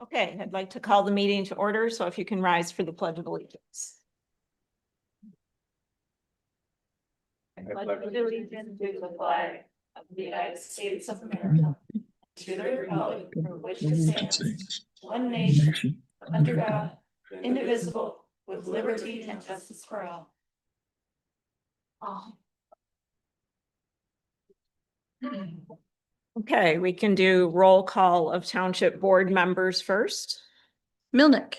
Okay, I'd like to call the meeting to order, so if you can rise for the Pledge of Allegiance. I pledge allegiance to the flag of the United States of America, to the republic for which it stands, one nation, under God, indivisible, with liberty and justice for all. Okay, we can do roll call of township board members first. Milnick.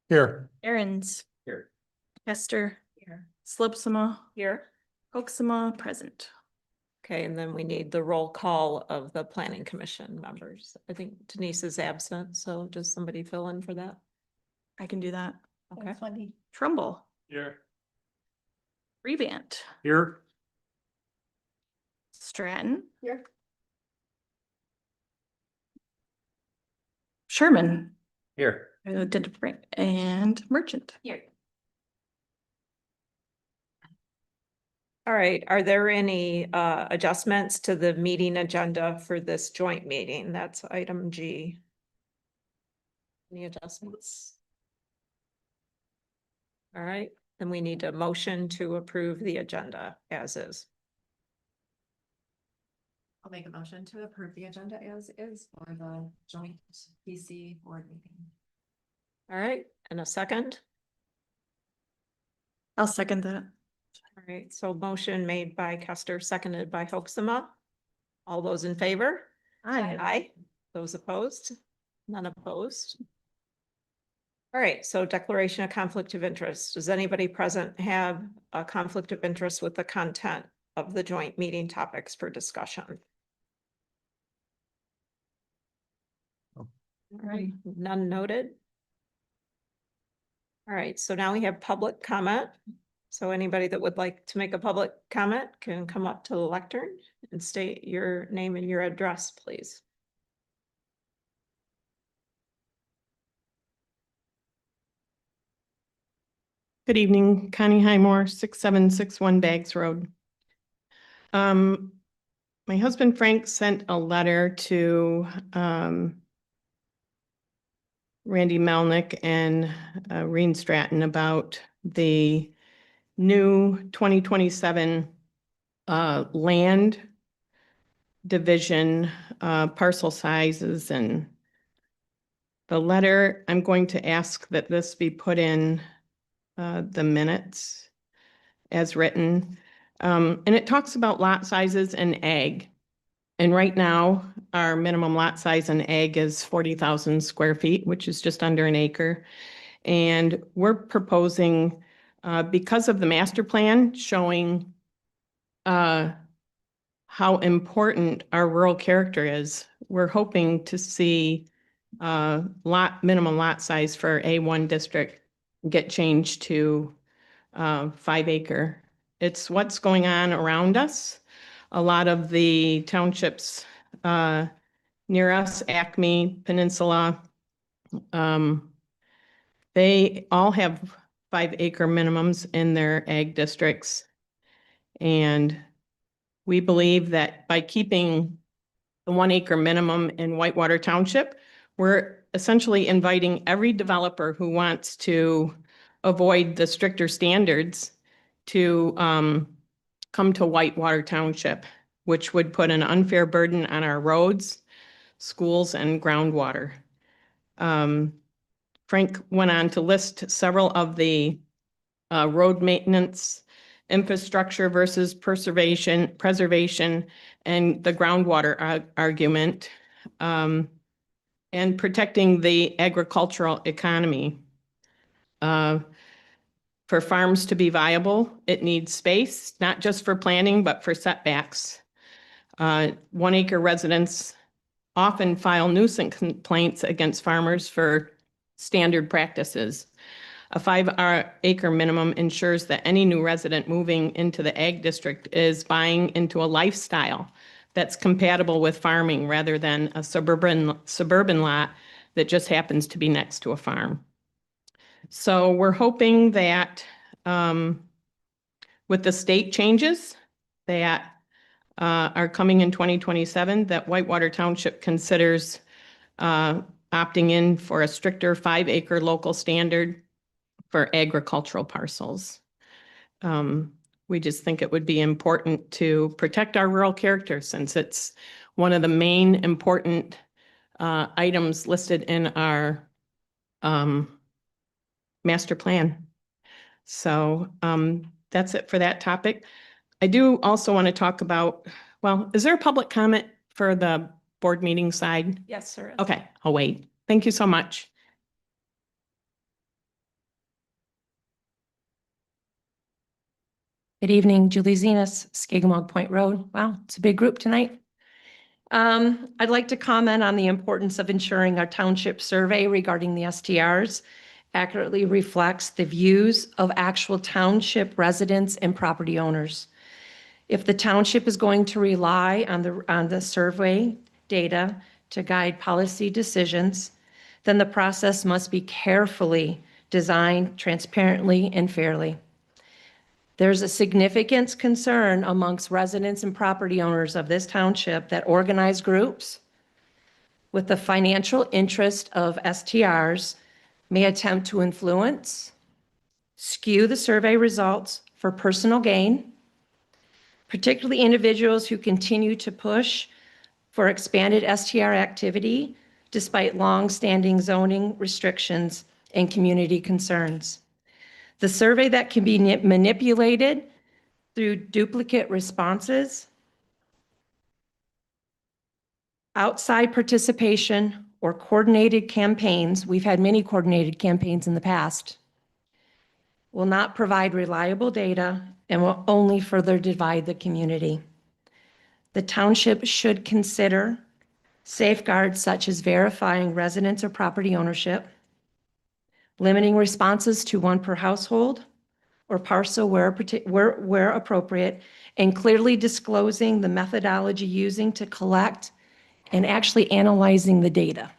Here. Aaron's. Here. Hester. Here. Slopsama. Here. Hoaxama, present. Okay, and then we need the roll call of the planning commission members. I think Denise is absent, so does somebody fill in for that? I can do that. Okay. Funny. Trumbull. Here. Rebant. Here. Stratton. Here. Sherman. Here. And Merchant. Here. All right, are there any adjustments to the meeting agenda for this joint meeting? That's item G. Any adjustments? All right, then we need a motion to approve the agenda as is. I'll make a motion to approve the agenda as is for the joint PC board meeting. All right, and a second? I'll second that. All right, so motion made by Kester, seconded by Hoaxama. All those in favor? Aye. Aye. Those opposed? None opposed. All right, so declaration of conflict of interest. Does anybody present have a conflict of interest with the content of the joint meeting topics for discussion? All right, none noted. All right, so now we have public comment. So anybody that would like to make a public comment can come up to the lectern and state your name and your address, please. Good evening, Connie Highmore, 6761 Bags Road. My husband Frank sent a letter to Randy Melnick and Reen Stratton about the new 2027 land division parcel sizes, and the letter, I'm going to ask that this be put in the minutes as written. And it talks about lot sizes and ag. And right now, our minimum lot size in ag is 40,000 square feet, which is just under an acre. And we're proposing, because of the master plan showing how important our rural character is, we're hoping to see minimum lot size for A1 district get changed to 5 acre. It's what's going on around us. A lot of the townships near us, Acme Peninsula, they all have 5 acre minimums in their ag districts. And we believe that by keeping the 1 acre minimum in Whitewater Township, we're essentially inviting every developer who wants to avoid the stricter standards to come to Whitewater Township, which would put an unfair burden on our roads, schools, and groundwater. Frank went on to list several of the road maintenance, infrastructure versus preservation, and the groundwater argument, and protecting the agricultural economy. For farms to be viable, it needs space, not just for planting, but for setbacks. 1 acre residents often file nuisance complaints against farmers for standard practices. A 5 acre minimum ensures that any new resident moving into the ag district is buying into a lifestyle that's compatible with farming rather than a suburban lot that just happens to be next to a farm. So we're hoping that with the state changes that are coming in 2027, that Whitewater Township considers opting in for a stricter 5-acre local standard for agricultural parcels. We just think it would be important to protect our rural character since it's one of the main important items listed in our master plan. So that's it for that topic. I do also want to talk about, well, is there a public comment for the board meeting side? Yes, sir. Okay, I'll wait. Thank you so much. Good evening, Julie Zenas, Skigmog Point Road. Wow, it's a big group tonight. I'd like to comment on the importance of ensuring our township survey regarding the STRs accurately reflects the views of actual township residents and property owners. If the township is going to rely on the survey data to guide policy decisions, then the process must be carefully designed, transparently, and fairly. There's a significant concern amongst residents and property owners of this township that organized groups with the financial interest of STRs may attempt to influence, skew the survey results for personal gain, particularly individuals who continue to push for expanded STR activity despite long-standing zoning restrictions and community concerns. The survey that can be manipulated through duplicate responses, outside participation, or coordinated campaigns, we've had many coordinated campaigns in the past, will not provide reliable data and will only further divide the community. The township should consider safeguards such as verifying residence or property ownership, limiting responses to one per household or parcel where appropriate, and clearly disclosing the methodology using to collect and actually analyzing the data.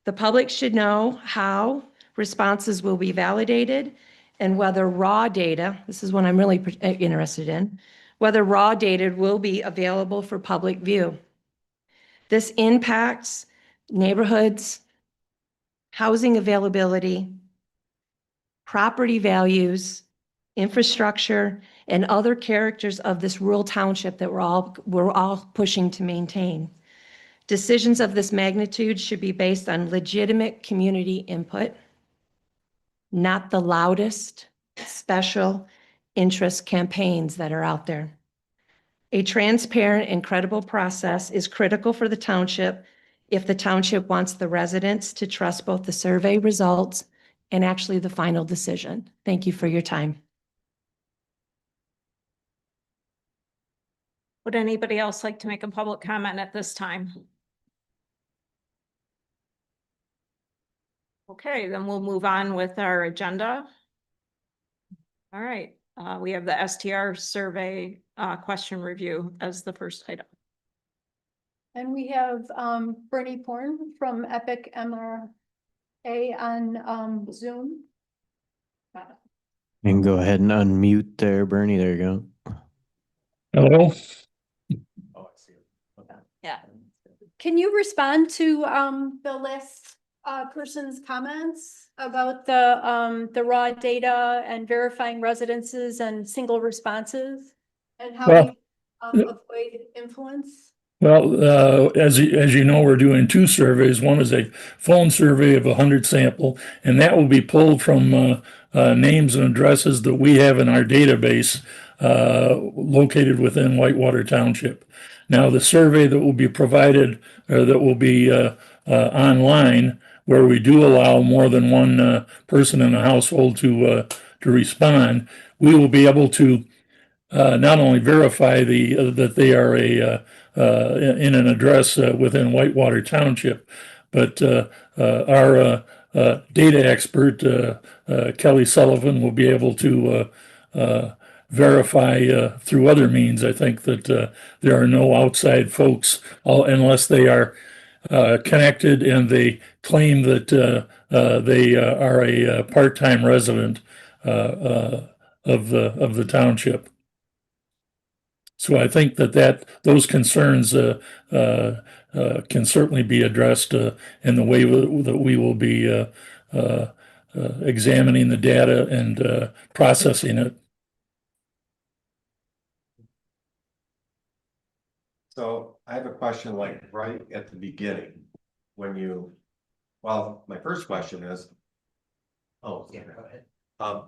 The public should know how responses will be validated and whether raw data, this is what I'm really interested in, whether raw data will be available for public view. This impacts neighborhoods, housing availability, property values, infrastructure, and other characters of this rural township that we're all pushing to maintain. Decisions of this magnitude should be based on legitimate community input, not the loudest special interest campaigns that are out there. A transparent and credible process is critical for the township if the township wants the residents to trust both the survey results and actually the final decision. Thank you for your time. Would anybody else like to make a public comment at this time? Okay, then we'll move on with our agenda. All right, we have the STR survey question review as the first item. And we have Bernie Porn from Epic MRA on Zoom. And go ahead and unmute there, Bernie. There you go. Hello? Yeah. Can you respond to the list person's comments about the raw data and verifying residences and single responses? And how Well, we avoid influence? Well, as you know, we're doing two surveys. One is a phone survey of 100 sample, and that will be pulled from names and addresses that we have in our database located within Whitewater Township. Now, the survey that will be provided, or that will be online, where we do allow more than one person in a household to respond, we will be able to not only verify that they are in an address within Whitewater Township, but our data expert, Kelly Sullivan, will be able to verify through other means. I think that there are no outside folks, unless they are connected and they claim that they are a part-time resident of the township. So I think that those concerns can certainly be addressed in the way that we will be examining the data and processing it. So I have a question like right at the beginning, when you, well, my first question is, oh, yeah, go ahead.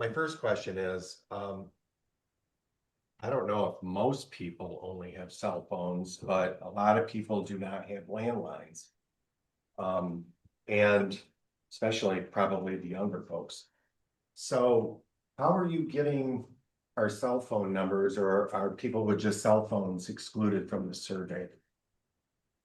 My first question is, I don't know if most people only have cell phones, but a lot of people do not have landlines. And especially probably the younger folks. So how are you getting our cell phone numbers, or are people with just cell phones excluded from the survey?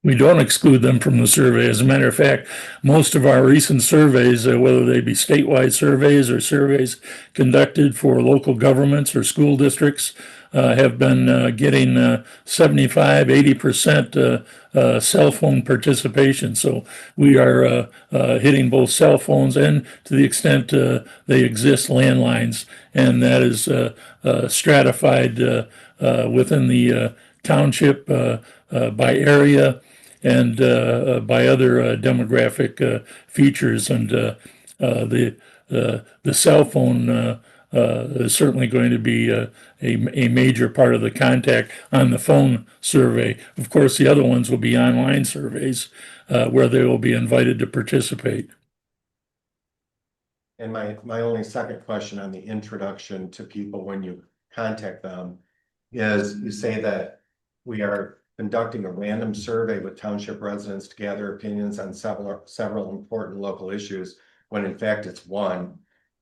We don't exclude them from the survey. As a matter of fact, most of our recent surveys, whether they be statewide surveys or surveys conducted for local governments or school districts, have been getting 75, 80% cell phone participation. So we are hitting both cell phones and, to the extent they exist, landlines. And that is stratified within the township by area and by other demographic features. And the cell phone is certainly going to be a major part of the contact on the phone survey. Of course, the other ones will be online surveys where they will be invited to participate. And my only second question on the introduction to people when you contact them is, you say that we are conducting a random survey with township residents to gather opinions on several important local issues, when in fact it's one.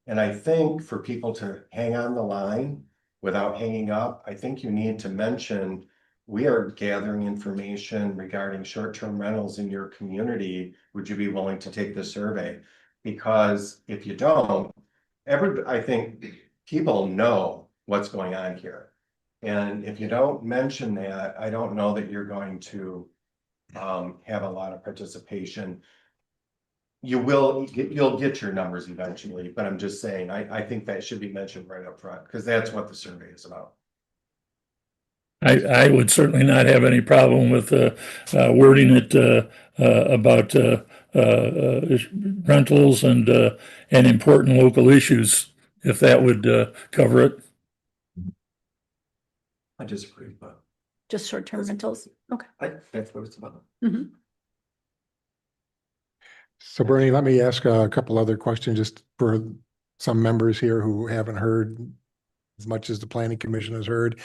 And I think for people to hang on the line without hanging up, I think you need to mention, we are gathering information regarding short-term rentals in your community. Would you be willing to take the survey? Because if you don't, I think people know what's going on here. And if you don't mention that, I don't know that you're going to have a lot of participation. You'll get your numbers eventually, but I'm just saying, I think that should be mentioned right up front, because that's what the survey is about. I would certainly not have any problem with wording it about rentals and important local issues, if that would cover it. I disagree, but Just short-term rentals. Okay. that's what it's about. So Bernie, let me ask a couple other questions just for some members here who haven't heard as much as the planning commission has heard.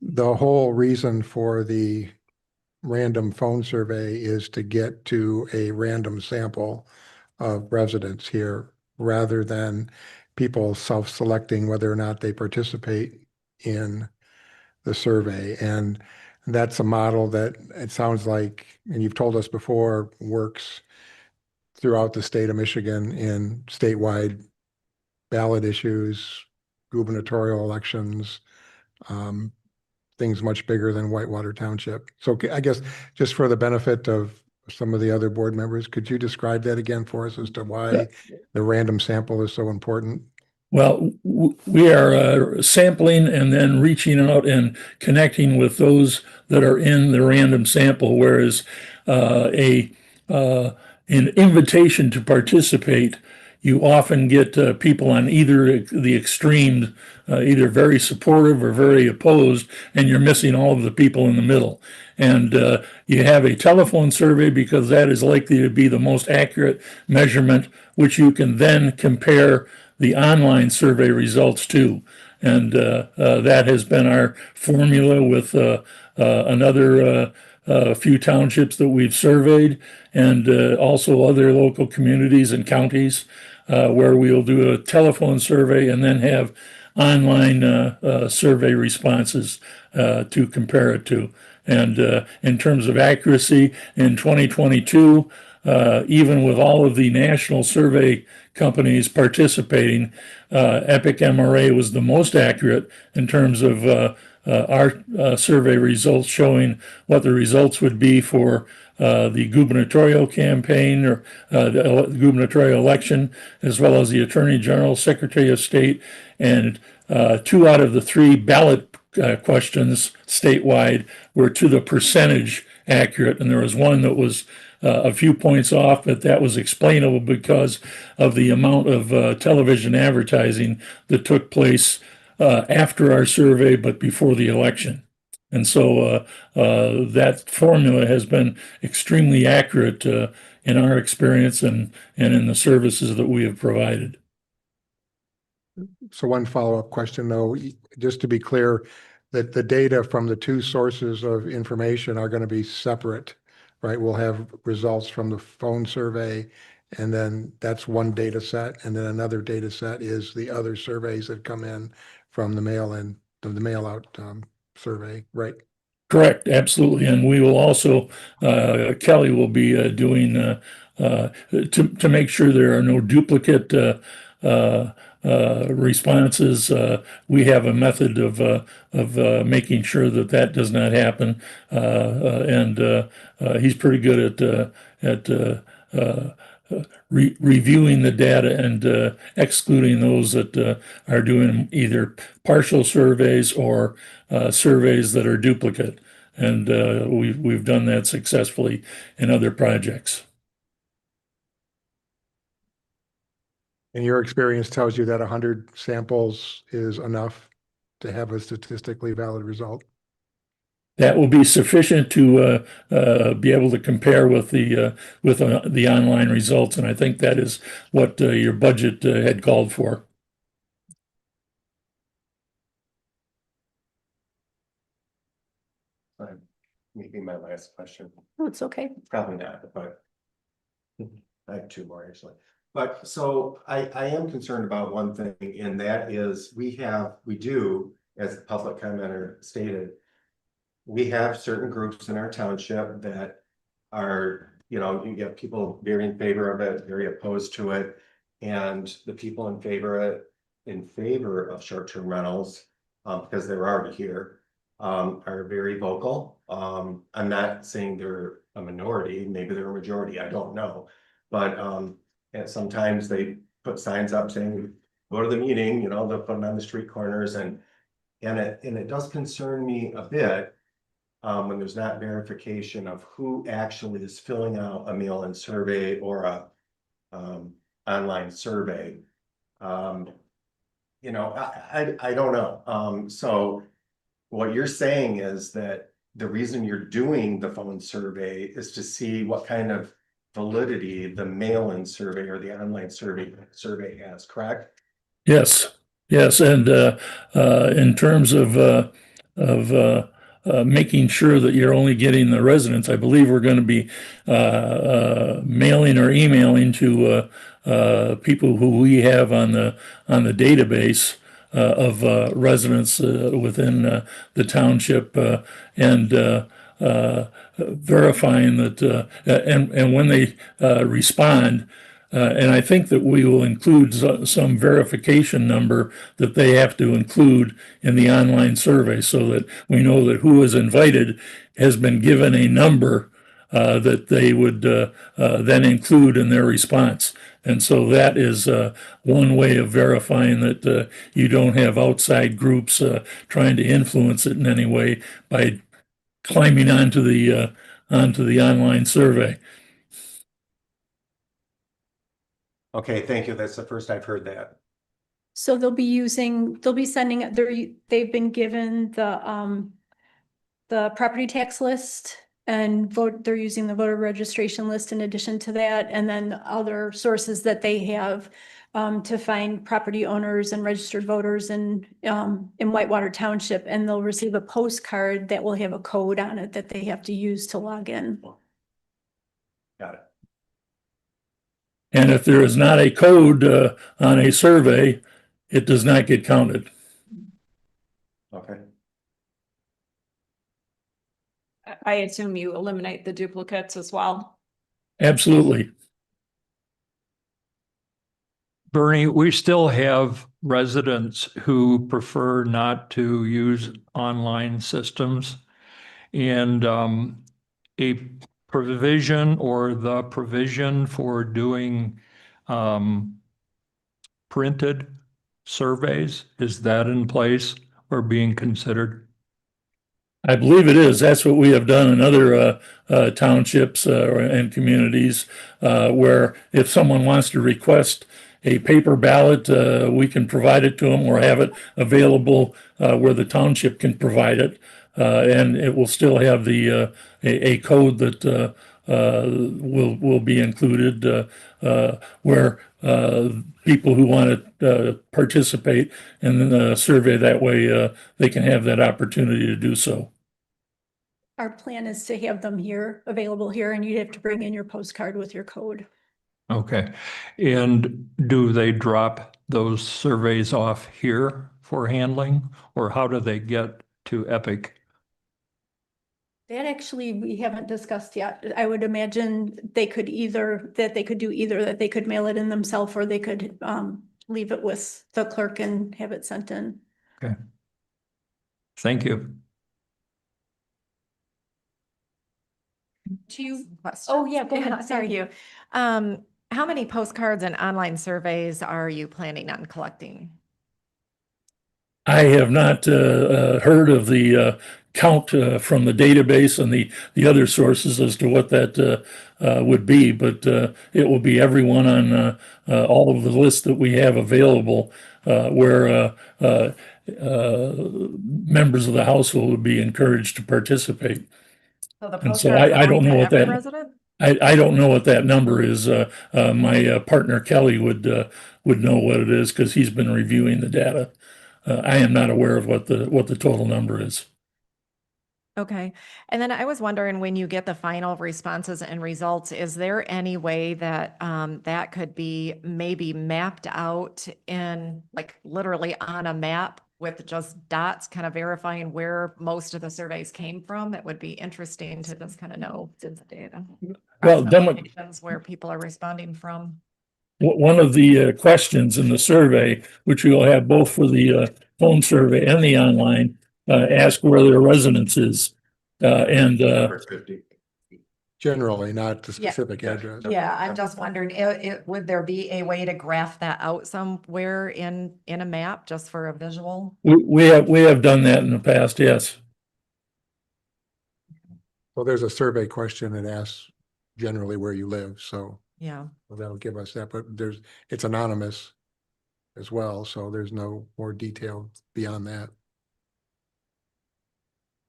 The whole reason for the random phone survey is to get to a random sample of residents here, rather than people self-selecting whether or not they participate in the survey. And that's a model that it sounds like, and you've told us before, works throughout the state of Michigan in statewide ballot issues, gubernatorial elections, things much bigger than Whitewater Township. So I guess just for the benefit of some of the other board members, could you describe that again for us as to why the random sample is so important? Well, we are sampling and then reaching out and connecting with those that are in the random sample, whereas an invitation to participate, you often get people on either the extremes, either very supportive or very opposed, and you're missing all of the people in the middle. And you have a telephone survey because that is likely to be the most accurate measurement, which you can then compare the online survey results to. And that has been our formula with another few townships that we've surveyed, and also other local communities and counties where we'll do a telephone survey and then have online survey responses to compare it to. And in terms of accuracy, in 2022, even with all of the national survey companies participating, Epic MRA was the most accurate in terms of our survey results, showing what the results would be for the gubernatorial campaign or the gubernatorial election, as well as the Attorney General, Secretary of State, and 2 out of the 3 ballot questions statewide were to the percentage accurate, and there was one that was a few points off, but that was explainable because of the amount of television advertising that took place after our survey, but before the election. And so that formula has been extremely accurate in our experience and in the services that we have provided. So one follow-up question though, just to be clear, that the data from the two sources of information are going to be separate, right? We'll have results from the phone survey, and then that's one data set, and then another data set is the other surveys that come in from the mail-in, the mail-out survey, right? Correct, absolutely. And we will also, Kelly will be doing to make sure there are no duplicate responses. We have a method of making sure that that does not happen. And he's pretty good at reviewing the data and excluding those that are doing either partial surveys or surveys that are duplicate. And we've done that successfully in other projects. And your experience tells you that 100 samples is enough to have a statistically valid result? That will be sufficient to be able to compare with the online results, and I think that is what your budget had called for. Maybe my last question. Oh, it's okay. Probably not, but I have two more actually. But so I am concerned about one thing, and that is we do, as the public commenter stated, we have certain groups in our township that are, you get people very in favor of it, very opposed to it. And the people in favor of short-term rentals, because they're already here, are very vocal. I'm not saying they're a minority, maybe they're a majority, I don't know. But and sometimes they put signs up saying, go to the meeting, they'll put them on the street corners, and it does concern me a bit when there's not verification of who actually is filling out a mail-in survey or a online survey. I don't know. So what you're saying is that the reason you're doing the phone survey is to see what kind of validity the mail-in survey or the online survey has, correct? Yes, and in terms of making sure that you're only getting the residents, I believe we're going to be mailing or emailing to people who we have on the database of residents within the township and verifying that and when they respond. And I think that we will include some verification number that they have to include in the online survey so that we know that who is invited has been given a number that they would then include in their response. And so that is one way of verifying that you don't have outside groups trying to influence it in any way by climbing onto the online survey. Okay, thank you. That's the first I've heard that. So they'll be sending, they've been given the property tax list and they're using the voter registration list in addition to that, and then other sources that they have to find property owners and registered voters in Whitewater Township, and they'll receive a postcard that will have a code on it that they have to use to log in. Got it. And if there is not a code on a survey, it does not get counted. Okay. I assume you eliminate the duplicates as well. Absolutely. Bernie, we still have residents who prefer not to use online systems. And a provision or the provision for doing printed surveys, is that in place or being considered? I believe it is. That's what we have done in other townships and communities, where if someone wants to request a paper ballot, we can provide it to them or have it available where the township can provide it. And it will still have a code that will be included where people who want to participate in the survey that way, they can have that opportunity to do so. Our plan is to have them here, available here, and you'd have to bring in your postcard with your code. Okay. And do they drop those surveys off here for handling, or how do they get to Epic? That actually, we haven't discussed yet. I would imagine they could that they could mail it in themselves, or they could leave it with the clerk and have it sent in. Okay. Thank you. Do you? Oh, yeah, go ahead. Thank you. How many postcards and online surveys are you planning on collecting? I have not heard of the count from the database and the other sources as to what that would be, but it will be everyone on all of the lists that we have available where members of the household would be encouraged to participate. So the And so postcards are I going don't know to what every that resident? I don't know what that number is. My partner Kelly would know what it is because he's been reviewing the data. I am not aware of what the total number is. Okay. And then I was wondering, when you get the final responses and results, is there any way that that could be maybe mapped out in, like, literally on a map with just dots, kind of verifying where most of the surveys came from? That would be interesting to just kind of know the data. Well, Or then locations where people are responding from. one of the questions in the survey, which we will have both for the phone survey and the online, ask where their residence is. And Number 50. Generally, not the Yeah. specific address. Yeah, I'm just wondering, would there be a way to graph that out somewhere in a map just for a visual? we have done that in the past, yes. Well, there's a survey question that asks generally where you live, so Yeah. that'll give us that, but it's anonymous as well, so there's no more detail beyond that.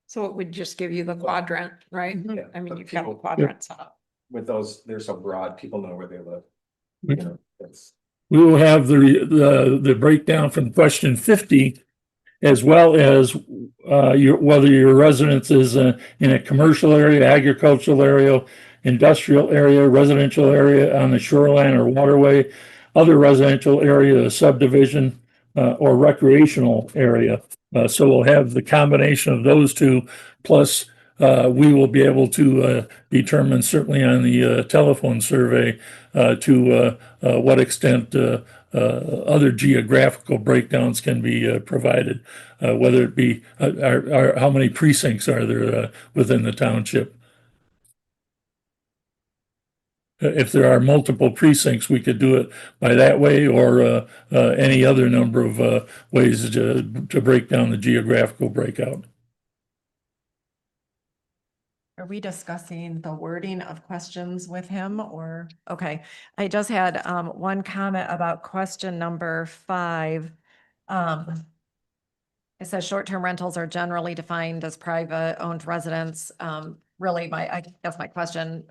So it would just give you the quadrant, right? Yeah, I mean, but you've got the people- quadrants up. With those, they're so broad, people know where they live. We- You know, it's. We will have the breakdown from question 50, as well as whether your residence is in a commercial area, agricultural area, industrial area, residential area on the shoreline or waterway, other residential area, subdivision, or recreational area. So we'll have the combination of those two, plus we will be able to determine, certainly on the telephone survey, to what extent other geographical breakdowns can be provided, whether it be how many precincts are there within the township. If there are multiple precincts, we could do it by that way or any other number of ways to break down the geographical breakout. Are we discussing the wording of questions with him or, okay, I just had one comment about question number 5. It says short-term rentals are generally defined as private owned residents. Really, I guess my question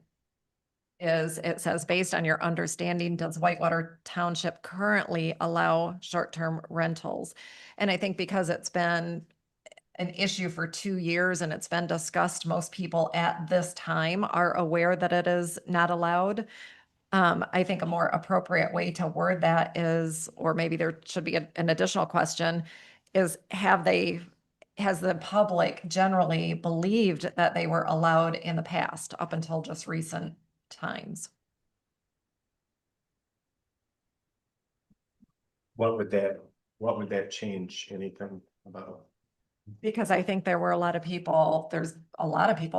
is, it says, based on your understanding, does Whitewater Township currently allow short-term rentals? And I think because it's been an issue for 2 years and it's been discussed, most people at this time are aware that it is not allowed. I think a more appropriate way to word that is, or maybe there should be an additional question, is has the public generally believed that they were allowed in the past up until just recent times? What would that change anything about? Because I think there's a lot of people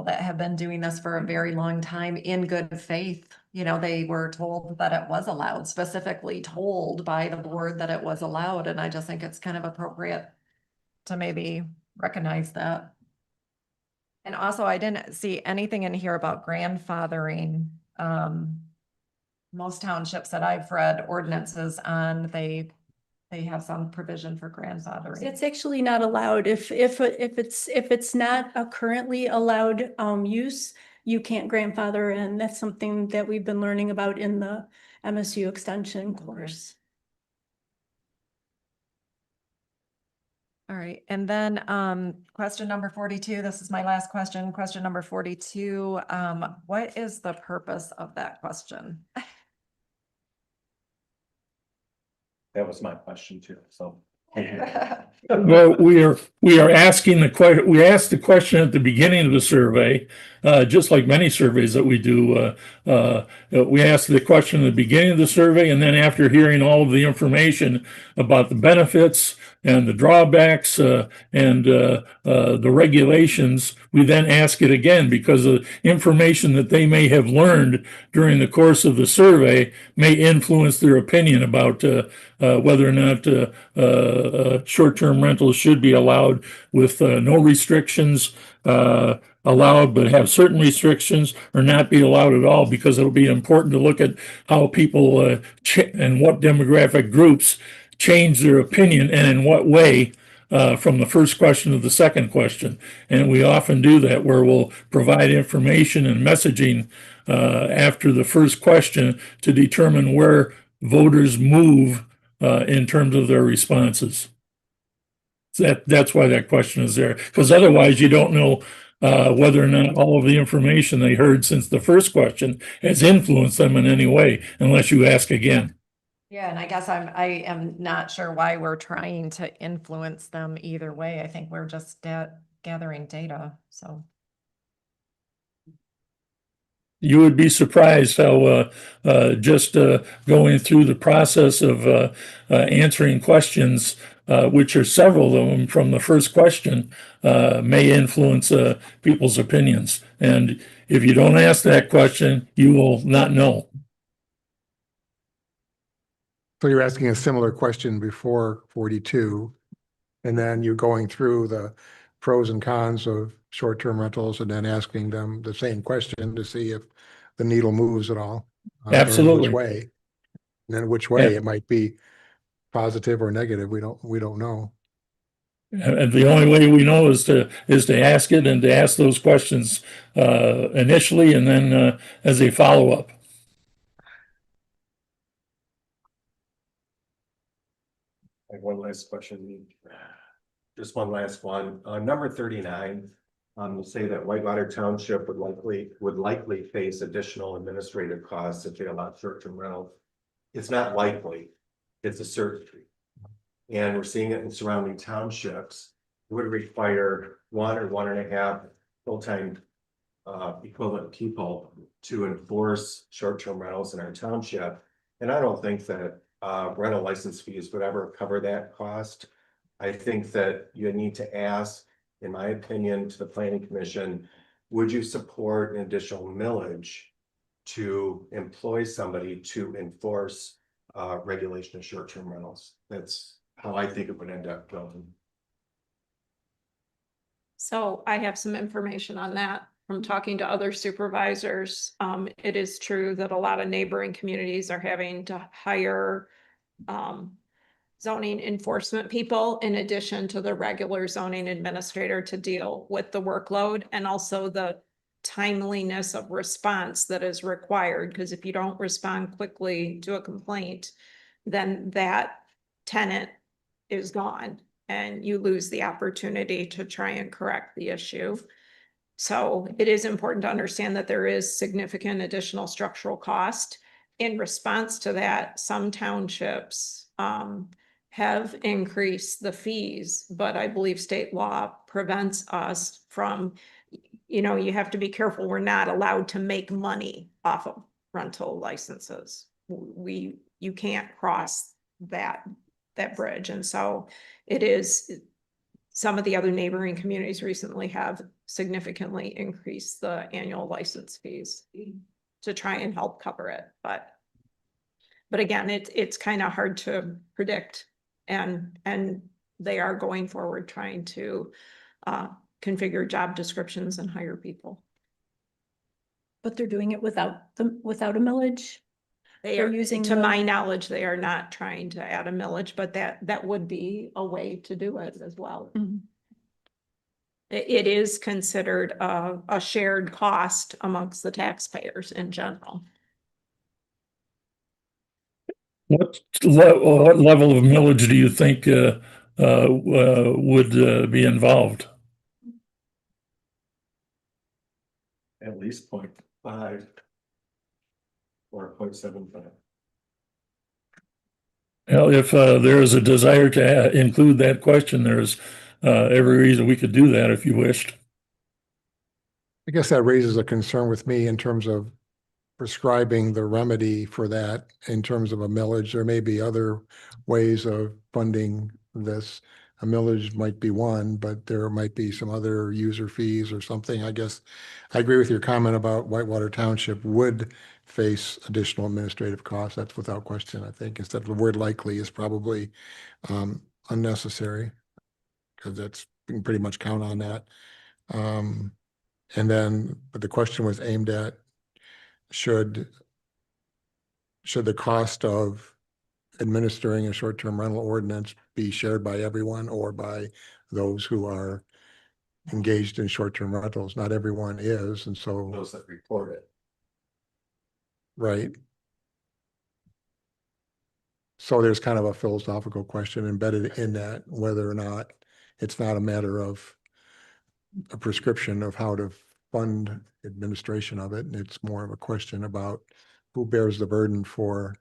that have been doing this for a very long time in good faith. You know, they were told that it was allowed, specifically told by the board that it was allowed. And I just think it's kind of appropriate to maybe recognize that. And also, I didn't see anything in here about grandfathering. Most townships that I've read ordinances on, they have some provision for grandfathering. It's actually not allowed. If it's not a currently allowed use, you can't grandfather in. That's something that we've been learning about in the MSU extension course. All right, and then question number 42, this is my last question. Question number 42, what is the purpose of that question? That was my question too, so. Well, we are asking we asked the question at the beginning of the survey, just like many surveys that we do. We asked the question at the beginning of the survey, and then after hearing all of the information about the benefits and the drawbacks and the regulations, we then ask it again because the information that they may have learned during the course of the survey may influence their opinion about whether or not short-term rentals should be allowed with no restrictions allowed, but have certain restrictions, or not be allowed at all, because it'll be important to look at how people and what demographic groups change their opinion and in what way from the first question to the second question. And we often do that where we'll provide information and messaging after the first question to determine where voters move in terms of their responses. So that's why that question is there, because otherwise you don't know whether or not all of the information they heard since the first question has influenced them in any way, unless you ask again. Yeah, and I guess I am not sure why we're trying to influence them either way. I think we're just gathering data, so. You would be surprised how just going through the process of answering questions, which are several of them from the first question, may influence people's opinions. And if you don't ask that question, you will not know. So you're asking a similar question before 42, and then you're going through the pros and cons of short-term rentals and then asking them the same question to see if the needle moves at all. Or Absolutely. which way. And then which way Yeah. it might be positive or negative. We don't know. And the only way we know is to ask it, and to ask those questions initially, and then as a follow-up. I have one last question. Just one last one. Number 39, you say that Whitewater Township would likely face additional administrative costs if they allow short-term rental. It's not likely, it's a certainty. And we're seeing it in surrounding townships. It would require 1 or 1.5 full-time equivalent people to enforce short-term rentals in our township. And I don't think that rental license fees would ever cover that cost. I think that you need to ask, in my opinion, to the Planning Commission, would you support an additional millage to employ somebody to enforce regulation of short-term rentals? That's how I think it would end up going. So I have some information on that from talking to other supervisors. It is true that a lot of neighboring communities are having to hire zoning enforcement people in addition to the regular zoning administrator to deal with the workload and also the timeliness of response that is required. Because if you don't respond quickly to a complaint, then that tenant is gone and you lose the opportunity to try and correct the issue. So it is important to understand that there is significant additional structural cost. In response to that, some townships have increased the fees, but I believe state law prevents us from, you have to be careful. We're not allowed to make money off of rental licenses. You can't cross that bridge. And so it is, some of the other neighboring communities recently have significantly increased the annual license fees to try and help cover it. But again, it's kind of hard to predict, and they are going forward trying to configure job descriptions and hire people. But they're doing it without a millage. They They're are, using to the- my knowledge, they are not trying to add a millage, but that would be a way to do it as well. Mhm. It is considered a shared cost amongst the taxpayers in general. What level of millage do you think would be involved? At least 0.5 or 0.75. Well, if there is a desire to include that question, there's every reason we could do that if you wished. I guess that raises a concern with me in terms of prescribing the remedy for that in terms of a millage. There may be other ways of funding this. A millage might be one, but there might be some other user fees or something. I guess I agree with your comment about Whitewater Township would face additional administrative costs. That's without question, I think. Instead of the word likely is probably unnecessary because that's, you can pretty much count on that. And then, but the question was aimed at should the cost of administering a short-term rental ordinance be shared by everyone or by those who are engaged in short-term rentals? Not everyone is, and so, Those that report it. right. So there's kind of a philosophical question embedded in that, whether or not it's not a matter of a prescription of how to fund administration of it. And it's more of a question about who bears the burden for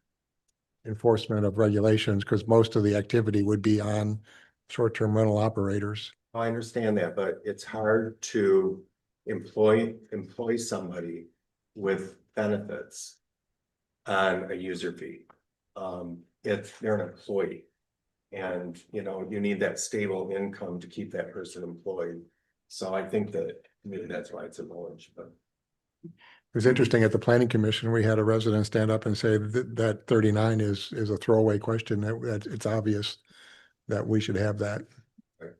enforcement of regulations, because most of the activity would be on short-term rental operators. I understand that, but it's hard to employ somebody with benefits on a user fee. If they're an employee. And, you need that stable income to keep that person employed. So I think that maybe that's why it's a millage, but. It was interesting at the planning commission, we had a resident stand up and say that 39 is a throwaway question, that it's obvious that we should have that. Right.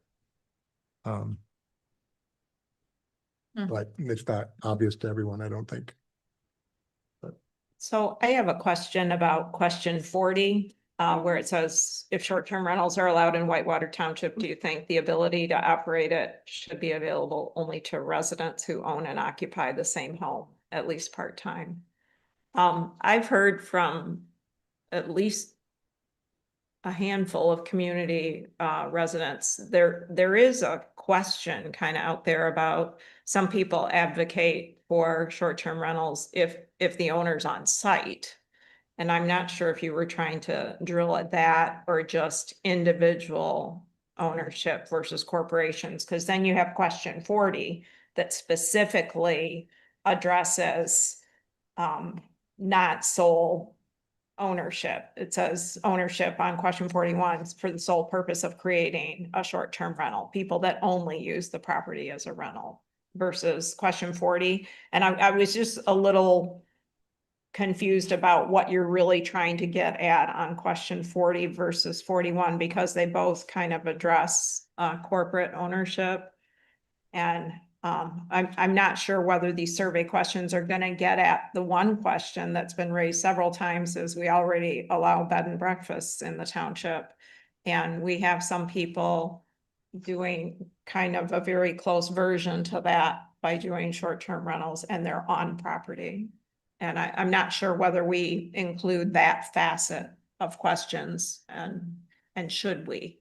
But it's not obvious to everyone, I don't think. So I have a question about question 40, where it says, if short-term rentals are allowed in Whitewater Township, do you think the ability to operate it should be available only to residents who own and occupy the same home, at least part-time? I've heard from at least a handful of community residents. There is a question kind of out there about some people advocate for short-term rentals if the owner's on site. And I'm not sure if you were trying to drill at that or just individual ownership versus corporations, because then you have question 40 that specifically addresses not sole ownership. It says ownership on question 41 for the sole purpose of creating a short-term rental, people that only use the property as a rental versus question 40. And I was just a little confused about what you're really trying to get at on question 40 versus 41, because they both kind of address corporate ownership. And I'm not sure whether these survey questions are going to get at the one question that's been raised several times, is we already allow bed and breakfasts in the township. And we have some people doing kind of a very close version to that by doing short-term rentals, and they're on property. And I'm not sure whether we include that facet of questions and should we?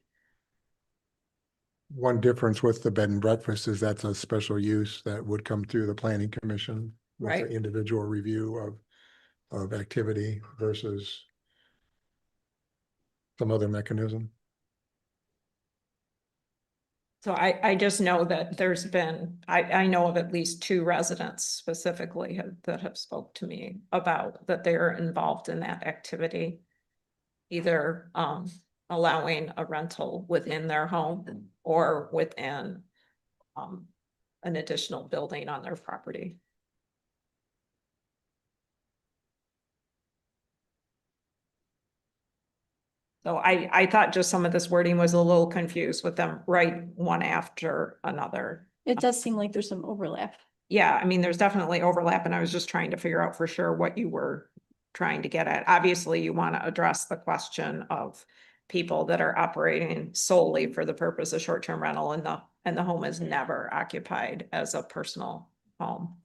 One difference with the bed and breakfast is that's a special use that would come through the planning commission with Right. the individual review of activity versus some other mechanism. So I just know that there's been, I know of at least 2 residents specifically that have spoke to me about that they're involved in that activity. Either allowing a rental within their home or within an additional building on their property. So I thought just some of this wording was a little confused with them right one after another. It does seem like there's some overlap. Yeah, I mean, there's definitely overlap, and I was just trying to figure out for sure what you were trying to get at. Obviously, you want to address the question of people that are operating solely for the purpose of short-term rental and the home is never occupied as a personal home.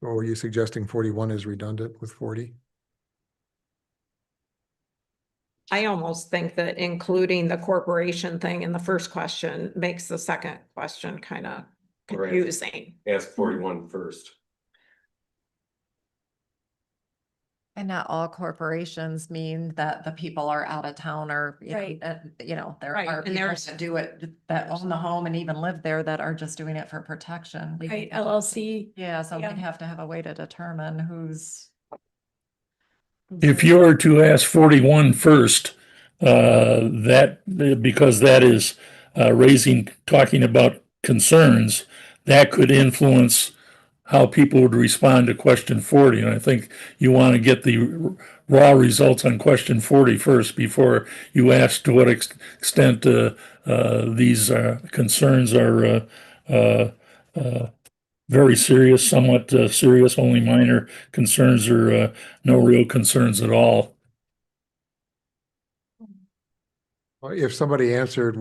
Or were you suggesting 41 is redundant with 40? I almost think that including the corporation thing in the first question makes the second question kind of Right. confusing. Ask 41 first. And not all corporations mean that the people are out of town or, Right. there Right, are and people there's- that do it, that own the home and even live there that are just doing it for protection. Right, LLC. Yeah, so Yeah. we'd have to have a way to determine who's. If you were to ask 41 first, because that is talking about concerns, that could influence how people would respond to question 40. And I think you want to get the raw results on question 40 first before you ask to what extent these concerns are very serious, somewhat serious, only minor concerns, or no real concerns at all. Well, if somebody answered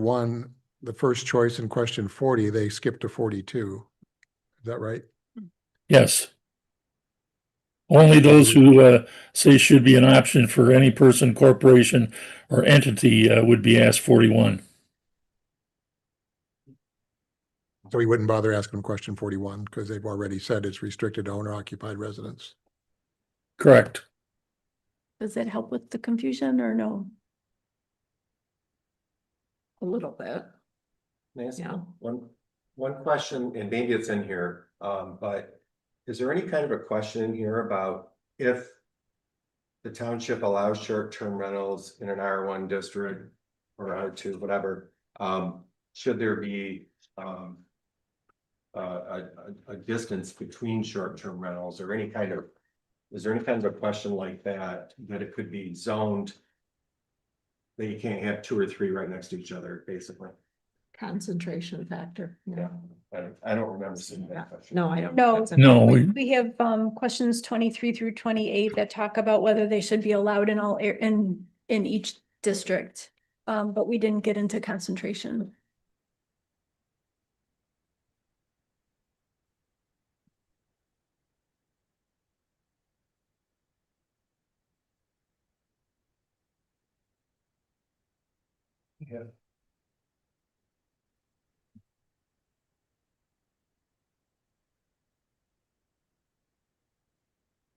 the first choice in question 40, they skipped to 42. Is that right? Yes. Only those who say should be an option for any person, corporation, or entity would be asked 41. So we wouldn't bother asking them question 41 because they've already said it's restricted to owner occupied residence. Correct. Does that help with the confusion or no? A little bit. Can I ask Yeah. one question, and maybe it's in here, but is there any kind of a question in here about if the township allows short-term rentals in an R1 district or R2, whatever, should there be a distance between short-term rentals or is there any kind of a question like that it could be zoned that you can't have 2 or 3 right next to each other, basically? Concentration factor. Yeah, I don't remember seeing that question. No, I don't. No. That's No, We have questions 23 through 28 that talk about whether they should be allowed in in each district. But we didn't get into concentration. Yeah.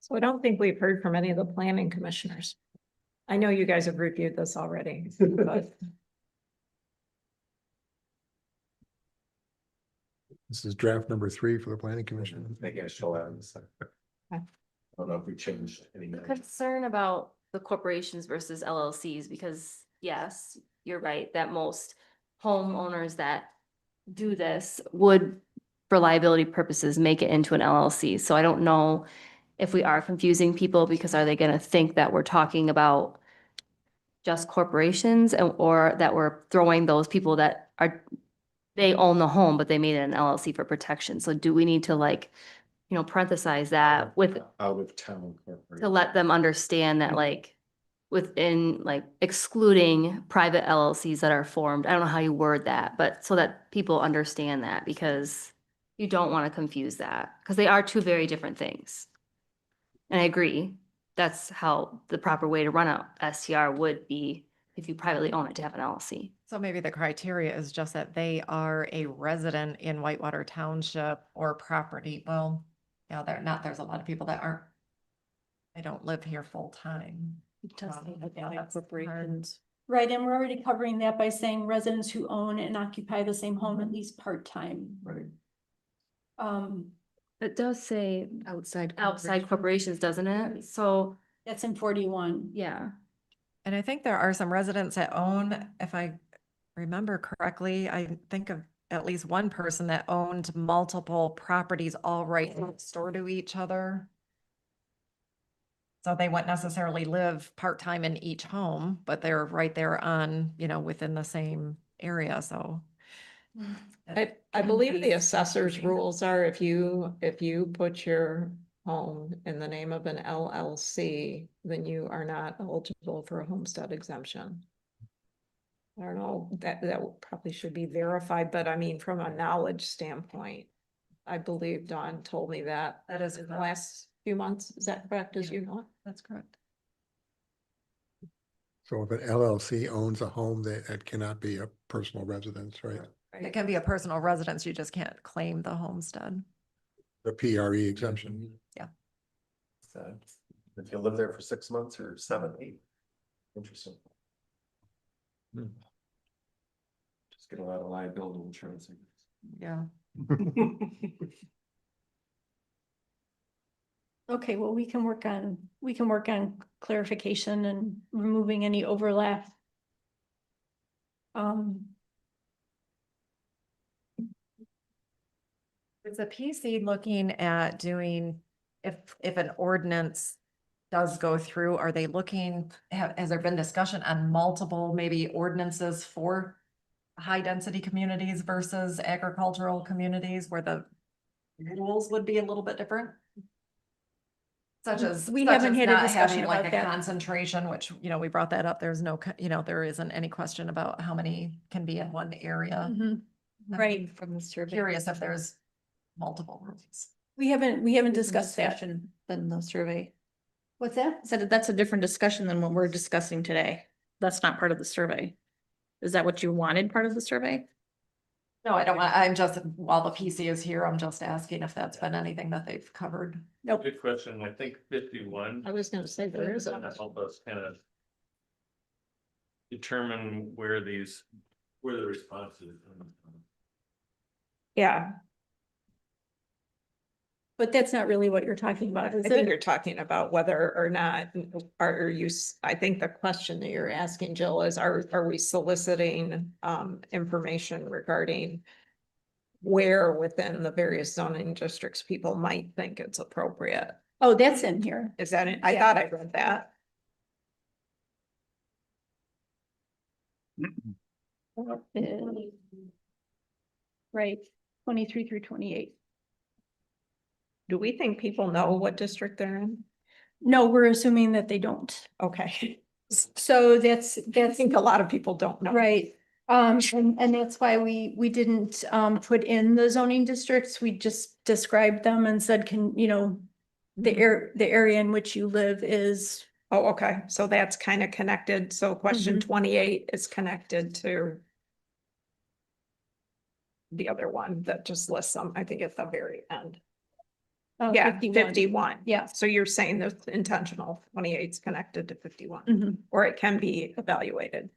So I don't think we've heard from any of the planning commissioners. I know you guys have reviewed this already, but This is draft number 3 for the planning commission. Maybe I show out in a second. I don't know if we changed any. Concern about the corporations versus LLCs, because yes, you're right, that most homeowners that do this would, for liability purposes, make it into an LLC. So I don't know if we are confusing people, because are they gonna think that we're talking about just corporations or that we're throwing those people that they own the home, but they made it an LLC for protection. So do we need to parenthesize that with, Out of town corporation. to let them understand that within excluding private LLCs that are formed, I don't know how you word that, but so that people understand that, because you don't want to confuse that, because they are two very different things. And I agree, that's how the proper way to run a STR would be if you privately own it, to have an LLC. So maybe the criteria is just that they are a resident in Whitewater Township or property. Well, yeah, there's a lot of people that they don't live here full time. Corporations. Right, and we're already covering that by saying residents who own and occupy the same home at least part-time. Right. It does say outside corporations, doesn't it? So, That's in 41. yeah. And I think there are some residents that own, if I remember correctly, I think of at least one person that owned multiple properties all right next door to each other. So they wouldn't necessarily live part-time in each home, but they're right there on, within the same area, so. I believe the assessor's rules are if you put your home in the name of an LLC, then you are not eligible for a homestead exemption. I don't know, that probably should be verified, but I mean, from a knowledge standpoint, I believe Dawn told me that. That is in the last few months. Is that correct, as you know? That's correct. So if an LLC owns a home, that cannot be a personal residence, right? It can be a personal residence, you just can't claim the homestead. The PRE exemption. So, if you live there for 6 months or 7, 8. Interesting. Just get a lot of liability insurance. Yeah. Okay, well, we can work on clarification and removing any overlap. Is the PC looking at doing, if an ordinance does go through, are they looking, has there been discussion on multiple maybe ordinances for high density communities versus agricultural communities where the rules would be a little bit different? Such as. We such haven't as had a not discussion having like about a that. concentration, which, we brought that up. There's no, there isn't any question about how many can be in one area. Mhm. Right. From the survey. Curious if there's multiple rules. We haven't discussed that. Discussion Than the survey. What's that? Said that's a different discussion than what we're discussing today. That's not part of the survey. Is that what you wanted part of the survey? No, I don't want, I'm just, while the PC is here, I'm just asking if that's been anything that they've covered. Nope. Good question. I think 51. I was gonna say there is Gonna help us kind of determine where the responses are coming from. Yeah, But that's not really what you're talking about, is I think it? you're talking about whether or not, are you, I think the question that you're asking, Jill, is are we soliciting information regarding where within the various zoning districts people might think it's appropriate? Oh, that's in here. Is that it? I Yeah. thought I read that. Right, 23 through 28. Do we think people know what district they're in? No, we're assuming that they don't. Okay, So that's, I think a lot of people don't know. right. And that's why we didn't, put in the zoning districts. We just described them and said, the area in which you live is, Oh, okay, so that's kind of connected. So question Mhm. 28 is connected to the other one that just lists them, I think at the very end. Yeah, 51. Yeah. So you're saying that's intentional, 28 is connected to 51, Mhm. or it can be evaluated.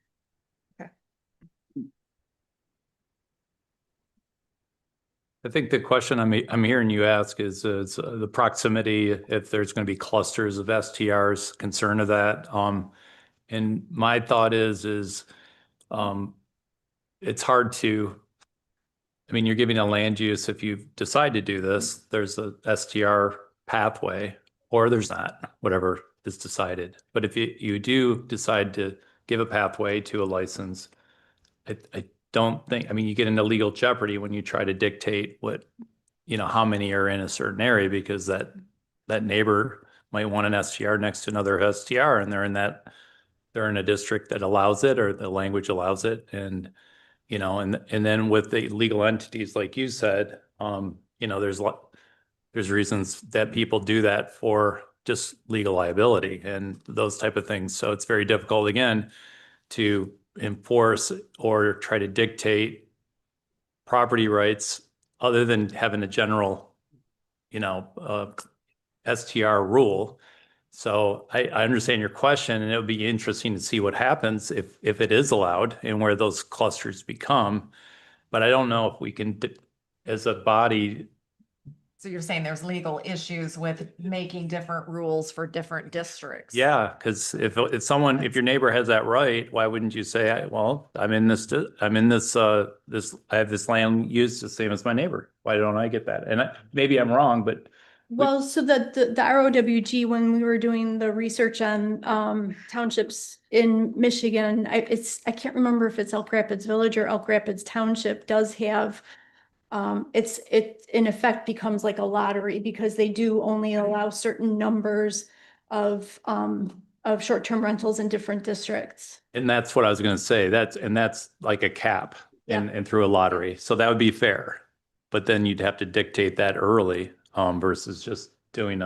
I think the question I'm hearing you ask is the proximity, if there's going to be clusters of STRs, concern of that. And my thought is it's hard to, I mean, you're giving a land use, if you decide to do this, there's a STR pathway, or there's not, whatever is decided. But if you do decide to give a pathway to a license, I don't think, I mean, you get into legal jeopardy when you try to dictate what, how many are in a certain area, because that neighbor might want an STR next to another STR, and they're in a district that allows it, or the language allows it. And, and then with the legal entities, like you said, there's reasons that people do that for just legal liability and those type of things. So it's very difficult, again, to enforce or try to dictate property rights other than having a general, STR rule. So I understand your question, and it would be interesting to see what happens if it is allowed and where those clusters become. But I don't know if we can, as a body. So you're saying there's legal issues with making different rules for different districts? Yeah, because if your neighbor has that right, why wouldn't you say, well, I have this land used the same as my neighbor. Why don't I get that? And maybe I'm wrong, but Well, so the ROWG, when we were doing the research on townships in Michigan, I can't remember if it's Elk Rapids Village or Elk Rapids Township does have it in effect becomes like a lottery because they do only allow certain numbers of short-term rentals in different districts. And that's what I was gonna say. That's like a cap and through a lottery. So that would be fair. But then you'd have to dictate that early, versus just doing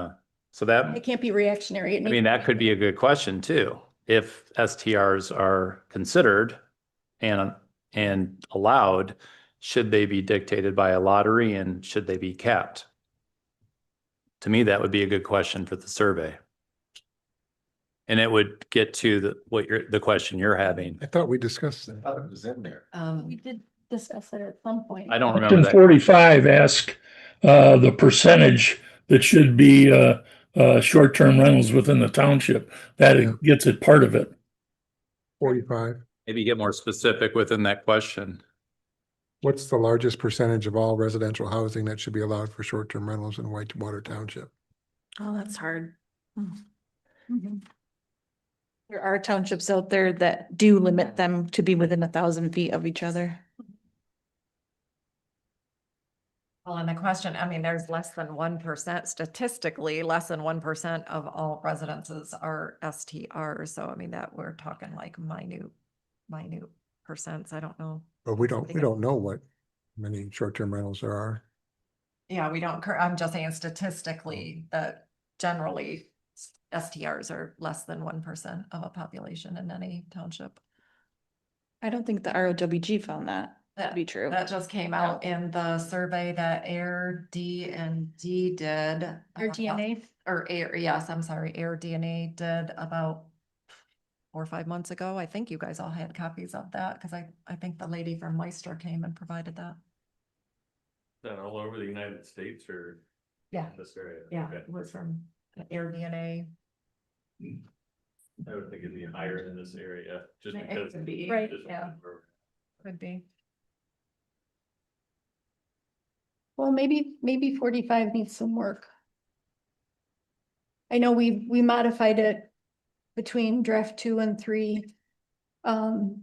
so that. It can't be reactionary. I mean, that could be a good question too. If STRs are considered and allowed, should they be dictated by a lottery and should they be capped? To me, that would be a good question for the survey. And it would get to the question you're having. I thought we discussed I that. thought it was in there. We did discuss it at some point. I don't remember Section that. 45 ask the percentage that should be short-term rentals within the township. That gets it part of it. 45. Maybe get more specific within that question. What's the largest percentage of all residential housing that should be allowed for short-term rentals in Whitewater Township? Oh, that's hard. Mhm. There are townships out there that do limit them to be within 1,000 feet of each other. Well, and the question, I mean, there's less than 1%, statistically, less than 1% of all residences are STRs. So I mean, that we're talking like minute percents. I don't know. But we don't know what many short-term rentals there are. Yeah, we don't, I'm just saying statistically that generally STRs are less than 1% of a population in any township. I don't think the ROWG found that to be true. That just came out in the survey that Air D&D did. Or DNA. Or Air, yes, I'm sorry, Air DNA did about 4 or 5 months ago. I think you guys all had copies of that because I think the lady from Meister came and provided that. Is that all over the United States or? Yeah. This area? Yeah, Okay. it was from Air DNA. I would think it'd be higher in this area, just It because. could be, Right. just yeah. where- Could be. Well, maybe 45 needs some work. I know we modified it between draft 2 and 3. Well,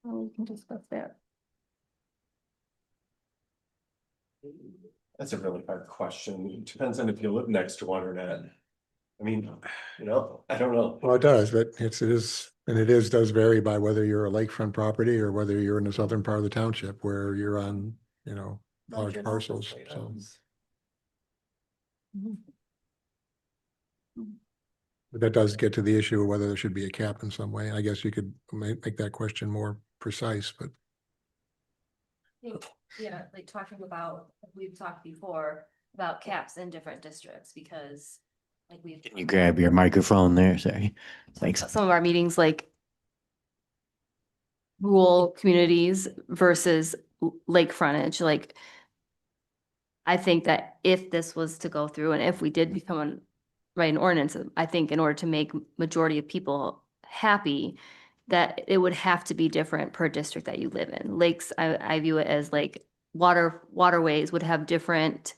we can discuss that. That's a really hard question. It depends on if you live next to one or not. I mean, I don't know. Well, it does, but does vary by whether you're a lakefront property or whether you're in the southern part of the township where you're on, large parcels, so. But that does get to the issue of whether there should be a cap in some way. I guess you could make that question more precise, but. Yeah, like talking about, we've talked before about caps in different districts because like we've. Can you grab your microphone there? Sorry. Thanks. Some of our meetings, like rural communities versus lake frontage, like I think that if this was to go through and if we did become write an ordinance, I think in order to make majority of people happy, that it would have to be different per district that you live in. Lakes, I view it as like waterways would have different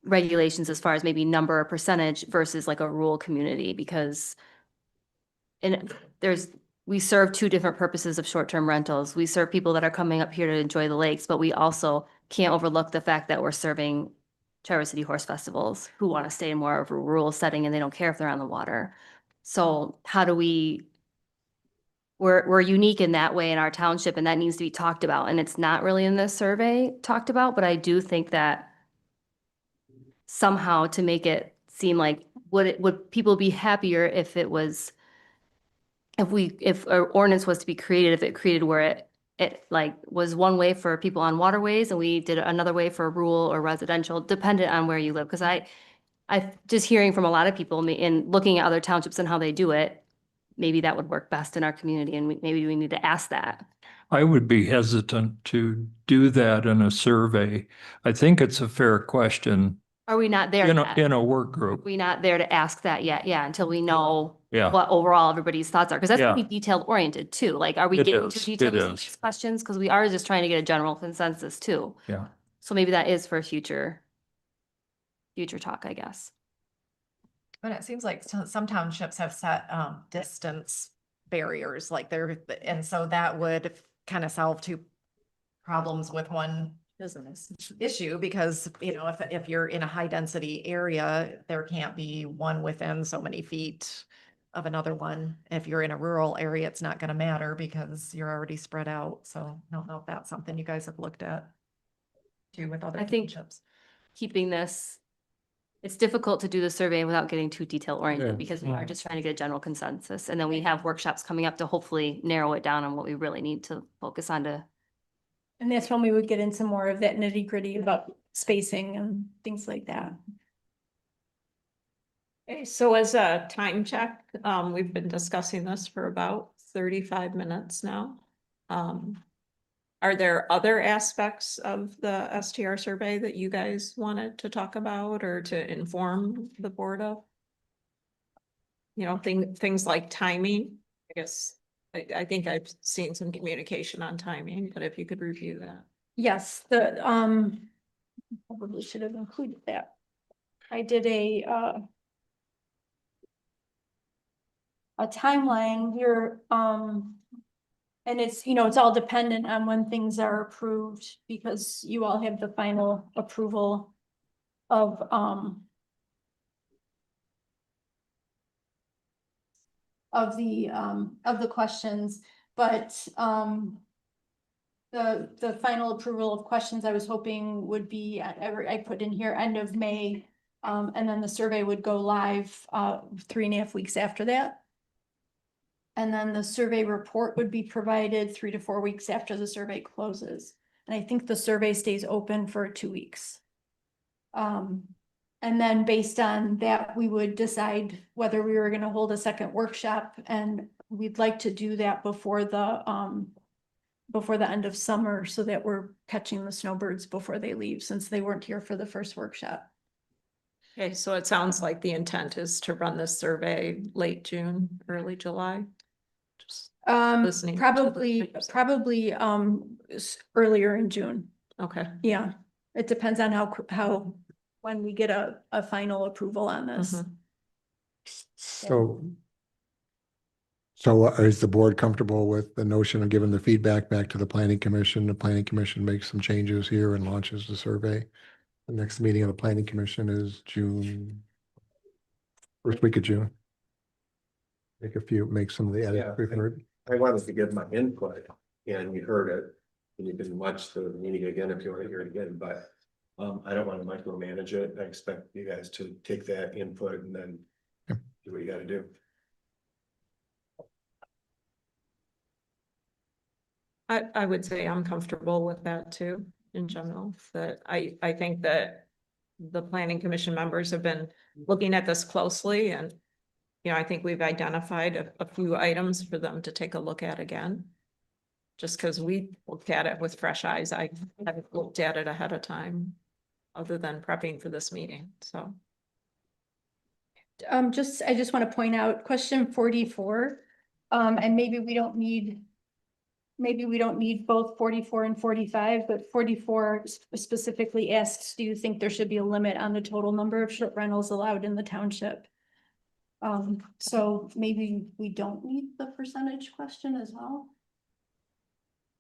regulations as far as maybe number or percentage versus like a rural community because we serve two different purposes of short-term rentals. We serve people that are coming up here to enjoy the lakes, but we also can't overlook the fact that we're serving Traverse City Horse Festivals who want to stay in more of a rural setting and they don't care if they're on the water. So how do we're unique in that way in our township and that needs to be talked about. And it's not really in this survey talked about, but I do think that somehow to make it seem like would people be happier if it was if an ordinance was to be created, if it created where it like was one way for people on waterways and we did another way for rural or residential, dependent on where you live. Because I just hearing from a lot of people in looking at other townships and how they do it, maybe that would work best in our community and maybe we need to ask that. I would be hesitant to do that in a survey. I think it's a fair question Are we not there yet? in a work group. We're not there to ask that yet, until we know Yeah. what overall everybody's thoughts are, because that's Yeah. pretty detailed oriented too. Like, are we It getting is, too it detailed with is. these questions? Because we are just trying to get a general consensus too. Yeah. So maybe that is for future talk, I guess. But it seems like some townships have set distance barriers, like and so that would kind of solve two problems with one business issue, because, you know, if you're in a high density area, there can't be one within so many feet of another one. If you're in a rural area, it's not gonna matter because you're already spread out. So I don't know if that's something you guys have looked at too with other I think townships. keeping this, it's difficult to do the survey without getting too detail Yeah. oriented because we are just trying to get a general consensus. And then we have workshops coming up to hopefully narrow it down on what we really need to focus on to. And that's when we would get into more of that nitty gritty about spacing and things like that. Okay, so as a time check, we've been discussing this for about 35 minutes now. Are there other aspects of the STR survey that you guys wanted to talk about or to inform the board of? You know, things like timing, I guess, I think I've seen some communication on timing, but if you could review that. Yes, probably should have included that. I did a timeline here, and it's, you know, it's all dependent on when things are approved because you all have the final approval of the questions, but the final approval of questions I was hoping would be, I put in here end of May, and then the survey would go live 3.5 weeks after that. And then the survey report would be provided 3 to 4 weeks after the survey closes. And I think the survey stays open for 2 weeks. And then based on that, we would decide whether we were going to hold a second workshop, and we'd like to do that before the end of summer so that we're catching the snowbirds before they leave, since they weren't here for the first workshop. Okay, so it sounds like the intent is to run this survey late June, early July. Just listening to the- Probably earlier in June. Okay. Yeah, it depends on when we get a final approval on this. Mhm. So is the board comfortable with the notion of giving the feedback back to the planning commission? The planning commission makes some changes here and launches the survey. The next meeting of the planning commission is June, first week of June. Make some of the edits we've heard. I wanted to give my input and you heard it. And you can watch the meeting again if you want to hear it again, but I don't want to micromanage it. I expect you guys to take that input and then do what you gotta do. I would say I'm comfortable with that too, in general, that I think that the planning commission members have been looking at this closely and, you know, I think we've identified a few items for them to take a look at again. Just because we looked at it with fresh eyes, I haven't looked at it ahead of time, other than prepping for this meeting, so. I just want to point out question 44, and maybe we don't need both 44 and 45, but 44 specifically asks, do you think there should be a limit on the total number of short rentals allowed in the township? So maybe we don't need the percentage question as well.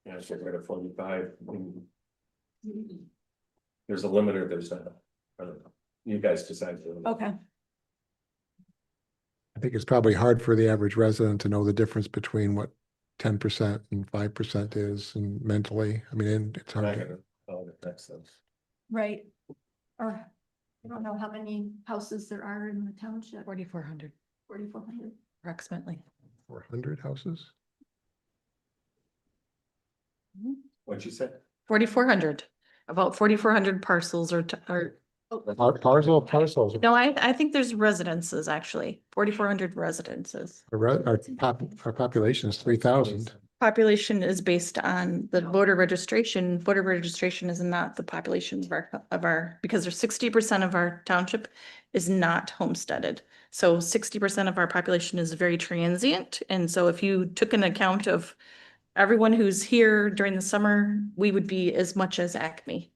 Yeah, so we're at 45. There's a limit or there's not. I don't know. You guys decide. Okay. I think it's probably hard for the average resident to know the difference between what 10% and 5% is, and mentally, I mean, it's hard. It makes sense. Right. Or I don't know how many houses there are in the township. 4,400 4,400. approximately. 400 houses? What'd you say? 4,400, about 4,400 parcels or Parcels. no, I think there's residences, actually, 4,400 residences. Our population is 3,000. Population is based on the voter registration. Voter registration is not the population of our, because there's 60% of our township is not homesteaded. So 60% of our population is very transient. And so if you took an account of everyone who's here during the summer, we would be as much as Acme.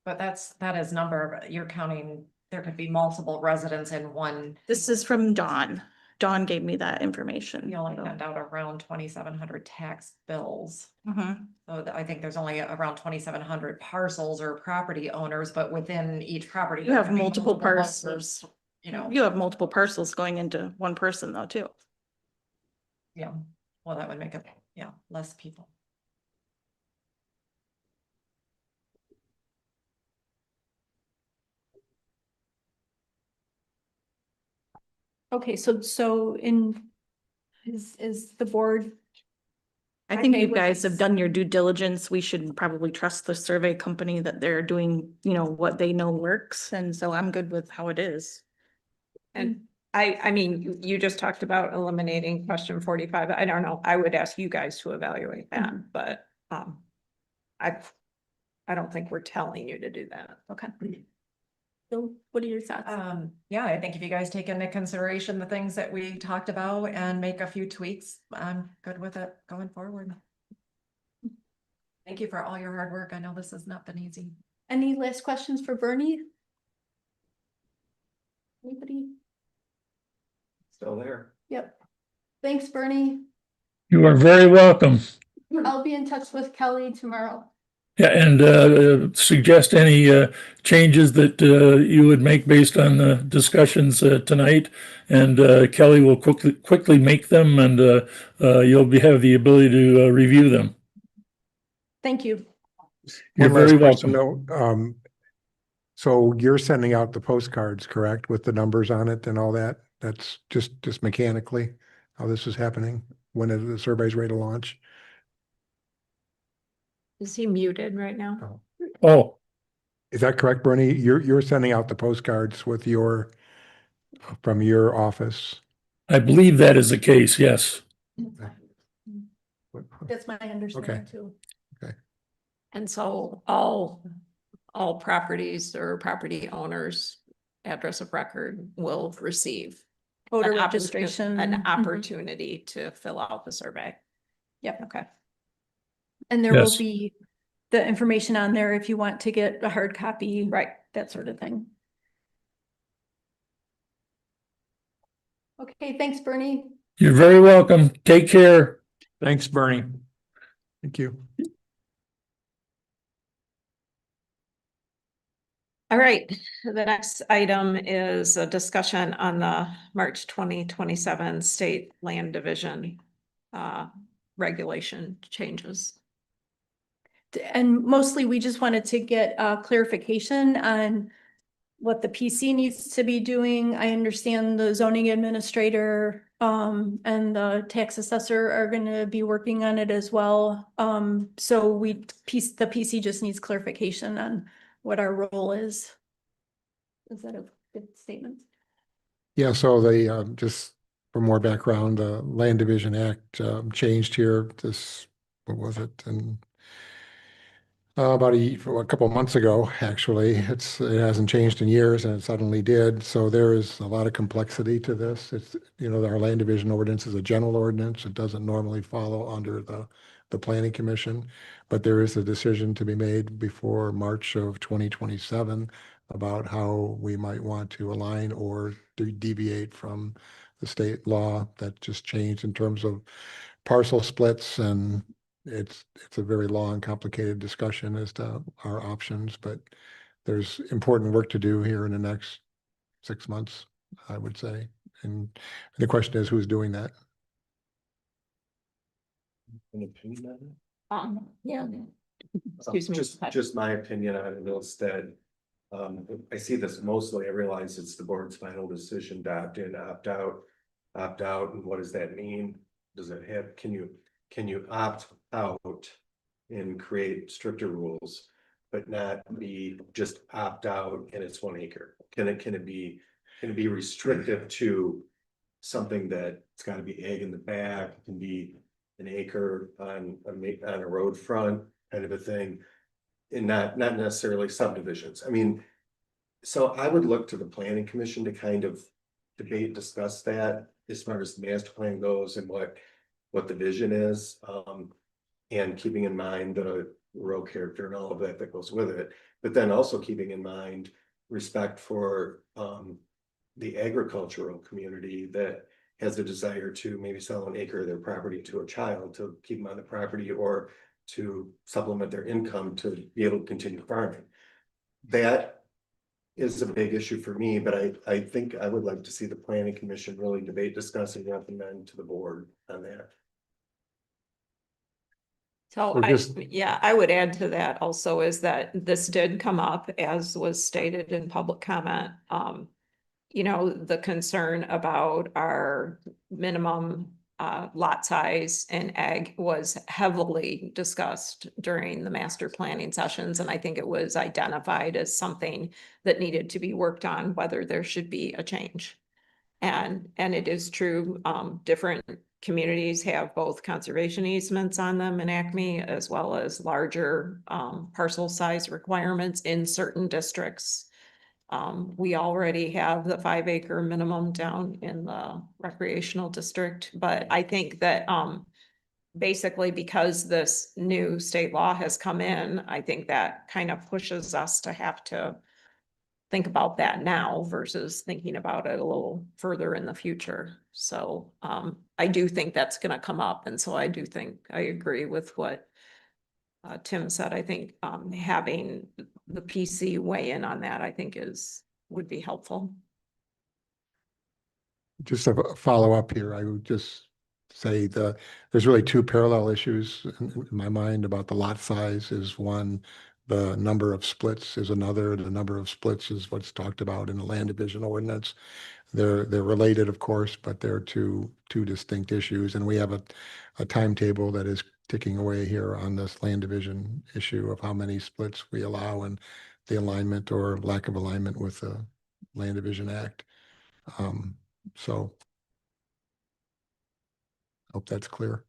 But that is number, you're counting, there could be multiple residents in one. This is from Dawn. Dawn gave me that information. You only send out around 2,700 tax bills. Mhm. So I think there's only around 2,700 parcels or property owners, but within each property. You have there could be multiple houses, parcels. You know, You have multiple parcels going into one person though, too. yeah, well, that would make it, yeah, less people. Okay, so is the board? I think Okay you with guys have this? done your due diligence. We should probably trust the survey company that they're doing, you know, what they know works. And so I'm good with how it is. And I mean, you just talked about eliminating question 45. I don't know. I would ask you guys to evaluate that, but, I don't think we're telling you to do that. Okay. So what are your thoughts? Yeah, I think if you guys take into consideration the things that we talked about and make a few tweaks, I'm good with it going forward. Thank you for all your hard work. I know this has not been easy. Any last questions for Bernie? Anybody? Still there. Yep. Thanks, Bernie. You are very welcome. I'll be in touch with Kelly tomorrow. Yeah, and suggest any changes that you would make based on the discussions tonight. And Kelly will quickly make them, and you'll have the ability to review them. Thank you. You're One last very question, welcome. though. So you're sending out the postcards, correct, with the numbers on it and all that? That's just mechanically how this is happening when the survey's ready to launch? Is he muted right now? Oh, Is that correct, Bernie? You're sending out the postcards with from your office? I believe that is the case, yes. That's my understanding too. And so all properties or property owners, address of record will receive Voter an registration. an Mhm. opportunity to fill out the survey. Yep. Okay. And there will Yes. be the information on there if you want to get a hard copy. Right. That sort of thing. Okay, thanks, Bernie. You're very welcome. Take care. Thanks, Bernie. Thank you. All right, the next item is a discussion on the March 2027 State Land Division regulation changes. And mostly we just wanted to get clarification on what the PC needs to be doing. I understand the zoning administrator and the tax assessor are gonna be working on it as well. So the PC just needs clarification on what our role is. Is that a good statement? Yeah, so just for more background, the Land Division Act changed here what was it? And about a couple of months ago, actually. It hasn't changed in years, and it suddenly did. So there is a lot of complexity to this. It's, our land division ordinance is a general ordinance. It doesn't normally follow under the planning commission, but there is a decision to be made before March of 2027 about how we might want to align or deviate from the state law that just changed in terms of parcel splits, and it's a very long, complicated discussion as to our options, but there's important work to do here in the next 6 months, I would say. And the question is, who's doing that? An opinion on it? Yeah. Excuse me. Just my opinion on it instead. I see this mostly, I realize it's the board's final decision to opt in, opt out, and what does that mean? Does it have, can you opt out and create stricter rules, but not be just opt out and it's 1 acre? Can it be restrictive to something that it's gotta be egg in the back, it can be an acre on a road front kind of a thing, and not necessarily subdivisions. I mean, so I would look to the planning commission to kind of discuss that as far as the master plan goes and what the vision is, and keeping in mind the rural character and all of that goes with it. but then also keeping in mind respect for the agricultural community that has a desire to maybe sell an acre of their property to a child to keep them on the property or to supplement their income to be able to continue farming. That is a big issue for me, but I think I would like to see the planning commission really debate, discuss, and recommend to the board on that. So So just- yeah, I would add to that also is that this did come up, as was stated in public comment. You know, the concern about our minimum lot size and ag was heavily discussed during the master planning sessions. And I think it was identified as something that needed to be worked on, whether there should be a change. And it is true, different communities have both conservation easements on them in Acme, as well as larger parcel size requirements in certain districts. We already have the 5 acre minimum down in the recreational district, but I think that basically because this new state law has come in, I think that kind of pushes us to have to think about that now versus thinking about it a little further in the future. So I do think that's gonna come up, and so I do think I agree with what Tim said. I think having the PC weigh in on that, I think would be helpful. Just a follow-up here, I would just say there's really two parallel issues in my mind about the lot size is one, the number of splits is another. The number of splits is what's talked about in the land division ordinance. They're related, of course, but they're two distinct issues. And we have a timetable that is ticking away here on this land division issue of how many splits we allow and the alignment or lack of alignment with the Land Division Act. So hope that's clear.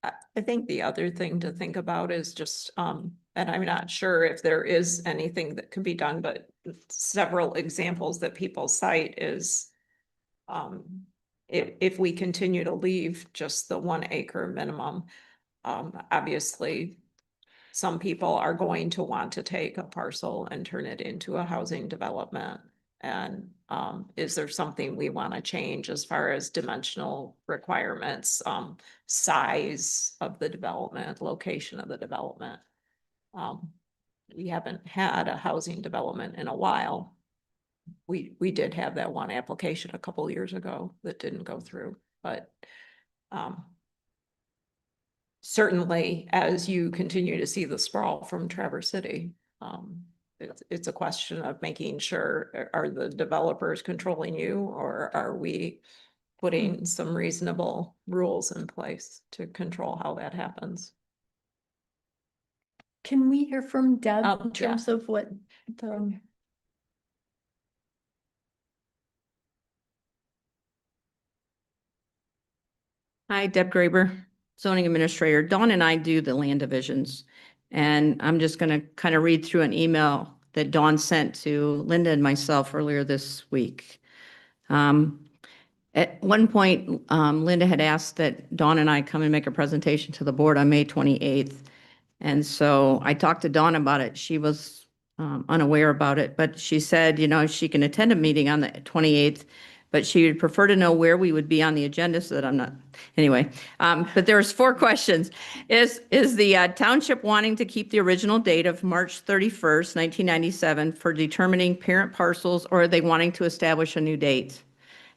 I think the other thing to think about is just, and I'm not sure if there is anything that can be done, but several examples that people cite is if we continue to leave just the 1 acre minimum, obviously some people are going to want to take a parcel and turn it into a housing development. And is there something we want to change as far as dimensional requirements, size of the development, location of the development? We haven't had a housing development in a while. We did have that one application a couple years ago that didn't go through, but certainly as you continue to see the sprawl from Traverse City, it's a question of making sure, are the developers controlling you, or are we putting some reasonable rules in place to control how that happens? Can we hear from Deb in Yeah. terms of what the Hi, Deb Graber, zoning administrator. Dawn and I do the land divisions. And I'm just going to kind of read through an email that Dawn sent to Linda and myself earlier this week. At one point, Linda had asked that Dawn and I come and make a presentation to the board on May 28th. And so I talked to Dawn about it. She was unaware about it, but she said, you know, she can attend a meeting on the 28th, but she would prefer to know where we would be on the agenda so that I'm not, anyway. But there's 4 questions. Is the township wanting to keep the original date of March 31st, 1997 for determining parent parcels, or are they wanting to establish a new date?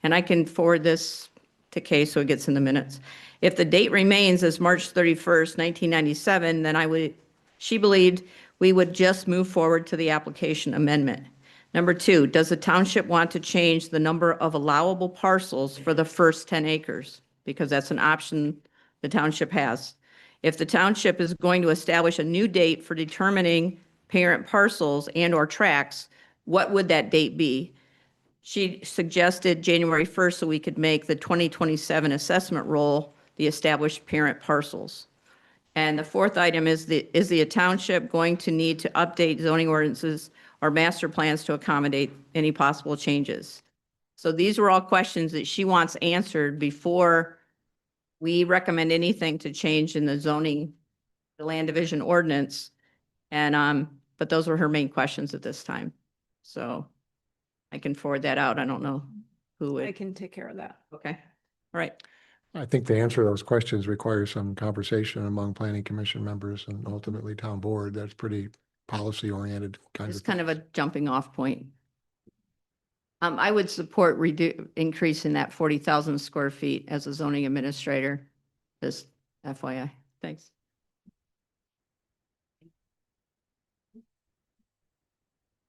And I can forward this to Kay so it gets in the minutes. If the date remains as March 31st, 1997, then she believed we would just move forward to the application amendment. Number 2, does the township want to change the number of allowable parcels for the first 10 acres? Because that's an option the township has. If the township is going to establish a new date for determining parent parcels and or tracts, what would that date be? She suggested January 1st so we could make the 2027 assessment roll the established parent parcels. And the 4th item is the township going to need to update zoning ordinances or master plans to accommodate any possible changes? So these were all questions that she wants answered before we recommend anything to change in the zoning, the land division ordinance. And but those were her main questions at this time. So I can forward that out. I don't know who I would. can take care of that. Okay, all right. I think the answer to those questions requires some conversation among planning commission members and ultimately town board. That's pretty policy oriented kind Just of. kind of a jumping off point. I would support increasing that 40,000 square feet as a zoning administrator, just FYI. Thanks.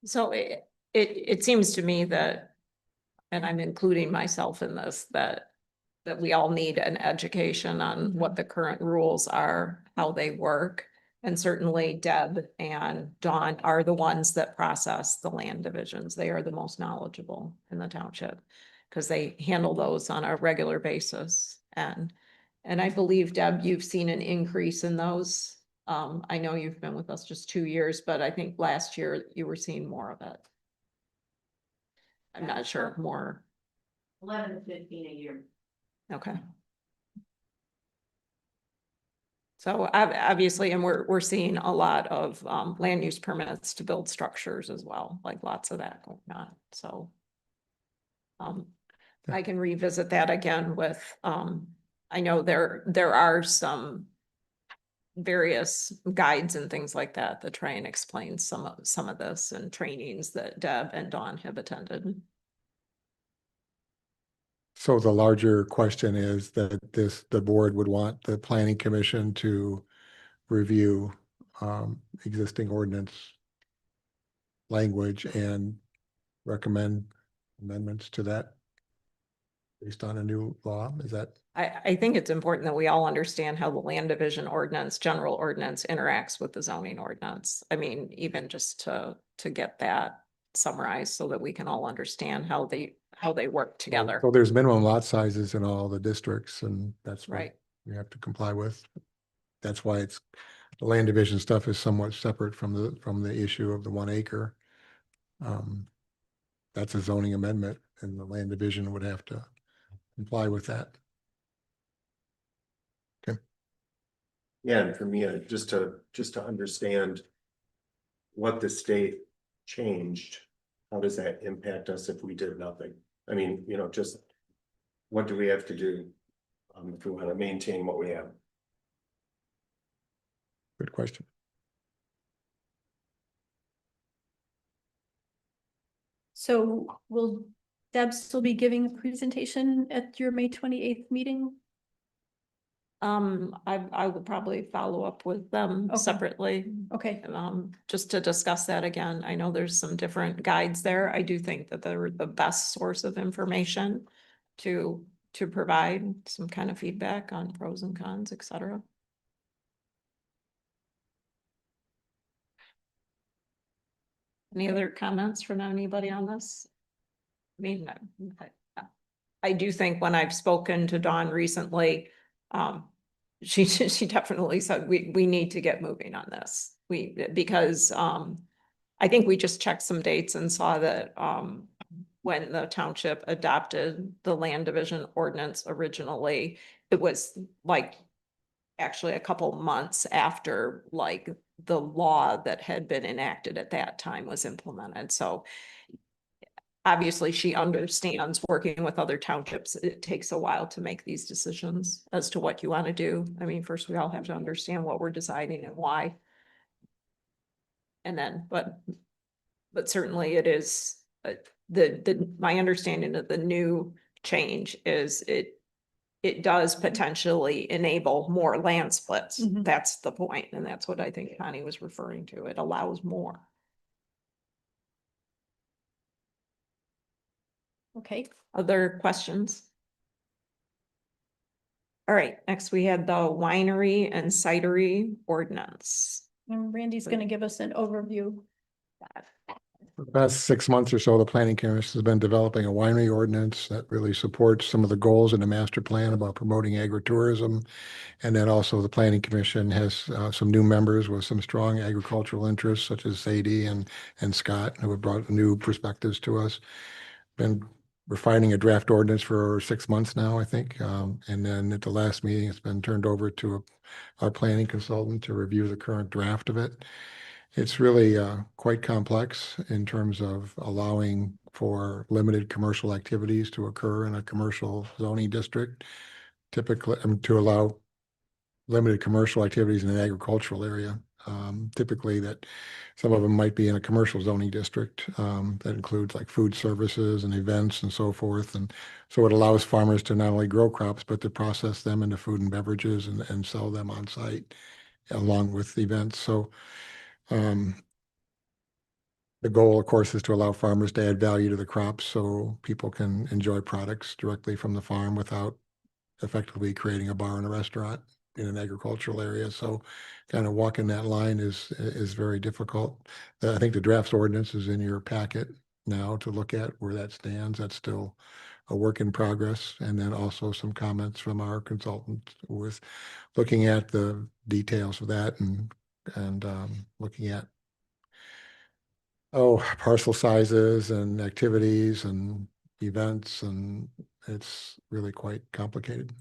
So it seems to me that, and I'm including myself in this, that we all need an education on what the current rules are, how they work. And certainly Deb and Dawn are the ones that process the land divisions. They are the most knowledgeable in the township because they handle those on a regular basis. And I believe, Deb, you've seen an increase in those. I know you've been with us just 2 years, but I think last year you were seeing more of it. I'm not sure, more. 11 to 15 a year. Okay. So obviously, and we're seeing a lot of land use permits to build structures as well, like lots of that going on, so. I can revisit that again with, I know there are some various guides and things like that that try and explain some of this and trainings that Deb and Dawn have attended. So the larger question is that the board would want the planning commission to review existing ordinance language and recommend amendments to that based on a new law. Is that? I think it's important that we all understand how the land division ordinance, general ordinance interacts with the zoning ordinance. I mean, even just to get that summarized so that we can all understand how they work together. So there's minimum lot sizes in all the districts, and that's what Right. you have to comply with. That's why the land division stuff is somewhat separate from the issue of the 1 acre. That's a zoning amendment, and the land division would have to comply with that. Okay. Yeah, and for me, just to understand what the state changed, how does that impact us if we did nothing? I mean, just what do we have to do if we want to maintain what we have? Good question. So will Deb still be giving a presentation at your May 28th meeting? I would probably follow up with them Okay. separately, Okay, just to discuss that again. I know there's some different guides there. I do think that they're the best source of information to provide some kind of feedback on pros and cons, et cetera. Any other comments from anybody on this? I mean, I do think when I've spoken to Dawn recently, she definitely said we need to get moving on this. Because I think we just checked some dates and saw that when the township adopted the land division ordinance originally, it was like actually a couple months after like the law that had been enacted at that time was implemented. So obviously she understands working with other townships. It takes a while to make these decisions as to what you want to do. I mean, first we all have to understand what we're deciding and why. And then, but certainly it is my understanding of the new change is it does potentially enable more land splits. Mhm. That's the point, and that's what I think Connie was referring to. It allows more. okay. Other questions? All right, next we had the winery and cidery ordinance. And Randy's gonna give us an overview. For the past 6 months or so, the planning commission has been developing a winery ordinance that really supports some of the goals in the master plan about promoting agritourism. And then also the planning commission has some new members with some strong agricultural interests, such as Sadie and Scott, who have brought new perspectives to us. Been refining a draft ordinance for 6 months now, I think. And then at the last meeting, it's been turned over to our planning consultant to review the current draft of it. It's really quite complex in terms of allowing for limited commercial activities to occur in a commercial zoning district. Typically, to allow limited commercial activities in an agricultural area. Typically that some of them might be in a commercial zoning district that includes like food services and events and so forth. And so it allows farmers to not only grow crops, but to process them into food and beverages and sell them on site along with events. So the goal, of course, is to allow farmers to add value to the crops so people can enjoy products directly from the farm without effectively creating a bar and a restaurant in an agricultural area. So kind of walking that line is very difficult. I think the draft ordinance is in your packet now to look at where that stands. That's still a work in progress. And then also some comments from our consultant with looking at the details of that and looking at parcel sizes and activities and events, and it's really quite complicated.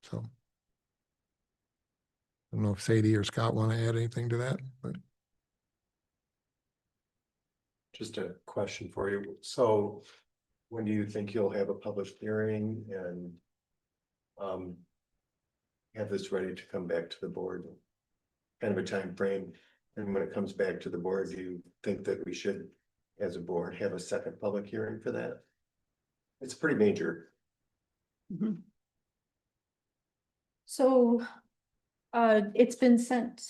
So I don't know if Sadie or Scott want to add anything to that, but. Just a question for you. So when do you think you'll have a public hearing and have this ready to come back to the board? Kind of a time frame. And when it comes back to the board, do you think that we should, as a board, have a second public hearing for that? It's pretty major. So, it's been sent,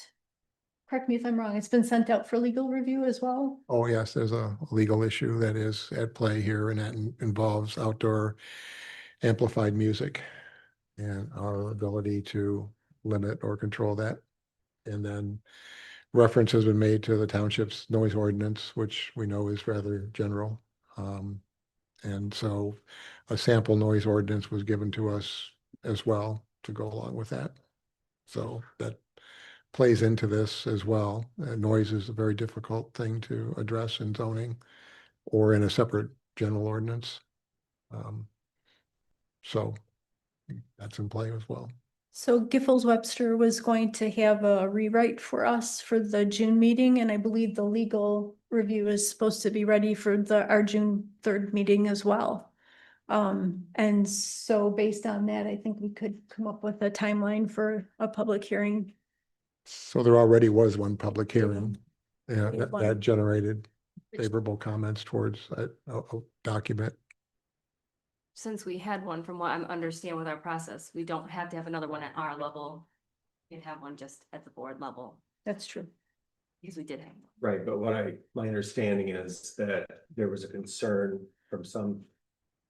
correct me if I'm wrong, it's been sent out for legal review as well? Oh, yes, there's a legal issue that is at play here, and that involves outdoor amplified music and our ability to limit or control that. And then reference has been made to the township's noise ordinance, which we know is rather general. And so a sample noise ordinance was given to us as well to go along with that. So that plays into this as well. Noise is a very difficult thing to address in zoning or in a separate general ordinance. So that's in play as well. So Giffords Webster was going to have a rewrite for us for the June meeting, and I believe the legal review is supposed to be ready for our June 3rd meeting as well. And so based on that, I think we could come up with a timeline for a public hearing. So there already was one public hearing. Yeah, We had one. that generated favorable comments towards a document. Since we had one, from what I understand with our process, we don't have to have another one at our level. We can have one just at the board level, That's true. because we did have. one. Right, but my understanding is that there was a concern from some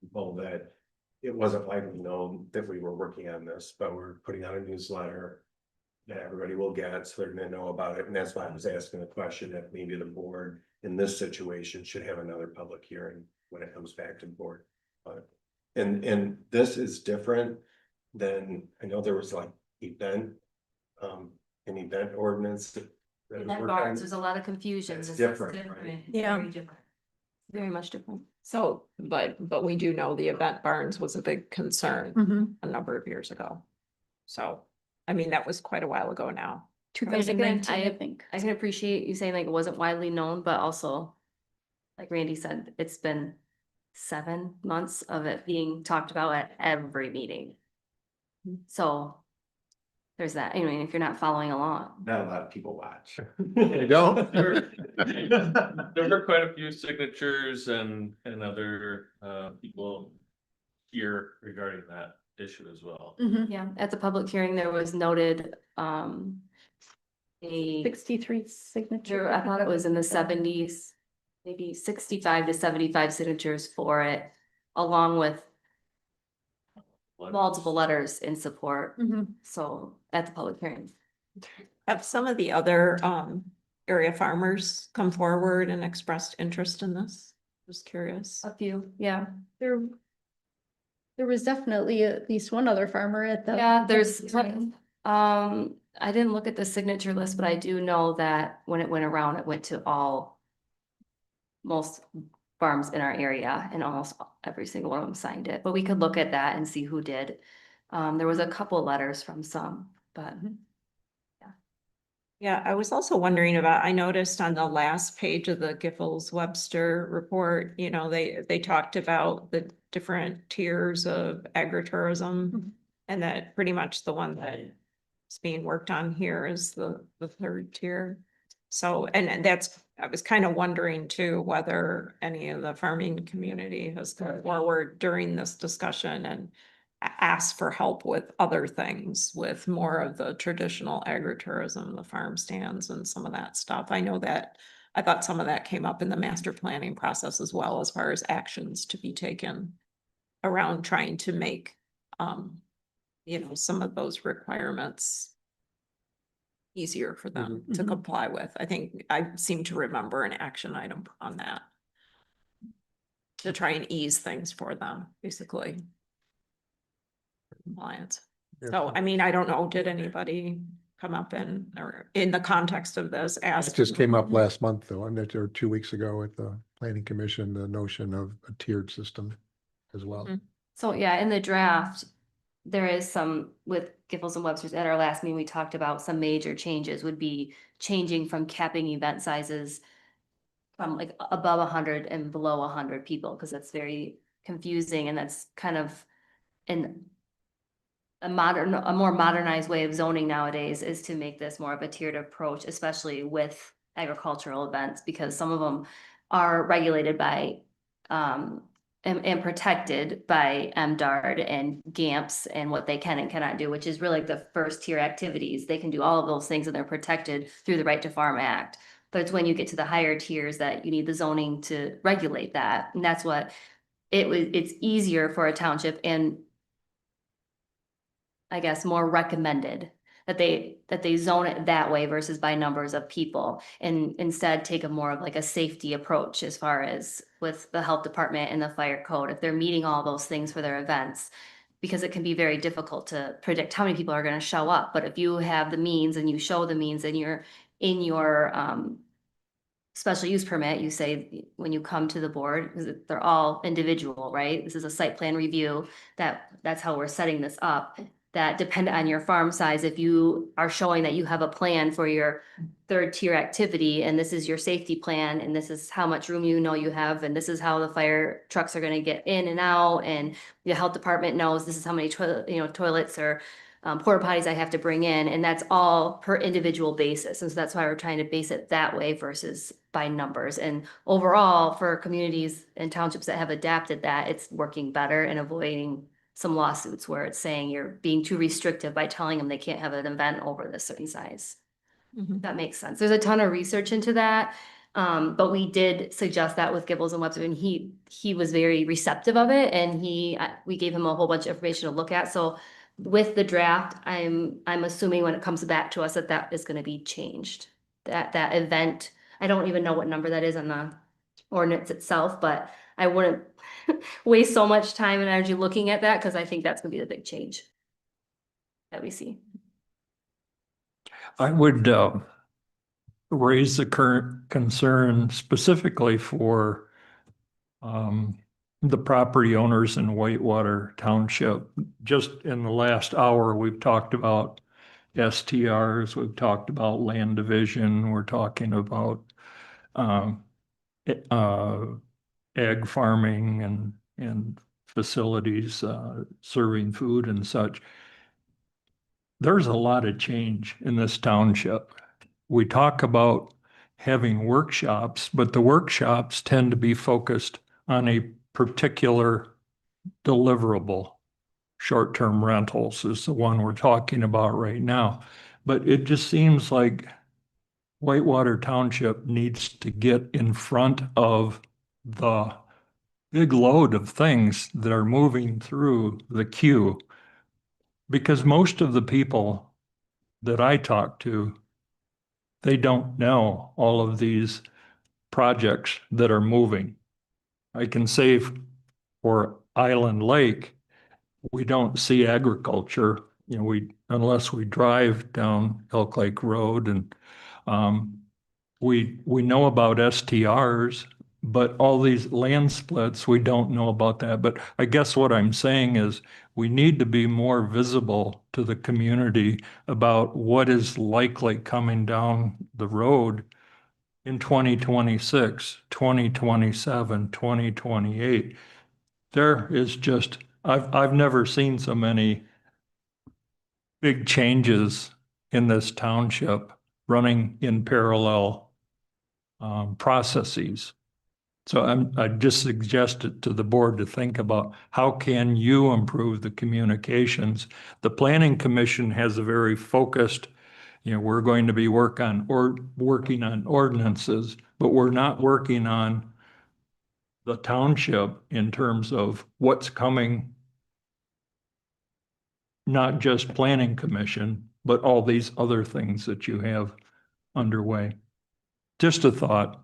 people that it wasn't widely known that we were working on this, but we're putting out a newsletter that everybody will get, so they're gonna know about it, and that's why I was asking the question if maybe the board in this situation should have another public hearing when it comes back to the board. But and this is different than, I know there was like an event ordinance that In that bars, there's a lot of confusion. It's This is different, right? Yeah. Very different. Very much different. So, but we do know the event barns was a big concern Mhm. a number of years ago. So, I mean, that was quite a while ago now. I mean, again, 2019, I think. I can appreciate you saying like it wasn't widely known, but also, like Randy said, it's been 7 months of it being talked about at every meeting. So there's that. I mean, if you're not following along. Not a lot of people watch. You don't? There were quite a few signatures and other people here regarding that issue as well. Mhm. Yeah, at the public hearing, there was noted, a 63 signature. I thought it was in the 70s, maybe 65 to 75 signatures for it, along with multiple letters in support. Mhm. So at the public hearing. Have some of the other area farmers come forward and expressed interest in this? Just curious. A few, yeah. There was definitely at least one other farmer at the. Yeah, there's, I didn't look at the signature list, but I do know that when it went around, it went to most farms in our area, and almost every single one of them signed it, but we could look at that and see who did. There was a couple letters from some, but Yeah, I was also wondering about, I noticed on the last page of the Giffords-Webster report, they talked about the different tiers of agritourism. And that pretty much the one that is being worked on here is the third tier. So, and that's, I was kind of wondering too, whether any of the farming community has come forward during this discussion and asked for help with other things, with more of the traditional agritourism, the farm stands and some of that stuff. I know that, I thought some of that came up in the master planning process as well, as far as actions to be taken around trying to make, some of those requirements easier for them to comply with. I think I seem to remember an action item on that to try and ease things for them, basically. Compliance. So, I mean, I don't know, did anybody come up or in the context of this It ask? just came up last month though, and or 2 weeks ago at the planning commission, the notion of a tiered system as well. So yeah, in the draft, there is some with Giffords and Webster's at our last meeting, we talked about some major changes would be changing from capping event sizes from like above 100 and below 100 people, because that's very confusing and that's kind of a more modernized way of zoning nowadays is to make this more of a tiered approach, especially with agricultural events, because some of them are regulated by and protected by MDARD and GAMPS and what they can and cannot do, which is really the first tier activities. They can do all of those things and they're protected through the Right to Farm Act. But it's when you get to the higher tiers that you need the zoning to regulate that. And that's what it's easier for a township and I guess more recommended that they zone it that way versus by numbers of people, and instead take a more of like a safety approach as far as with the health department and the fire code, if they're meeting all those things for their events. Because it can be very difficult to predict how many people are going to show up. But if you have the means and you show the means and you're in your special use permit, you say when you come to the board, because they're all individual, right? This is a site plan review, that's how we're setting this up. That depend on your farm size, if you are showing that you have a plan for your third tier activity, and this is your safety plan, and this is how much room you have, and this is how the fire trucks are gonna get in and out, and the health department knows this is how many toilets or porta potties I have to bring in, and that's all per individual basis. And so that's why we're trying to base it that way versus by numbers. And overall, for communities and townships that have adapted that, it's working better and avoiding some lawsuits where it's saying you're being too restrictive by telling them they can't have an event over this certain size. That makes sense. There's a ton of research into that. But we did suggest that with Gibbles and Webster, and he was very receptive of it, and we gave him a whole bunch of information to look at. So with the draft, I'm assuming when it comes back to us that is going to be changed. That event, I don't even know what number that is on the ordinance itself, but I wouldn't waste so much time and energy looking at that, because I think that's gonna be the big change that we see. I would raise the current concern specifically for the property owners in Whitewater Township. Just in the last hour, we've talked about STRs, we've talked about land division, we're talking about ag farming and facilities serving food and such. There's a lot of change in this township. We talk about having workshops, but the workshops tend to be focused on a particular deliverable. Short-term rentals is the one we're talking about right now. But it just seems like Whitewater Township needs to get in front of the big load of things that are moving through the queue. Because most of the people that I talk to, they don't know all of these projects that are moving. I can say for Island Lake, we don't see agriculture, unless we drive down Elk Lake Road, and we know about STRs, But all these land splits, we don't know about that. But I guess what I'm saying is we need to be more visible to the community about what is likely coming down the road in 2026, 2027, 2028. There is just, I've never seen so many big changes in this township running in parallel processes. So I just suggested to the board to think about how can you improve the communications? The Planning Commission has a very focused, we're going to be working on ordinances, but we're not working on the township in terms of what's coming, not just Planning Commission, but all these other things that you have underway. Just a thought.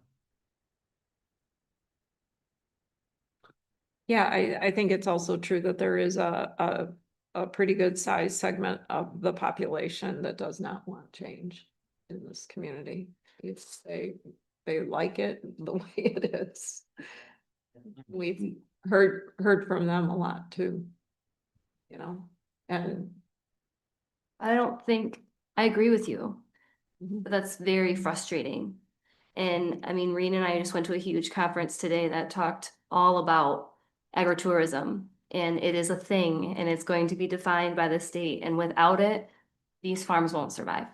Yeah, I think it's also true that there is a pretty good size segment of the population that does not want change in this community. They like it the way it is. We've heard from them a lot too. And I don't think, I agree with you, Mhm. but that's very frustrating. And I mean, Rena and I just went to a huge conference today that talked all about agritourism. And it is a thing and it's going to be defined by the state. And without it, these farms won't survive.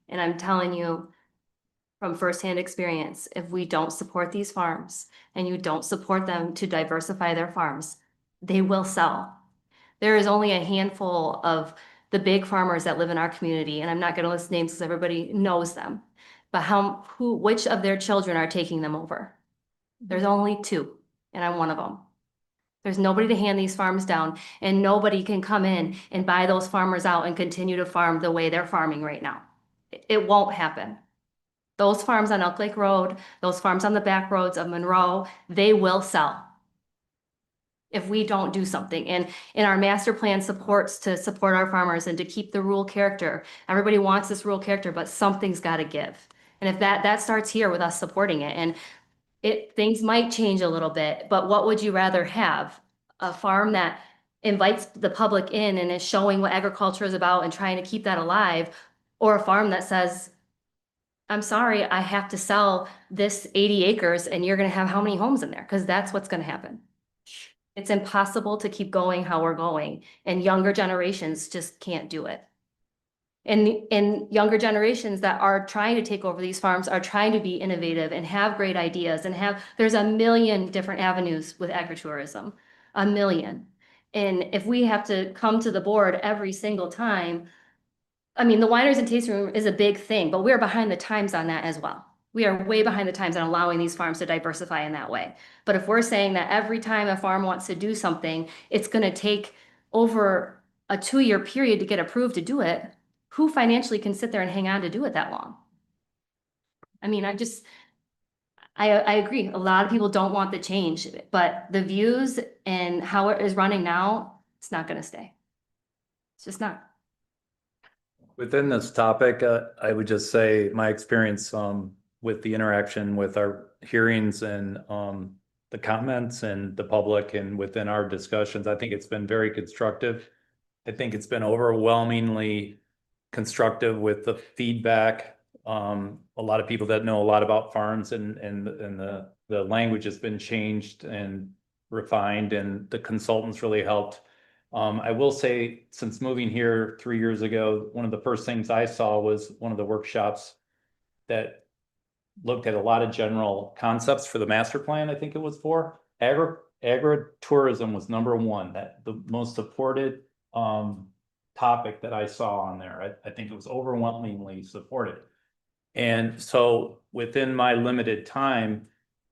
And I'm telling you from firsthand experience, if we don't support these farms and you don't support them to diversify their farms, they will sell. There is only a handful of the big farmers that live in our community, and I'm not gonna list names because everybody knows them. But which of their children are taking them over? There's only 2, and I'm one of them. There's nobody to hand these farms down, and nobody can come in and buy those farmers out and continue to farm the way they're farming right now. It won't happen. Those farms on Elk Lake Road, those farms on the back roads of Monroe, they will sell if we don't do something. And in our master plan supports to support our farmers and to keep the rural character. Everybody wants this rural character, but something's got to give. And if that starts here with us supporting it, and things might change a little bit, but what would you rather have? A farm that invites the public in and is showing what agriculture is about and trying to keep that alive, or a farm that says, I'm sorry, I have to sell this 80 acres and you're going to have how many homes in there? Because that's what's going to happen. It's impossible to keep going how we're going, and younger generations just can't do it. And younger generations that are trying to take over these farms are trying to be innovative and have great ideas and there's a million different avenues with agritourism, a million. And if we have to come to the board every single time, I mean, the wineries and tasting room is a big thing, but we're behind the times on that as well. We are way behind the times on allowing these farms to diversify in that way. But if we're saying that every time a farm wants to do something, it's going to take over a 2-year period to get approved to do it, who financially can sit there and hang on to do it that long? I mean, I agree. A lot of people don't want the change, but the views and how it is running now, it's not going to stay. It's just not. Within this topic, I would just say my experience with the interaction with our hearings and the comments and the public and within our discussions, I think it's been very constructive. I think it's been overwhelmingly constructive with the feedback. A lot of people that know a lot about farms and the language has been changed and refined, and the consultants really helped. I will say, since moving here 3 years ago, one of the first things I saw was one of the workshops that looked at a lot of general concepts for the master plan. I think it was for agritourism was number one, that the most supported topic that I saw on there. I think it was overwhelmingly supported. And so within my limited time,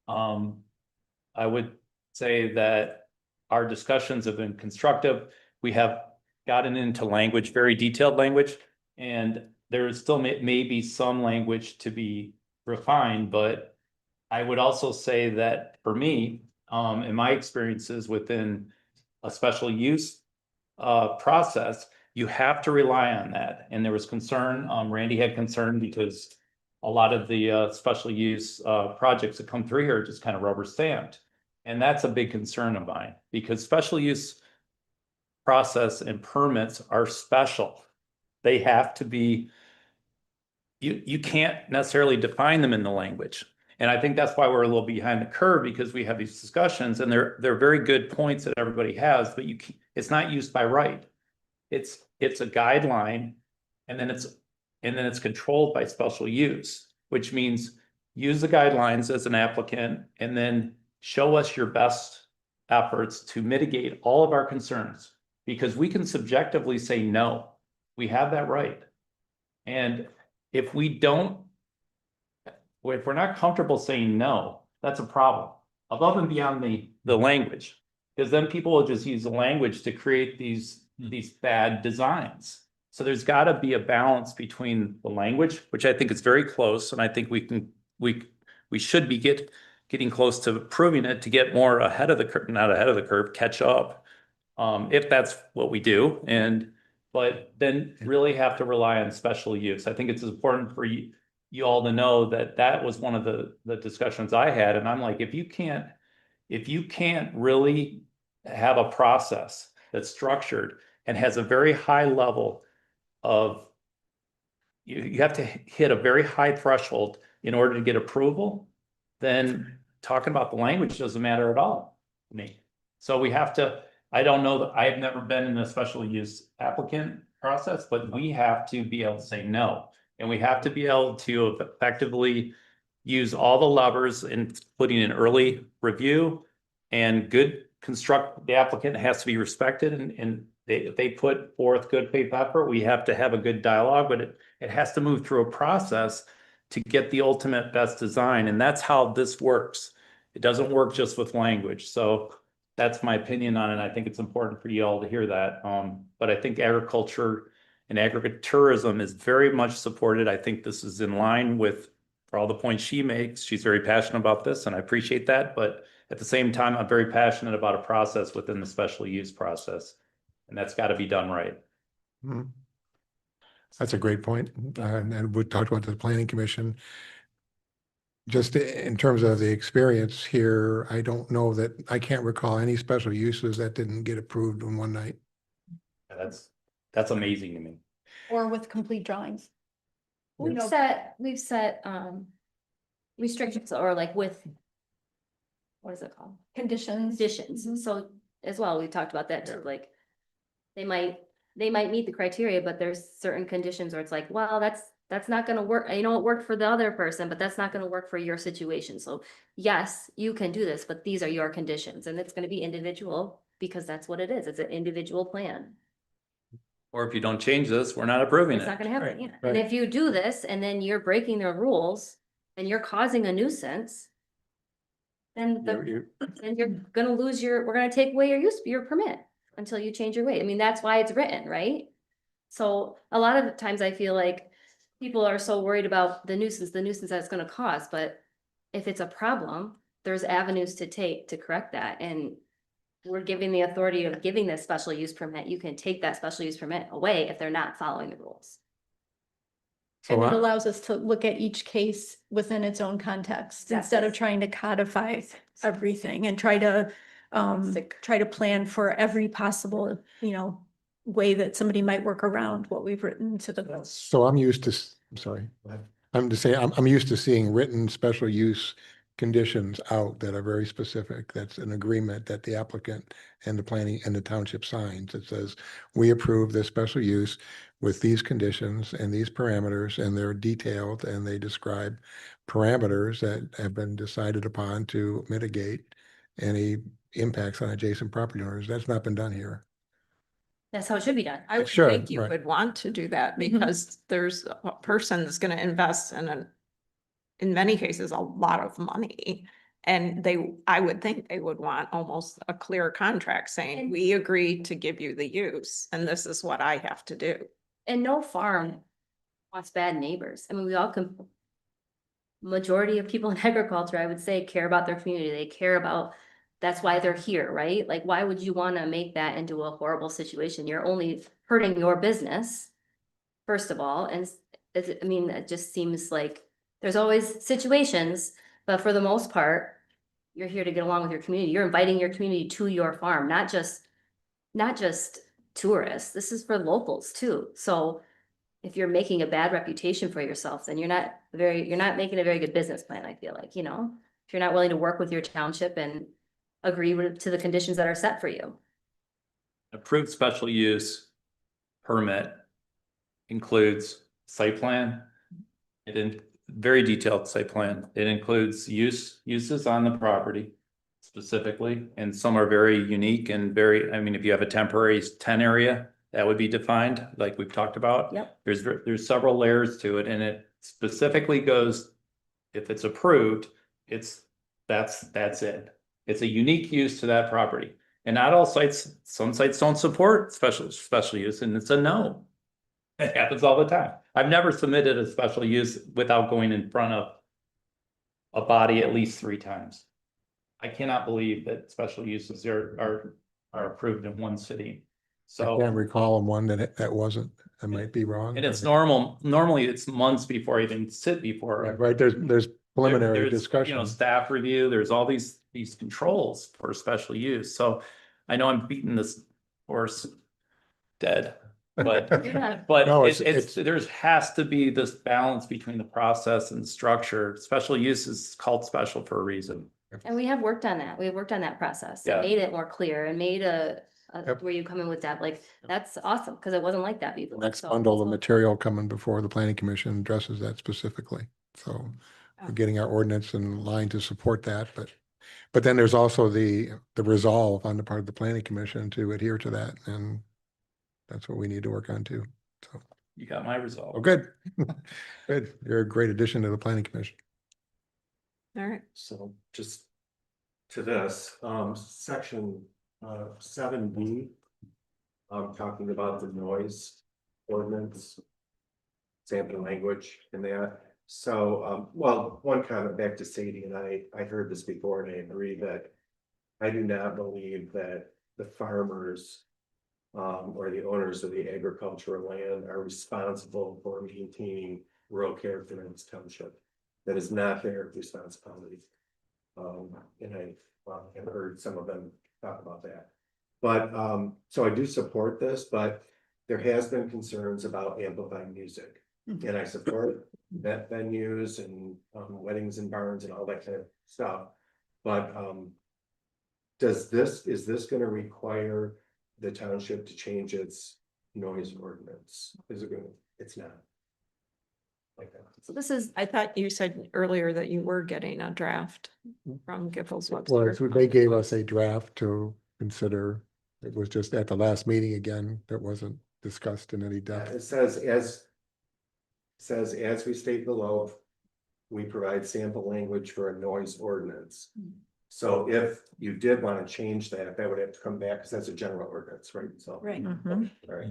I would say that our discussions have been constructive. We have gotten into language, very detailed language, and there is still may be some language to be refined, but I would also say that for me, in my experiences within a special use process, you have to rely on that. And there was concern, Randy had concern because a lot of the special use projects that come through here are just kind of rubber stamped. And that's a big concern of mine, because special use process and permits are special. They have to be, you can't necessarily define them in the language. And I think that's why we're a little behind the curve, because we have these discussions and they're very good points that everybody has, but it's not used by right. It's a guideline, and then it's controlled by special use, which means use the guidelines as an applicant and then show us your best efforts to mitigate all of our concerns, because we can subjectively say no. We have that right. And if we're not comfortable saying no, that's a problem above and beyond the language, because then people will just use the language to create these bad designs. So there's got to be a balance between the language, which I think is very close, and I think we should be getting close to proving it to get more ahead of the curve, not ahead of the curve, catch up, if that's what we do. But then really have to rely on special use. I think it's important for you all to know that was one of the discussions I had, and I'm like, if you can't really have a process that's structured and has a very high level of, you have to hit a very high threshold in order to get approval, then talking about the language doesn't matter at all to me. So we have to, I don't know that, I've never been in a special use applicant process, but we have to be able to say no. And we have to be able to effectively use all the levers, including an early review and good the applicant has to be respected, and they put forth good faith effort. We have to have a good dialogue, but it has to move through a process to get the ultimate best design. And that's how this works. It doesn't work just with language. So that's my opinion on it. I think it's important for you all to hear that. But I think agriculture and agritourism is very much supported. I think this is in line with all the points she makes. She's very passionate about this, and I appreciate that. But at the same time, I'm very passionate about a process within the special use process, and that's got to be done right. Mhm. That's a great point. And we talked about the planning commission. Just in terms of the experience here, I don't know that, I can't recall any special uses that didn't get approved in one night. That's amazing to me. Or with complete drawings. We've set restrictions, or like with, what is it called? Conditions. Conditions. So as well, we talked about that too, like they might meet the criteria, but there's certain conditions where it's like, well, that's not gonna work. You know, it worked for the other person, but that's not gonna work for your situation. So yes, you can do this, but these are your conditions, and it's gonna be individual, because that's what it is. It's an individual plan. Or if you don't change this, we're not approving it. It's not gonna happen, yeah. Right. And if you do this and then you're breaking the rules and you're causing a nuisance, then you're gonna lose we're gonna take away your permit until you change your way. I mean, that's why it's written, right? So a lot of the times I feel like people are so worried about the nuisance that it's gonna cause, but if it's a problem, there's avenues to take to correct that. And we're giving the authority of giving this special use permit. You can take that special use permit away if they're not following the rules. And it allows us to look at each case within its own context, instead of trying to codify everything and try to plan for every possible, way that somebody might work around what we've written to the. So I'm used to, I'm sorry, I'm just saying, I'm used to seeing written special use conditions out that are very specific. That's an agreement that the applicant and the planning and the township signs. It says, we approve this special use with these conditions and these parameters, and they're detailed, and they describe parameters that have been decided upon to mitigate any impacts on adjacent property owners. That's not been done here. That's how it should be done. I would Sure, think you right. would want to do that, because there's a person that's gonna invest in many cases, a lot of money. And I would think they would want almost a clear contract saying, we agree to give you the use, and this is what I have to do. And no farm wants bad neighbors. I mean, we all majority of people in agriculture, I would say, care about their community. They care about, that's why they're here, right? Like, why would you want to make that into a horrible situation? You're only hurting your business, first of all. And it just seems like There's always situations, but for the most part, you're here to get along with your community. You're inviting your community to your farm, not just tourists. This is for locals too. So if you're making a bad reputation for yourself, then you're not making a very good business plan, I feel like, you know? If you're not willing to work with your township and agree to the conditions that are set for you. Approved special use permit includes site plan. It in very detailed site plan. It includes uses on the property specifically, and some are very unique and very, I mean, if you have a temporary tent area, that would be defined, like we've talked about. Yep. There's several layers to it, and it specifically goes, if it's approved, that's it. It's a unique use to that property. And not all sites, some sites don't support special use, and it's a no. It happens all the time. I've never submitted a special use without going in front of a body at least 3 times. I cannot believe that special uses are approved in one city. I So, can't recall one that wasn't. I might be wrong. and it's normally it's months before I even sit before. Right, there's preliminary There's, discussion. You know, staff review, there's all these controls for special use. So I know I'm beating this horse dead. But No, there has to be this balance between the process and structure. Special use is called special for a reason. And we have worked on that. We have worked on that process. Yeah. And made it more clear and made Yep. where you come in with that, like, that's awesome, because it wasn't like that The before. next So- bundle of material coming before the planning commission addresses that specifically. So we're getting our ordinance in line to support that, but then there's also the resolve on the part of the planning commission to adhere to that, and that's what we need to work on too. So, You got my resolve. oh, good. Good. You're a great addition to the planning commission. All right. So just to this, section 7B, talking about the noise ordinance, sample language in that. So, well, one comment back to Sadie, and I heard this before, and I agree that I do not believe that the farmers or the owners of the agricultural land are responsible for maintaining rural character in this township. That is not their responsibility. And I've heard some of them talk about that. But, so I do support this, but there has been concerns about amplifying music. And I support vet venues and weddings and barns and all that kind of stuff. But, is this gonna require the township to change its noise ordinance? Is it gonna, it's not. Like that. So this is, I thought you said earlier that you were getting a draft from Giffords Well, Webster. they gave us a draft to consider. It was just at the last meeting again, that wasn't discussed in any depth. It says, as we state below, we provide sample language for a noise ordinance. So if you did want to change that, that would have to come back, because that's a general ordinance, right? So. Right. All right.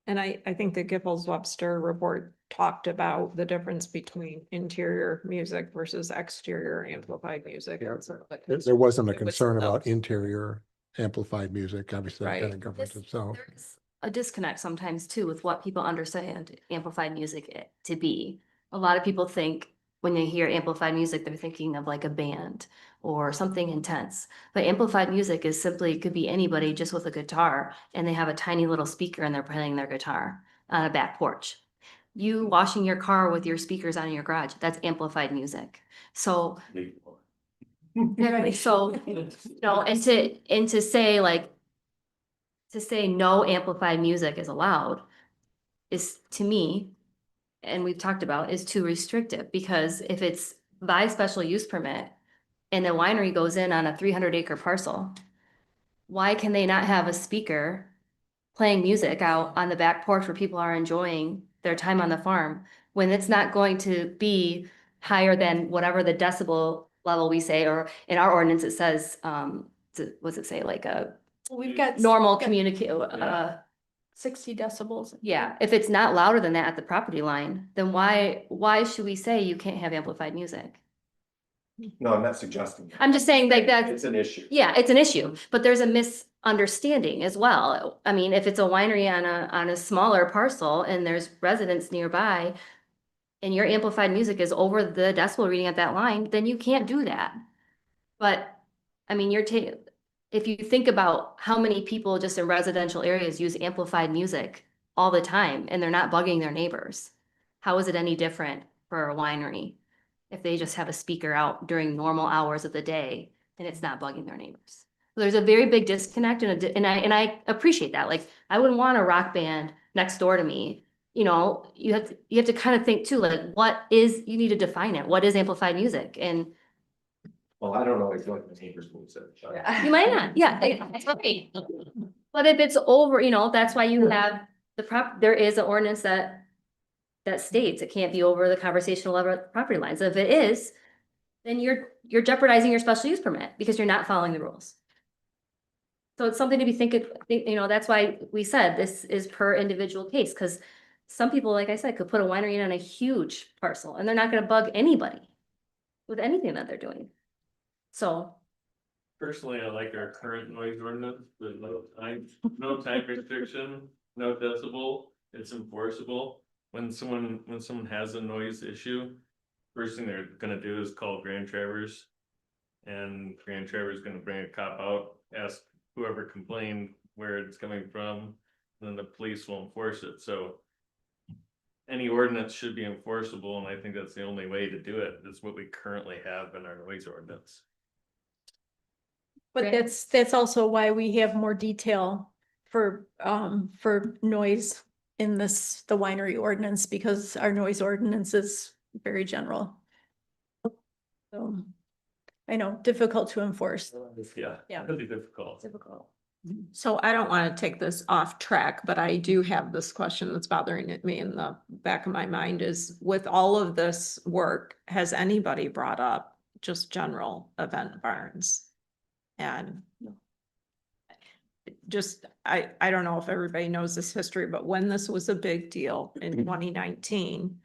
And I think the Giffords Webster report talked about the difference between interior music versus exterior amplified music. Yeah. and sort of like- There wasn't a It was concern no. about interior amplified music, obviously, that kind Right. of governs itself. there's a disconnect sometimes too with what people understand amplified music to be. A lot of people think when they hear amplified music, they're thinking of like a band or something intense. But amplified music is simply, could be anybody just with a guitar, and they have a tiny little speaker and they're playing their guitar on a back porch. You washing your car with your speakers on in your garage, that's amplified music. So Right, so, no, and to say like, to say no amplified music is allowed is, to me, and we've talked about, is too restrictive, because if it's by special use permit and the winery goes in on a 300-acre parcel, why can they not have a speaker playing music out on the back porch where people are enjoying their time on the farm, when it's not going to be higher than whatever the decibel level we say, or in our ordinance, it says, what's it say, like a We've got. normal got communicate, 60 decibels. yeah, if it's not louder than that at the property line, then why should we say you can't have amplified music? No, I'm not suggesting. I'm just saying like that. It's an issue. Yeah, it's an issue, but there's a misunderstanding as well. I mean, if it's a winery on a smaller parcel and there's residents nearby, and your amplified music is over the decibel reading at that line, then you can't do that. But, I mean, if you think about how many people just in residential areas use amplified music all the time and they're not bugging their neighbors, how is it any different for a winery if they just have a speaker out during normal hours of the day and it's not bugging their neighbors? So there's a very big disconnect, and I appreciate that. Like, I wouldn't want a rock band next door to me. You know, you have to kind of think too, like, you need to define it. What is amplified music? And Well, I don't always like the neighbors' music. you might not, yeah, that's right. But if it's over, that's why you have there is an ordinance that states it can't be over the conversational level of property lines. If it is, then you're jeopardizing your special use permit because you're not following the rules. So it's something to be thinking, that's why we said this is per individual case, because some people, like I said, could put a winery in on a huge parcel and they're not gonna bug anybody with anything that they're doing. So. Personally, I like our current noise ordinance, with no time restriction, no decibel, it's enforceable. When someone has a noise issue, first thing they're gonna do is call Grand Traverse. And Grand Traverse is gonna bring a cop out, ask whoever complained where it's coming from, and then the police will enforce it. So any ordinance should be enforceable, and I think that's the only way to do it. That's what we currently have in our noise ordinance. But that's also why we have more detail for noise in the winery ordinance, because our noise ordinance is very general. So, I know, difficult to enforce. Yeah, really difficult. So I don't want to take this off track, but I do have this question that's bothering me in the back of my mind is, with all of this work, has anybody brought up just general event barns? And just, I don't know if everybody knows this history, but when this was a big deal in 2019,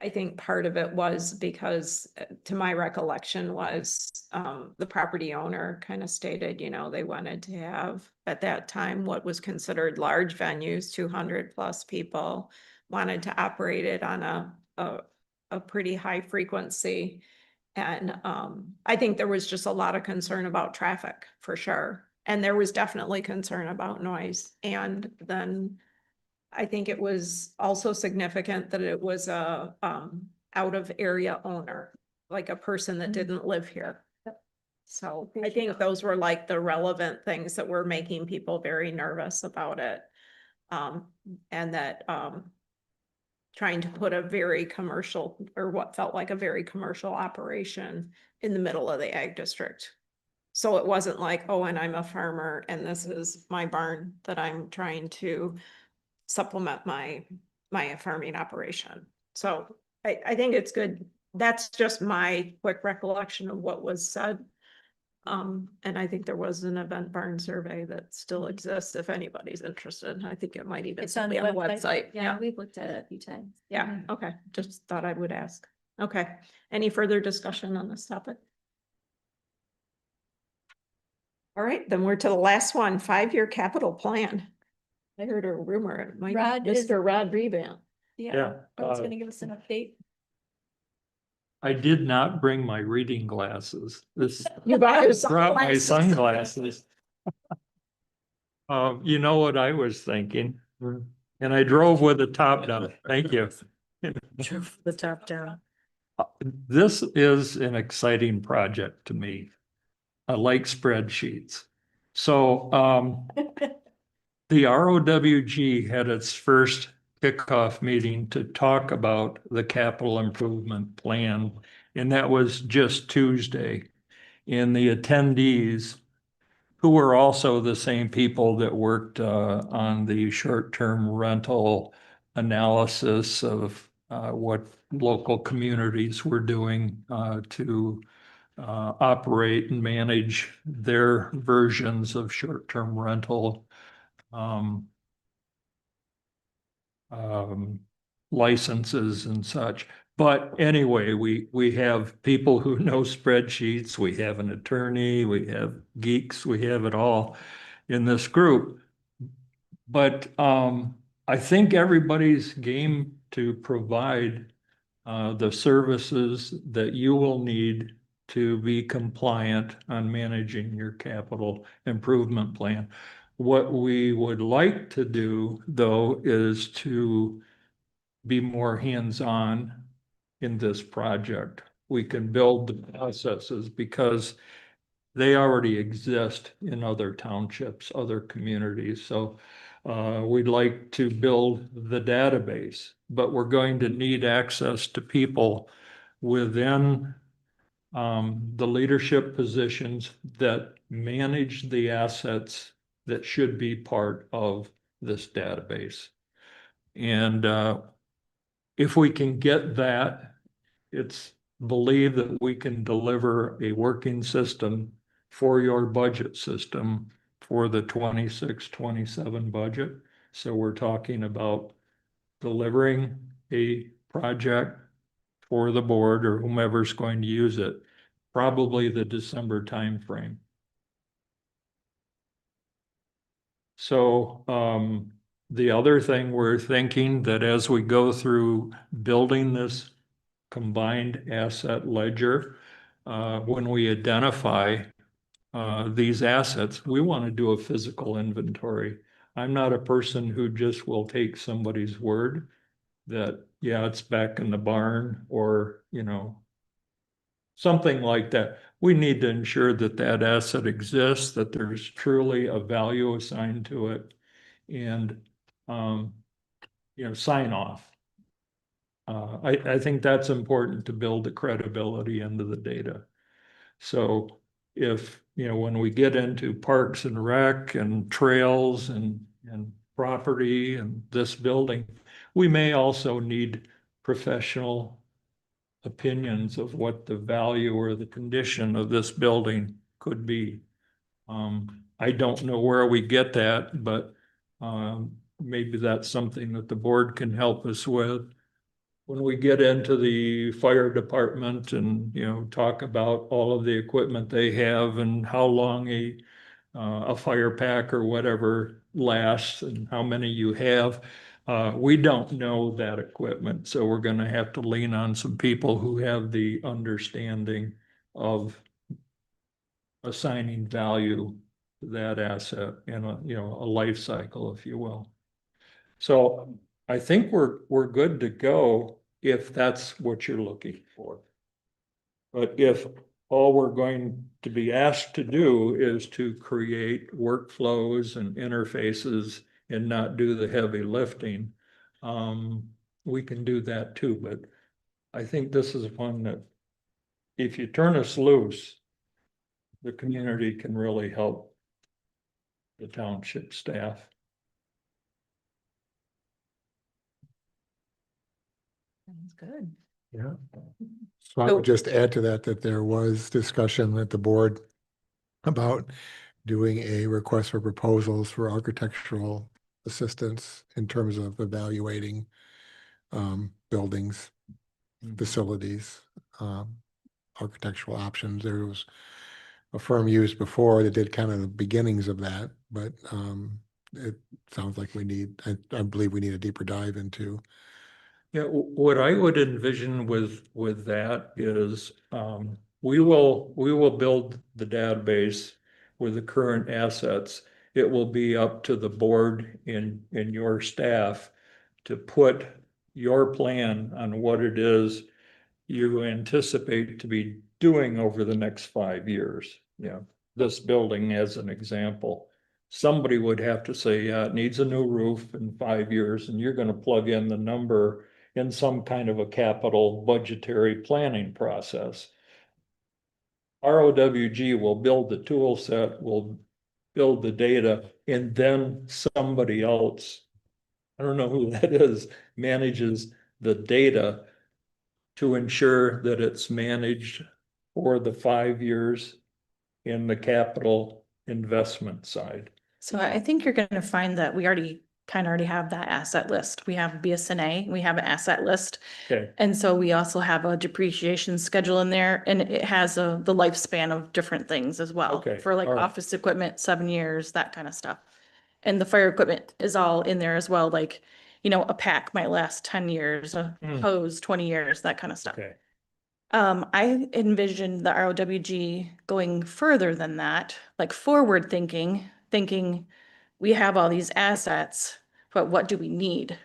I think part of it was because, to my recollection, was the property owner kind of stated, they wanted to have at that time what was considered large venues, 200 plus people, wanted to operate it on a pretty high frequency. And I think there was just a lot of concern about traffic for sure. And there was definitely concern about noise. And then I think it was also significant that it was a out of area owner, like a person that didn't live here. So I think those were like the relevant things that were making people very nervous about it. And that trying to put a very commercial, or what felt like a very commercial operation in the middle of the ag district. So it wasn't like, oh, and I'm a farmer and this is my barn that I'm trying to supplement my farming operation. So I think it's good. That's just my quick recollection of what was said. And I think there was an event barn survey that still exists if anybody's interested. I think it might even It's on be the on the website. website. Yeah, we've looked at it a few times. Yeah, okay, just thought I would ask. Okay, any further discussion on this topic? All right, then we're to the last one, 5-year capital plan. I heard a rumor, it might be Mr. Rod Rebant. Yeah, I was gonna give us an update. I did not bring my reading glasses. You brought your Brought my sunglasses. sunglasses. You know what I was thinking? And I drove with the top down. Thank you. Drove the top down. This is an exciting project to me. I like spreadsheets. So, the ROWG had its first kickoff meeting to talk about the capital improvement plan, and that was just Tuesday. And the attendees, who were also the same people that worked on the short-term rental analysis of what local communities were doing to operate and manage their versions of short-term rental licenses and such. But anyway, we have people who know spreadsheets, we have an attorney, we have geeks, we have it all in this group. But I think everybody's game to provide the services that you will need to be compliant on managing your capital improvement plan. What we would like to do, though, is to be more hands-on in this project. We can build the processes because they already exist in other townships, other communities. So we'd like to build the database, but we're going to need access to people within the leadership positions that manage the assets that should be part of this database. And if we can get that, it's believed that we can deliver a working system for your budget system for the 26-27 budget. So we're talking about delivering a project for the board or whomever's going to use it, probably the December timeframe. So the other thing we're thinking that as we go through building this combined asset ledger, when we identify these assets, we want to do a physical inventory. I'm not a person who just will take somebody's word that, yeah, it's back in the barn or, you know, something like that. We need to ensure that that asset exists, that there's truly a value assigned to it, and, you know, sign off. I think that's important to build the credibility into the data. So if, you know, when we get into parks and rec and trails and property and this building, we may also need professional opinions of what the value or the condition of this building could be. I don't know where we get that, but maybe that's something that the board can help us with. When we get into the fire department and, you know, talk about all of the equipment they have and how long a fire pack or whatever lasts and how many you have, we don't know that equipment. So we're going to have to lean on some people who have the understanding of assigning value to that asset in a, you know, a life cycle, if you will. So I think we're good to go if that's what you're looking for. But if all we're going to be asked to do is to create workflows and interfaces and not do the heavy lifting, we can do that too. But I think this is one that if you turn us loose, the community can really help the township staff. Sounds good. Yeah. So I would just add to that, that there was discussion at the board about doing a request for proposals for architectural assistance in terms of evaluating buildings, facilities, architectural options. There was a firm used before that did kind of the beginnings of that, but it sounds like we need, I believe we need a deeper dive into. Yeah, what I would envision with that is we will build the database with the current assets. It will be up to the board and your staff to put your plan on what it is you anticipate to be doing over the next 5 years. Yeah, this building as an example. Somebody would have to say, yeah, it needs a new roof in 5 years, and you're going to plug in the number in some kind of a capital budgetary planning process. ROWG will build the tool set, will build the data, and then somebody else, I don't know who that is, manages the data to ensure that it's managed for the 5 years in the capital investment side. So I think you're going to find that we already have that asset list. We have BSNA, we have an asset list. Okay. And so we also have a depreciation schedule in there, and it has the lifespan of different things as well. Okay, For like all right. office equipment, 7 years, that kind of stuff. And the fire equipment is all in there as well, like, a pack my last 10 years, a Mm. hose 20 years, that kind of stuff. Okay. I envisioned the ROWG going further than that, like forward thinking we have all these assets, but what do we need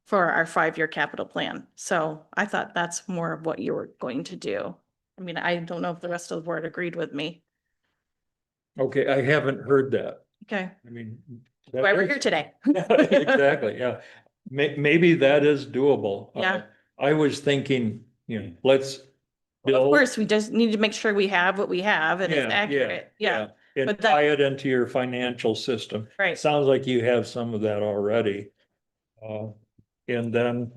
for our 5-year capital plan? So I thought that's more of what you were going to do. I mean, I don't know if the rest of the board agreed with me. Okay, I haven't heard that. Okay, I mean. why we're here today. Exactly, yeah. Maybe that is doable. Yeah. I was thinking, let's Well, of build. course, we just need to make sure we have what we have and it's Yeah, accurate. Yeah. And But that- tie it into your financial system. Right. Sounds like you have some of that already. And then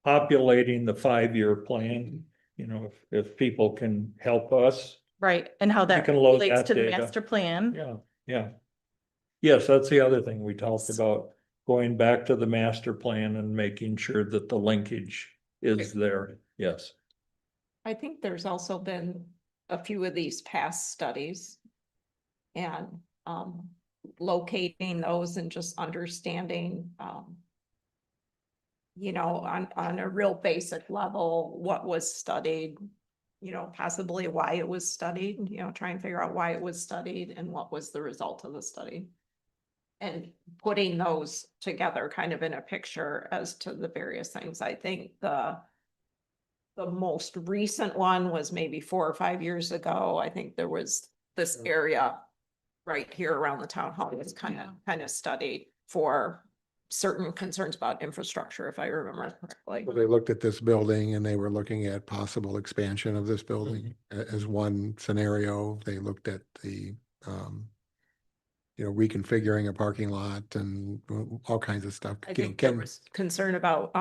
populating the 5-year plan, if people can help us. Right, and how that can load relates that to the data. master plan. Yeah. Yes, that's the other thing we talked about, going back to the master plan and making sure that the linkage is there. Yes. I think there's also been a few of these past studies. And locating those and just understanding, on a real basic level, what was studied, possibly why it was studied, try and figure out why it was studied and what was the result of the study. And putting those together kind of in a picture as to the various things. I think the most recent one was maybe 4 or 5 years ago. I think there was this area right here around the town hall was kind of studied for certain concerns about infrastructure, if I remember correctly. Well, they looked at this building and they were looking at possible expansion of this building as one scenario. They looked at the, reconfiguring a parking lot and all kinds of stuff. I think there was concern about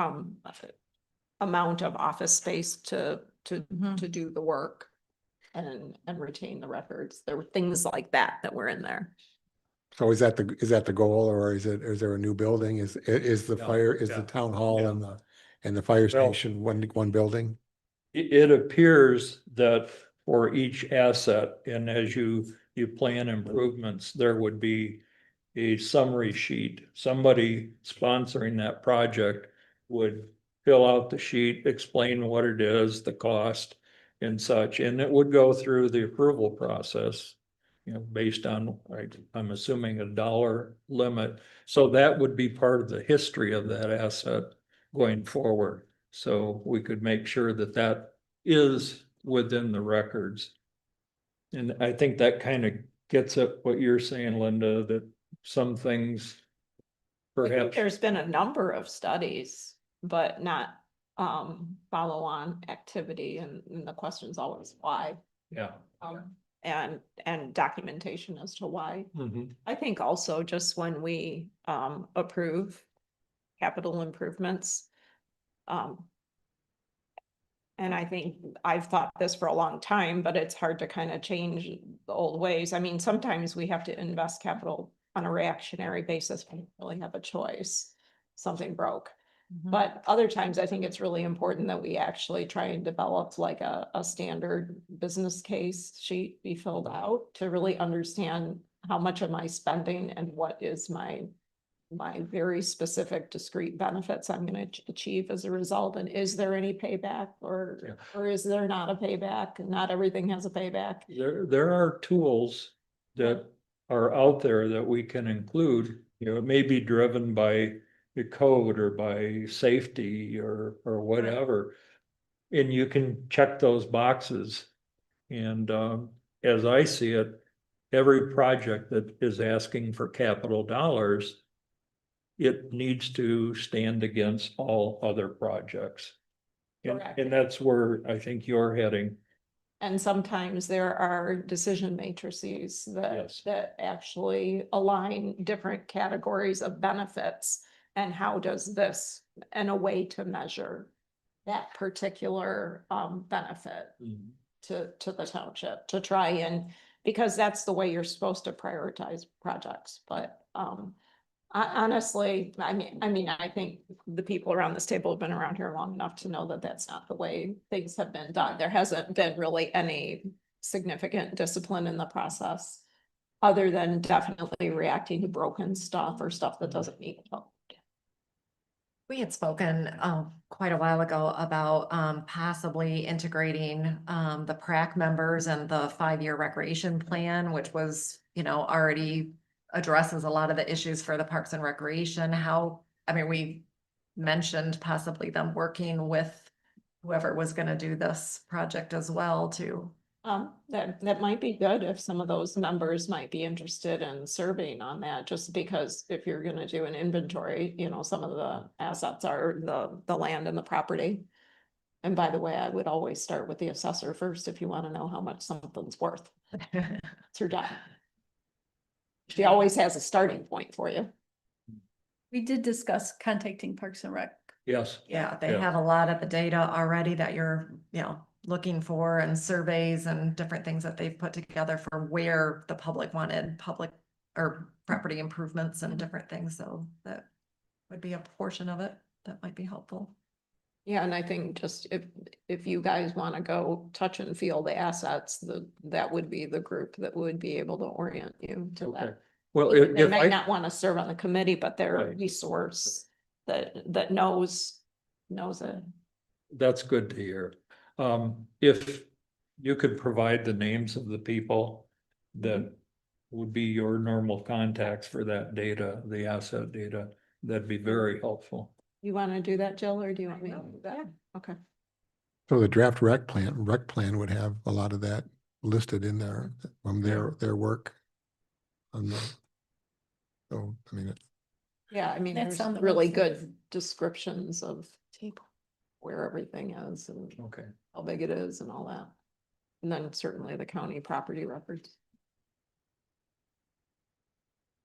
amount of office space to do the work and retain the records. There were things like that were in there. So is that the goal, or is there a new building? Is the Yeah. town hall and the fire Well- station one building? It appears that for each asset, and as you plan improvements, there would be a summary sheet. Somebody sponsoring that project would fill out the sheet, explain what it is, the cost and such, and it would go through the approval process, based on, I'm assuming a dollar limit. So that would be part of the history of that asset going forward. So we could make sure that that is within the records. And I think that kind of gets at what you're saying, Linda, that some things I think perhaps. there's been a number of studies, but not follow-on activity, and the question's always why. Yeah. And documentation as to why. Mhm. I think also just when we approve capital improvements. And I think I've thought this for a long time, but it's hard to kind of change the old ways. I mean, sometimes we have to invest capital on a reactionary basis when we really have a choice. Something broke. But other times I think it's really important that we actually try and develop like a standard business case sheet be filled out to really understand how much am I spending and what is my very specific discrete benefits I'm going to achieve as a result. And is there any payback or is there not a payback? Not everything has a payback. There are tools that are out there that we can include, it may be driven by the code or by safety or whatever. And you can check those boxes. And as I see it, every project that is asking for capital dollars, it needs to stand against all other projects. Correct. And that's where I think you're heading. And sometimes there are decision matrices that actually align different categories of benefits. And how does this, and a way to measure that particular benefit to the township, to try and, because that's the way you're supposed to prioritize projects. But honestly, I mean, I think the people around this table have been around here long enough to know that that's not the way things have been done. There hasn't been really any significant discipline in the process, other than definitely reacting to broken stuff or stuff that doesn't need help. We had spoken quite a while ago about possibly integrating the PrAC members and the 5-year recreation plan, which was, already addresses a lot of the issues for the Parks and Recreation. We mentioned possibly them working with whoever was gonna do this project as well too. That might be good if some of those members might be interested in serving on that, just because if you're gonna do an inventory, some of the assets are the land and the property. And by the way, I would always start with the assessor first if you want to know how much something's worth. It's her job. She always has a starting point for you. We did discuss contacting Parks and Rec. Yes. Yeah, they Yeah. have a lot of the data already that you're, looking for, and surveys and different things that they've put together for where the public wanted public or property improvements and different things. So that would be a portion of it that might be helpful. Yeah, and I think just if you guys want to go touch and feel the assets, that would be the group that would be able to orient you to Okay. that. Well, They if might I, not want to serve on the committee, but they're a Right. resource that knows it. that's good to hear. If you could provide the names of the people that would be your normal contacts for that data, the asset data, that'd be very helpful. You want to do that, Jill, or do you want me to do that? Okay. So the draft rec plan would have a lot of that listed in there from their work. On the, so, I mean, Yeah, That's there's on the really website. good descriptions of where everything is and Okay. how big it is and all that. And then certainly the county property records.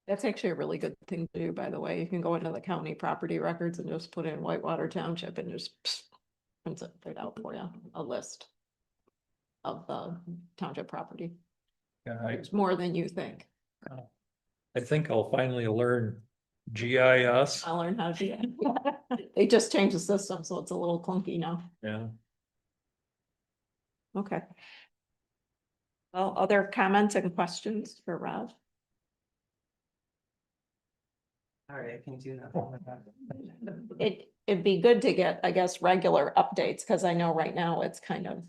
That's actually a really good thing to do, by the way. You can go into the county property records and just put in Whitewater Township and just prints it right out for you, a list of the township property. Yeah, It's more than you think. I think I'll finally learn GIS. I'll learn how to do that. They just changed the system, so it's a little clunky now. Yeah. Okay. Well, other comments and questions for Rob? All right, I can do that. It'd be good to get, I guess, regular updates, because I know right now it's kind of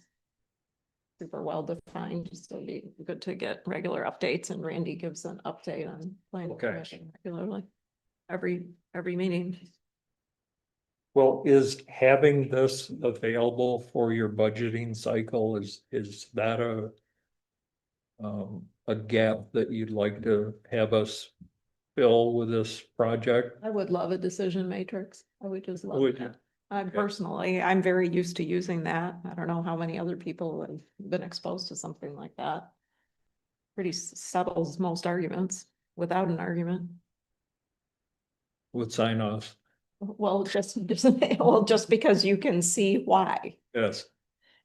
super well defined, so it'd be good to get regular updates, and Randy gives an update on planning Okay. commission regularly. Every meeting. Well, is having this available for your budgeting cycle, is that a gap that you'd like to have us fill with this project? I would love a decision matrix. I would just love Would you? that. Personally, I'm very used to using that. I don't know how many other people have been exposed to something like that. Pretty settles most arguments without an argument. With sign offs? Well, just because you can see why. Yes.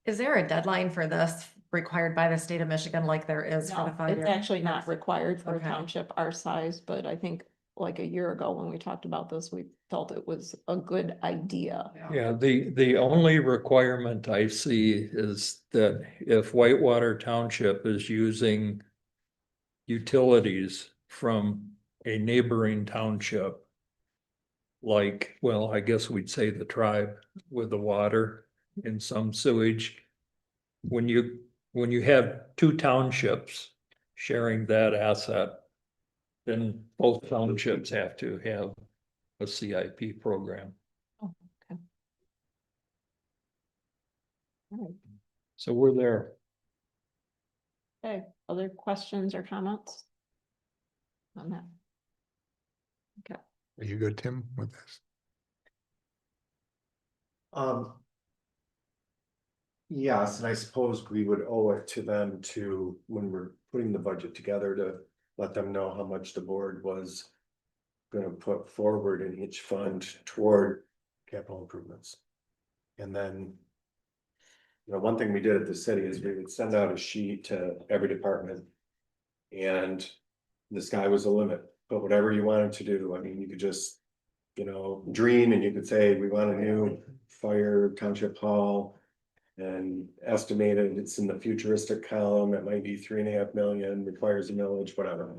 Is there a deadline for this required by the state of Michigan like there is for the No, 5-year? it's actually not required for a Okay. township our size, but I think like a year ago when we talked about this, we felt it was a good idea. Yeah, the only requirement I see is that if Whitewater Township is using utilities from a neighboring township, like, well, I guess we'd say the tribe with the water and some sewage. When you have two townships sharing that asset, then both townships have to have a CIP program. Oh, okay. All right. So we're there. Okay, other questions or comments on that? Okay. are you good, Tim, with this? Yes, and I suppose we would owe it to them to, when we're putting the budget together, to let them know how much the board was gonna put forward in each fund toward capital improvements. And then, one thing we did at the city is we would send out a sheet to every department. And the sky was the limit, but whatever you wanted to do, you could just, dream, and you could say, we want a new fire township hall. And estimated, it's in the futuristic column, it might be 3.5 million, requires a millage, whatever.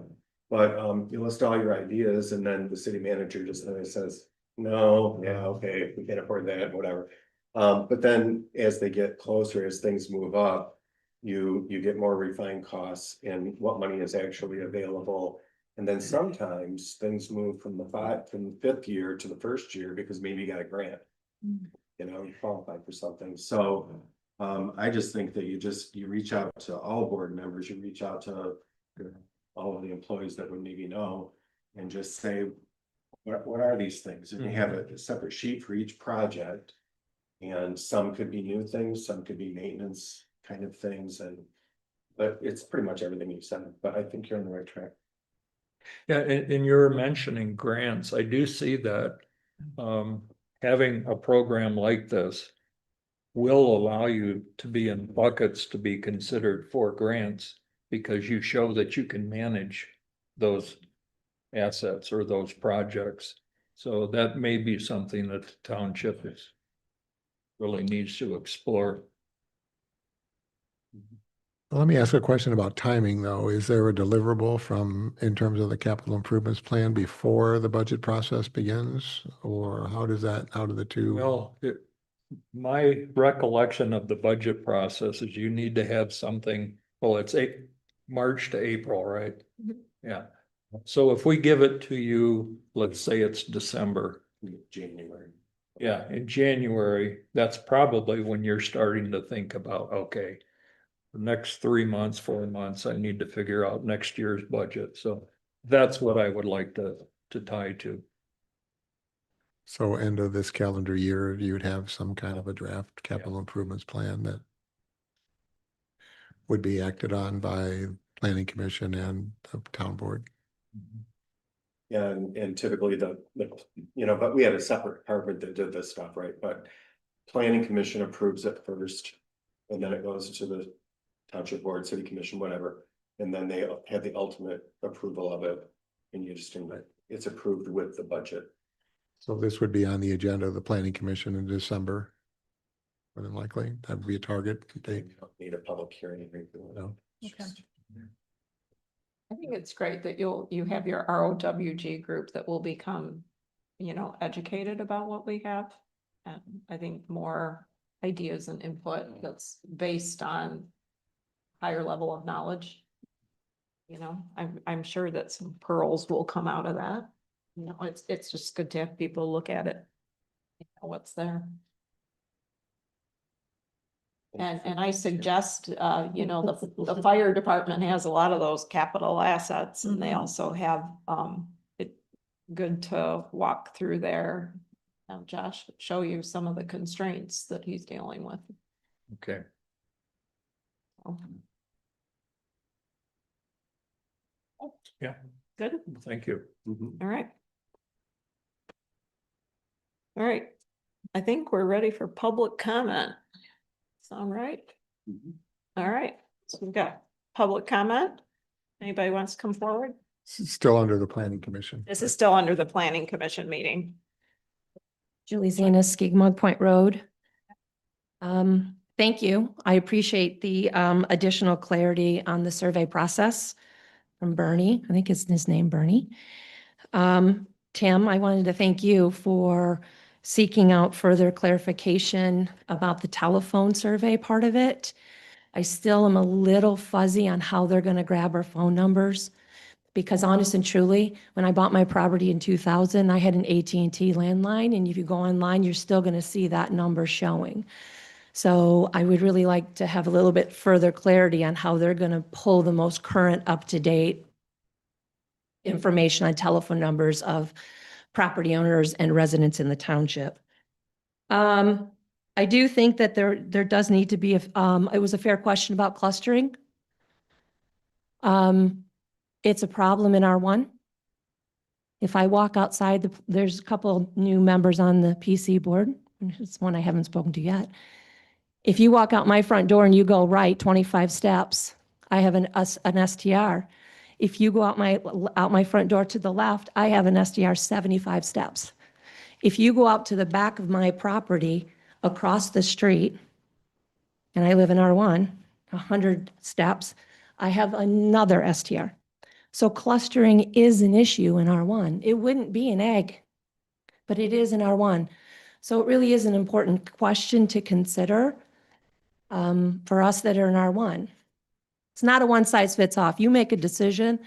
But you list all your ideas, and then the city manager just says, no, yeah, okay, we can't afford that, whatever. But then as they get closer, as things move up, you get more refined costs and what money is actually available. And then sometimes things move from the fifth year to the first year because maybe you got a grant. You know, you qualify for something, so, I just think that you reach out to all board members, you reach out to all of the employees that would maybe know, and just say, what are these things? And you have a separate sheet for each project. And some could be new things, some could be maintenance kind of things, but it's pretty much everything you said, but I think you're on the right track. Yeah, and you're mentioning grants. I do see that having a program like this will allow you to be in buckets to be considered for grants because you show that you can manage those assets or those projects. So that may be something that the township really needs to explore. Let me ask a question about timing, though. Is there a deliverable in terms of the capital improvements plan before the budget process begins? Or how do the two? Well, my recollection of the budget process is you need to have something, well, it's March to April, right? Yeah. So if we give it to you, let's say it's December. January. Yeah, in January, that's probably when you're starting to think about, okay, the next 3 months, 4 months, I need to figure out next year's budget. So that's what I would like to tie to. So end of this calendar year, you'd have some kind of a draft capital improvements plan that would be acted on by planning commission and the town board. Yeah, and typically but we had a separate department that did this stuff, right? But planning commission approves it first, and then it goes to the township board, city commission, whatever. And then they have the ultimate approval of it, and you just, it's approved with the budget. So this would be on the agenda of the planning commission in December. More than likely, that would be a target date. You don't need a public hearing or anything. No. Okay. I think it's great that you have your ROWG group that will become, educated about what we have. And I think more ideas and input that's based on higher level of knowledge. I'm sure that some pearls will come out of that. It's just good to have people look at it. What's there. And I suggest, the fire department has a lot of those capital assets and they also have, it good to walk through there. Josh, show you some of the constraints that he's dealing with. Okay. Yeah. Good. Thank you. All right. All right. I think we're ready for public comment. Sound right? All right. So we've got public comment. Anybody wants to come forward? Still under the planning commission. This is still under the planning commission meeting. Julie Zanis, Skigmog Point Road. Thank you. I appreciate the additional clarity on the survey process from Bernie. I think it's his name, Bernie. Tim, I wanted to thank you for seeking out further clarification about the telephone survey part of it. I still am a little fuzzy on how they're going to grab our phone numbers. Because honest and truly, when I bought my property in 2000, I had an AT&T landline, and if you go online, you're still going to see that number showing. So I would really like to have a little bit further clarity on how they're going to pull the most current, up-to-date information on telephone numbers of property owners and residents in the township. I do think that there does need to be, it was a fair question about clustering. It's a problem in R1. If I walk outside, there's a couple new members on the PC board. It's one I haven't spoken to yet. If you walk out my front door and you go right 25 steps, I have an STR. If you go out my front door to the left, I have an STR 75 steps. If you go out to the back of my property across the street, and I live in R1, 100 steps, I have another STR. So clustering is an issue in R1. It wouldn't be in ag. but it is in R1. So it really is an important question to consider for us that are in R1. It's not a one size fits all. If you make a decision,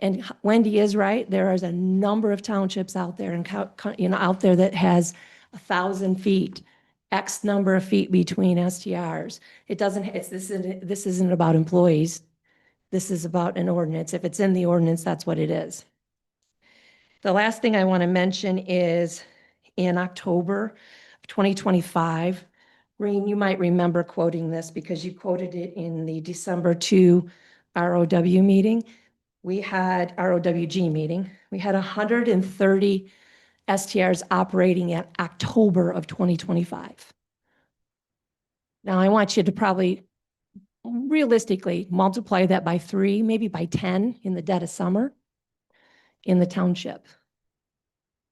and Wendy is right, there is a number of townships out there and out there that has 1,000 feet, X number of feet between STRs. It doesn't, this isn't about employees. This is about an ordinance. If it's in the ordinance, that's what it is. The last thing I want to mention is in October of 2025, Reen, you might remember quoting this because you quoted it in the December 2 ROW meeting. We had ROWG meeting. We had 130 STRs operating at October of 2025. Now I want you to probably realistically multiply that by 3, maybe by 10 in the dead of summer in the township.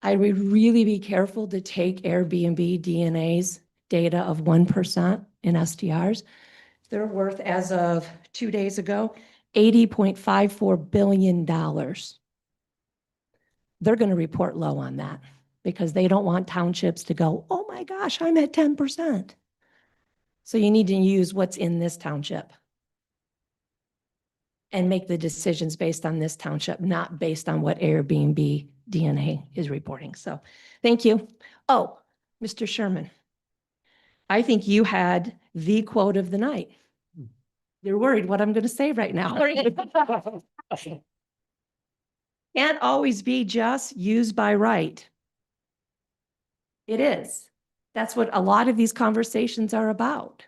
I would really be careful to take Airbnb DNA's data of 1% in STRs. They're worth, as of 2 days ago, $80.54 billion. They're going to report low on that because they don't want townships to go, oh my gosh, I'm at 10%. So you need to use what's in this township and make the decisions based on this township, not based on what Airbnb DNA is reporting. So thank you. Oh, Mr. Sherman, I think you had the quote of the night. You're worried what I'm going to say right now. Can't always be just used by right. It is. That's what a lot of these conversations are about.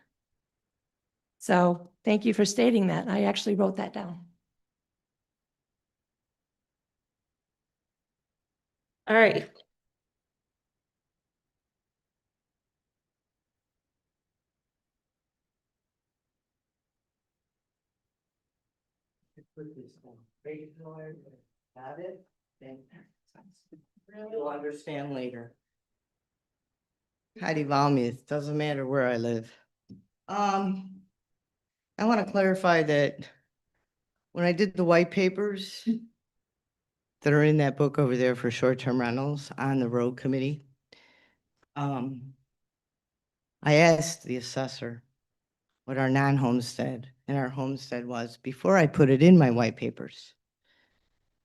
So thank you for stating that. I actually wrote that down. All right. Got it? You'll understand later. Heidi Valmuth, doesn't matter where I live. I want to clarify that when I did the white papers that are in that book over there for short-term rentals on the road committee, I asked the assessor what our non-homestead and our homestead was before I put it in my white papers.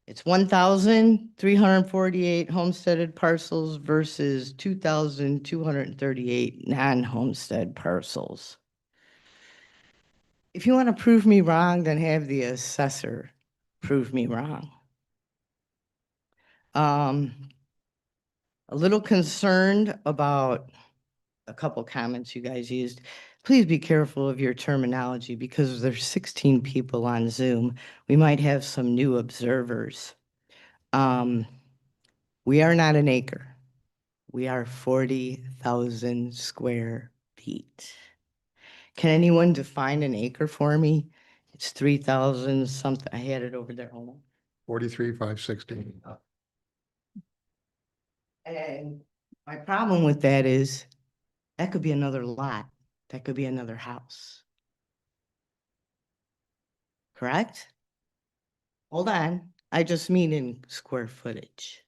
It's 1,348 homesteaded parcels versus 2,238 non-homestead parcels. If you want to prove me wrong, then have the assessor prove me wrong. A little concerned about a couple comments you guys used. Please be careful of your terminology because there's 16 people on Zoom. We might have some new observers. We are not an acre. We are 40,000 square feet. Can anyone define an acre for me? It's 3,000 something. I had it over there. Hold on. 43,560. And my problem with that is that could be another lot. That could be another house. Correct? Hold on. I just mean in square footage.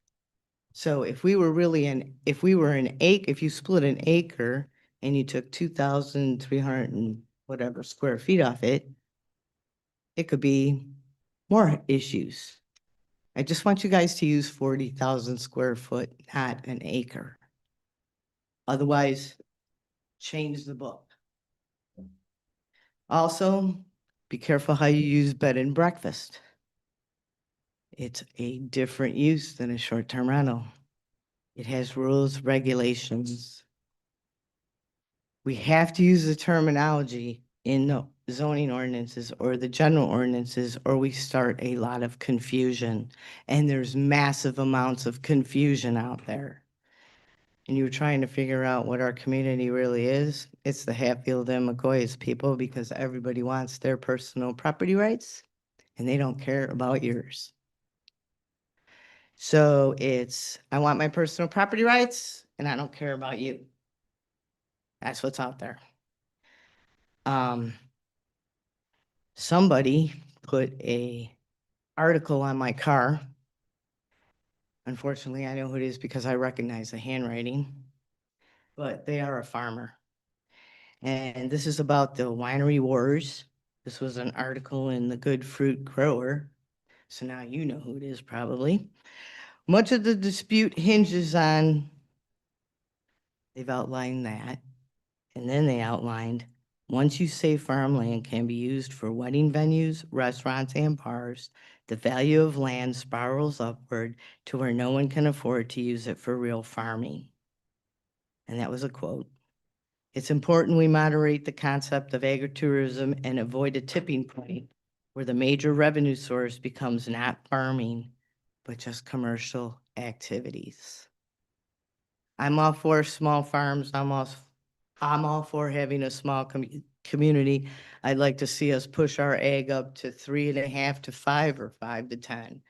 So if we were really if you split an acre and you took 2,300 and whatever square feet off it, it could be more issues. I just want you guys to use 40,000 square foot, not an acre. Otherwise, change the book. Also, be careful how you use bed and breakfast. It's a different use than a short-term rental. It has rules, regulations. We have to use the terminology in the zoning ordinances or the general ordinances, or we start a lot of confusion. And there's massive amounts of confusion out there. And you're trying to figure out what our community really is. It's the Hatfield and McCoy's people because everybody wants their personal property rights and they don't care about yours. So it's, I want my personal property rights and I don't care about you. That's what's out there. Somebody put a article on my car Unfortunately, I know who it is because I recognize the handwriting, but they are a farmer. And this is about the winery wars. This was an article in the Good Fruit Grower. So now you know who it is probably. Much of the dispute hinges on, they've outlined that. And then they outlined, once you say farmland can be used for wedding venues, restaurants, and bars, the value of land spirals upward to where no one can afford to use it for real farming. And that was a quote. It's important we moderate the concept of agritourism and avoid a tipping point where the major revenue source becomes not farming, but just commercial activities. I'm all for small farms. I'm all for having a small community. I'd like to see us push our ag up to 3.5 to 5 or 5 to 10.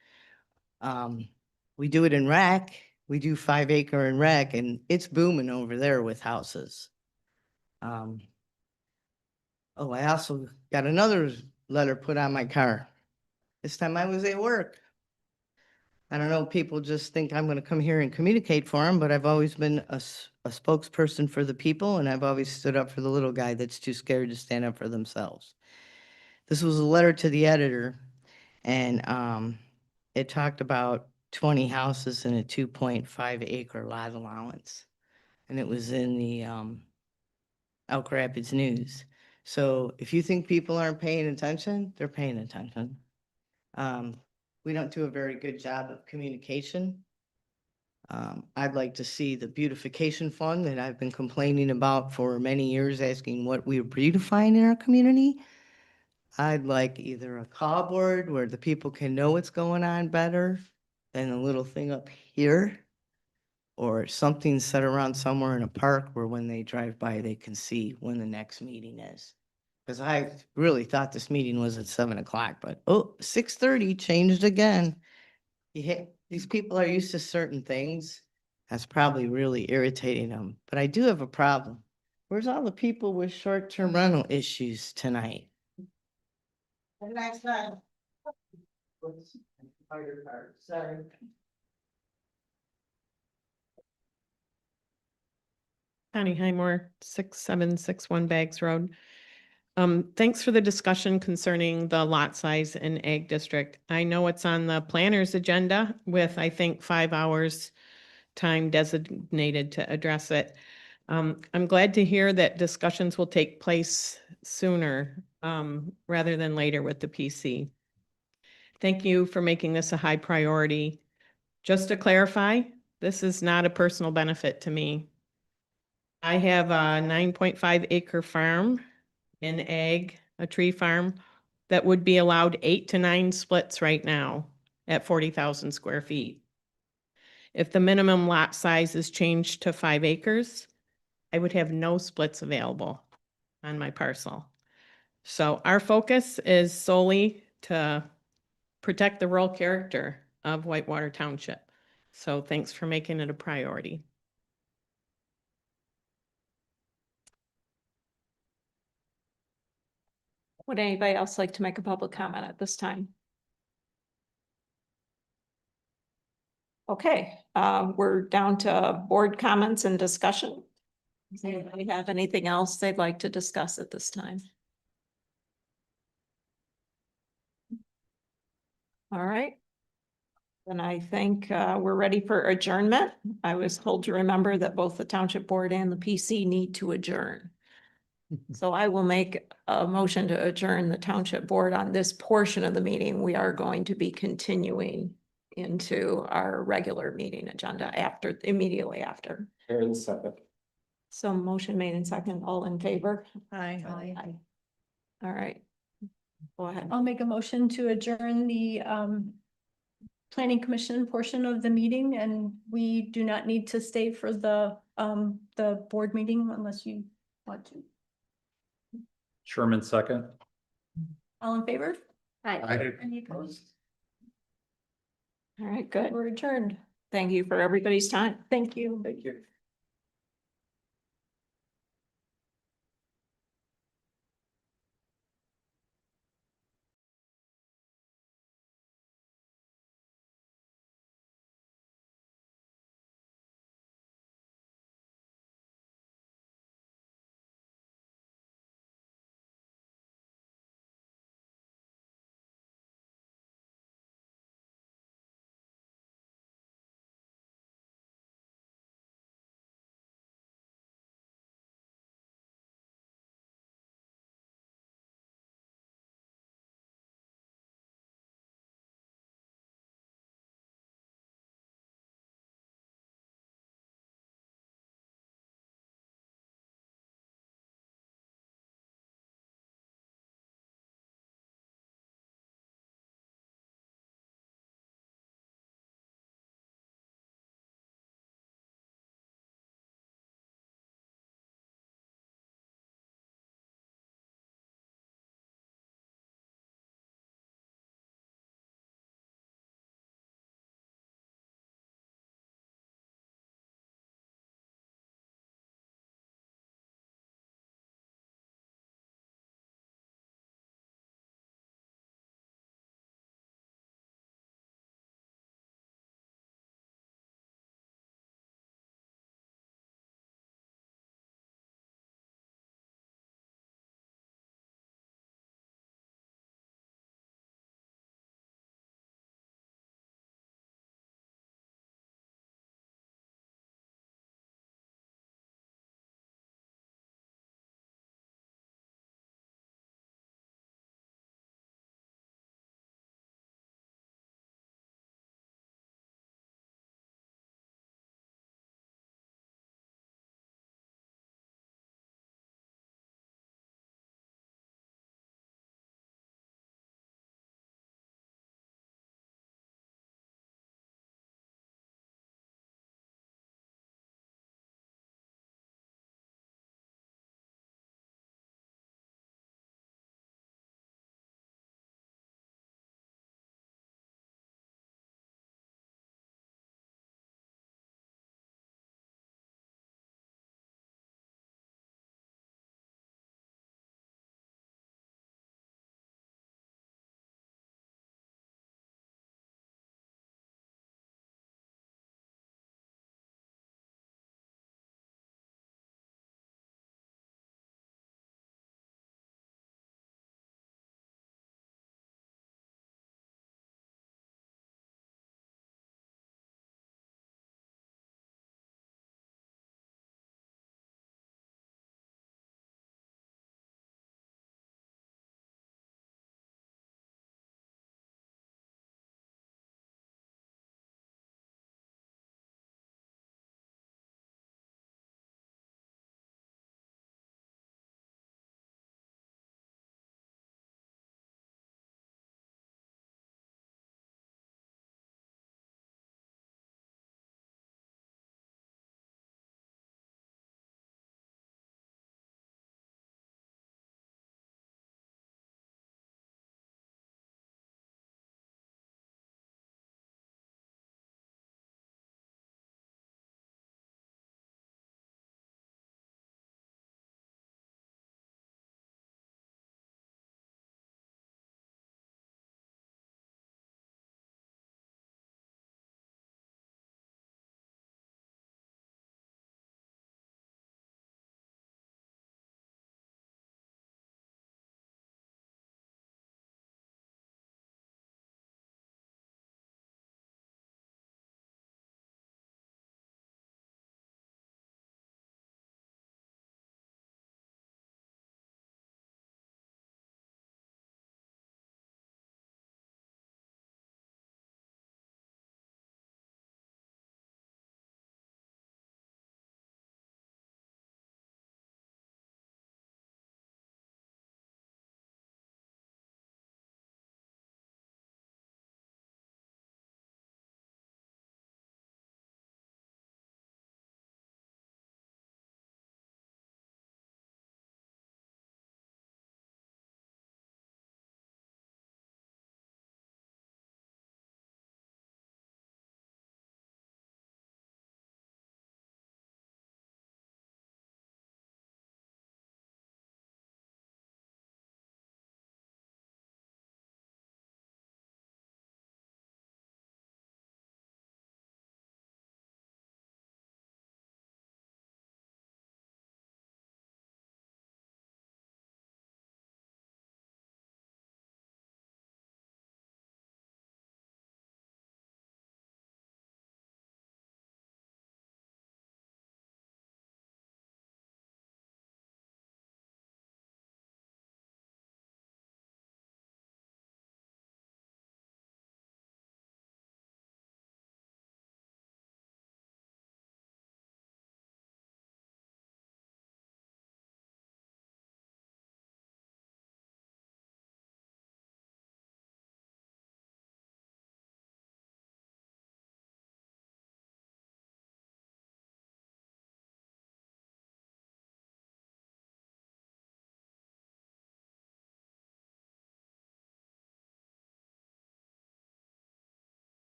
We do it in rec. We do 5 acre in rec, and it's booming over there with houses. Oh, I also got another letter put on my car. This time I was at work. I don't know, people just think I'm gonna come here and communicate for them, but I've always been a spokesperson for the people, and I've always stood up for the little guy that's too scared to stand up for themselves. This was a letter to the editor, and it talked about 20 houses and a 2.5 acre lot allowance. And it was in the Elk Rapids News. So if you think people aren't paying attention, they're paying attention. We don't do a very good job of communication. I'd like to see the beautification fund that I've been complaining about for many years, asking what we're beautifying in our community. I'd like either a call board where the people can know what's going on better than a little thing up here, or something set around somewhere in a park where when they drive by, they can see when the next meeting is. Because I really thought this meeting was at 7 o'clock, but 6:30 changed again. These people are used to certain things. That's probably really irritating them. But I do have a problem. Where's all the people with short-term rental issues tonight? Sorry. Connie Highmore, 6761 Bags Road. Thanks for the discussion concerning the lot size in Ag District. I know it's on the planner's agenda with, I think, 5 hours time designated to address it. I'm glad to hear that discussions will take place sooner rather than later with the PC. Thank you for making this a high priority. Just to clarify, this is not a personal benefit to me. I have a 9.5 acre farm in ag, a tree farm, that would be allowed 8 to 9 splits right now at 40,000 square feet. If the minimum lot size is changed to 5 acres, I would have no splits available on my parcel. So our focus is solely to protect the rural character of Whitewater Township. So thanks for making it a priority. Would anybody else like to make a public comment at this time? Okay, we're down to board comments and discussion. Does anybody have anything else they'd like to discuss at this time? All right. Then I think we're ready for adjournment. I was told to remember that both the Township Board and the PC need to adjourn. So I will make a motion to adjourn the Township Board on this portion of the meeting. We are going to be continuing into our regular meeting agenda immediately after. Aaron, second. So motion made in second, all in favor? Aye. Aye. All right. Go ahead. I'll make a motion to adjourn the planning commission portion of the meeting, and we do not need to stay for the board meeting unless you want to. Sherman, second. All in favor? Aye. Any opposed? All right, good. We're adjourned. Thank you for everybody's time. Thank you. Thank you.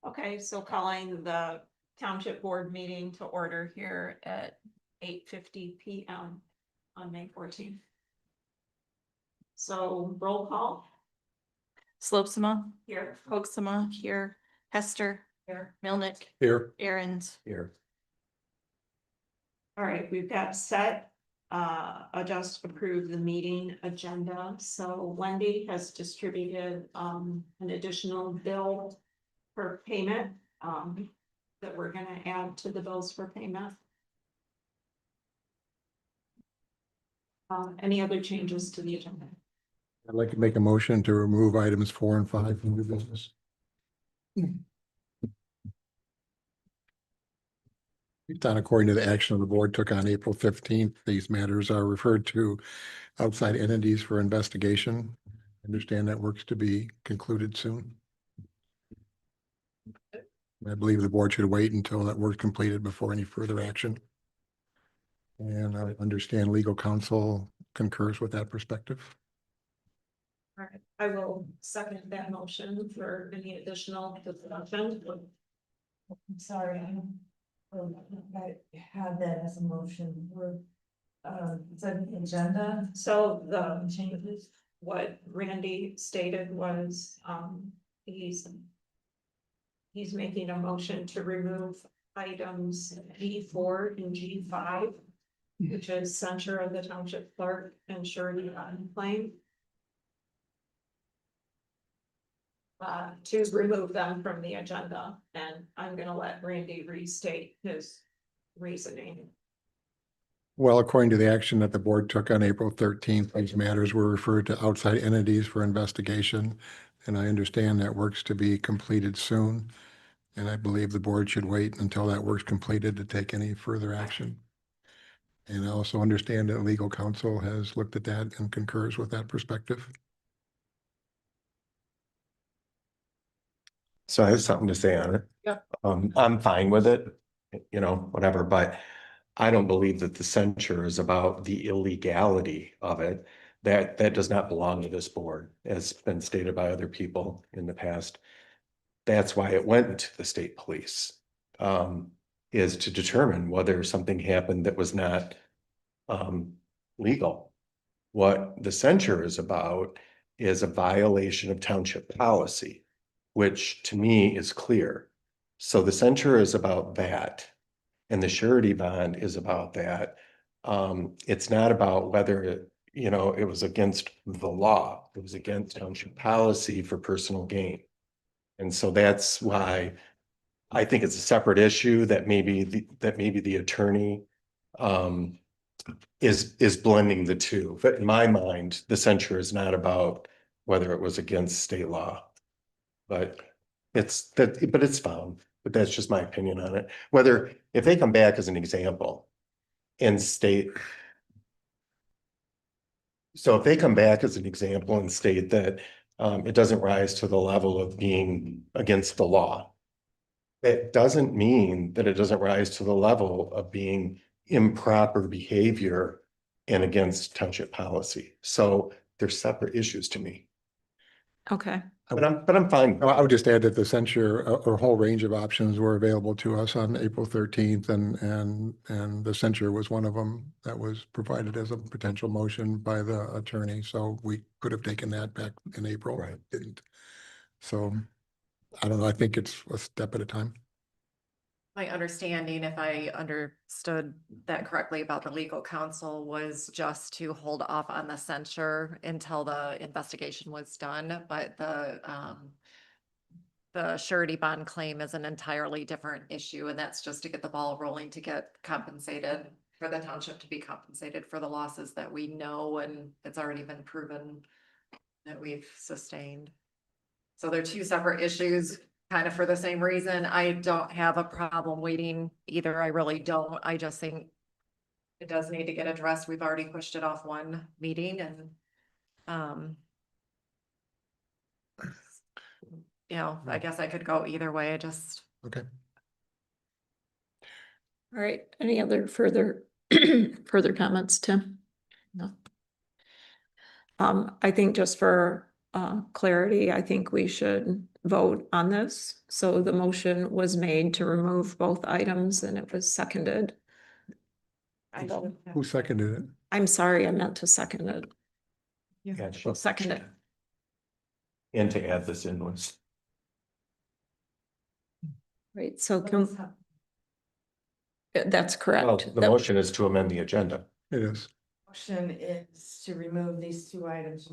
Okay, so calling the township board meeting to order here at 8:50 PM on May 14th. So roll call Slopsma, here. Hoaxma here, Hester, Here. Milnick, Here. Aaron's. Here. All right, we've got set, adjust, approve the meeting agenda. So Wendy has distributed, an additional bill for payment, that we're gonna add to the bills for payment. Any other changes to the agenda? I'd like to make a motion to remove items 4 and 5 from new business. Done according to the action of the board took on April 15th. These matters are referred to outside entities for investigation. Understand that works to be concluded soon. I believe the board should wait until that work's completed before any further action. And I understand legal counsel concurs with that perspective. All right, I will second that motion for any additional discussion. I'm sorry, I have that as a motion. It's an agenda. So the changes, what Randy stated was, he's making a motion to remove items G4 and G5, which is censure of the township clerk and surety bond claim. To remove them from the agenda, and I'm gonna let Randy restate his reasoning. Well, according to the action that the board took on April 13th, these matters were referred to outside entities for investigation. And I understand that work's to be completed soon. And I believe the board should wait until that work's completed to take any further action. And I also understand that legal counsel has looked at that and concurs with that perspective. So I have something to say on it. Yeah. I'm fine with it, you know, whatever, but I don't believe that the censure is about the illegality of it. That does not belong to this board, as been stated by other people in the past. That's why it went to the state police, is to determine whether something happened that was not legal. What the censure is about is a violation of township policy, which to me is clear. So the censure is about that. And the surety bond is about that. It's not about whether it, you know, it was against the law. It was against township policy for personal gain. And so that's why I think it's a separate issue that maybe the attorney is blending the two. But in my mind, the censure is not about whether it was against state law. But it's found, but that's just my opinion on it. Whether, if they come back as an example and state. So if they come back as an example and state that it doesn't rise to the level of being against the law. It doesn't mean that it doesn't rise to the level of being improper behavior and against township policy. So they're separate issues to me. Okay. But I'm fine. I would just add that the censure, a whole range of options were available to us on April 13th, and the censure was one of them that was provided as a potential motion by the attorney. So we could have taken that back in April. Right. Didn't. So I don't know. I think it's a step at a time. My understanding, if I understood that correctly about the legal counsel, was just to hold off on the censure until the investigation was done, but the surety bond claim is an entirely different issue, and that's just to get the ball rolling, to get compensated, for the township to be compensated for the losses that we know, and it's already been proven that we've sustained. So they're two separate issues, kind of for the same reason. I don't have a problem waiting either. I really don't. I just think it does need to get addressed. We've already pushed it off one meeting, and you know, I guess I could go either way. I just. Okay. All right, any other further comments, Tim? No. I think just for clarity, I think we should vote on this. So the motion was made to remove both items and it was seconded. Who seconded it? I'm sorry, I meant to second it. Yeah, We'll second it. and to add this invoice. Right, so that's correct. Well, the motion is to amend the agenda. It is. Motion is to remove these two items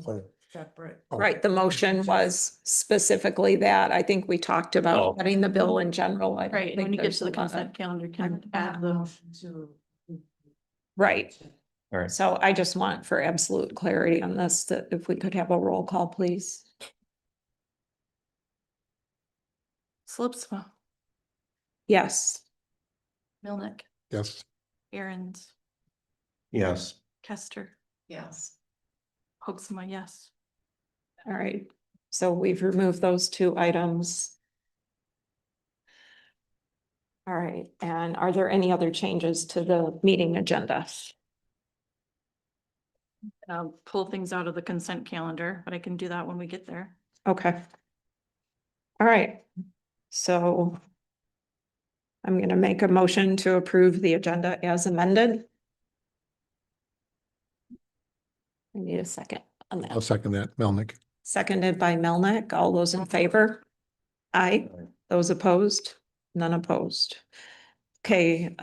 separate. Right, the motion was specifically that. I think we talked about Oh. getting the bill in general. I don't Right, think when you get there's to the a lot of- consent calendar, can Add the motion to. Right. All right. So I just want for absolute clarity on this, that if we could have a roll call, please. Slipsma, Yes. Milnick, Yes. Aaron's, Yes. Kester, Yes. Hoaxma, yes. All right. So we've removed those two items. All right. And are there any other changes to the meeting agenda? Pull things out of the consent calendar, but I can do that when we get there. Okay. All right. So I'm going to make a motion to approve the agenda as amended. I need a second on I'll that. second that. Melnick. Seconded by Melnick. All those in favor? Aye. Those opposed? None opposed. Okay,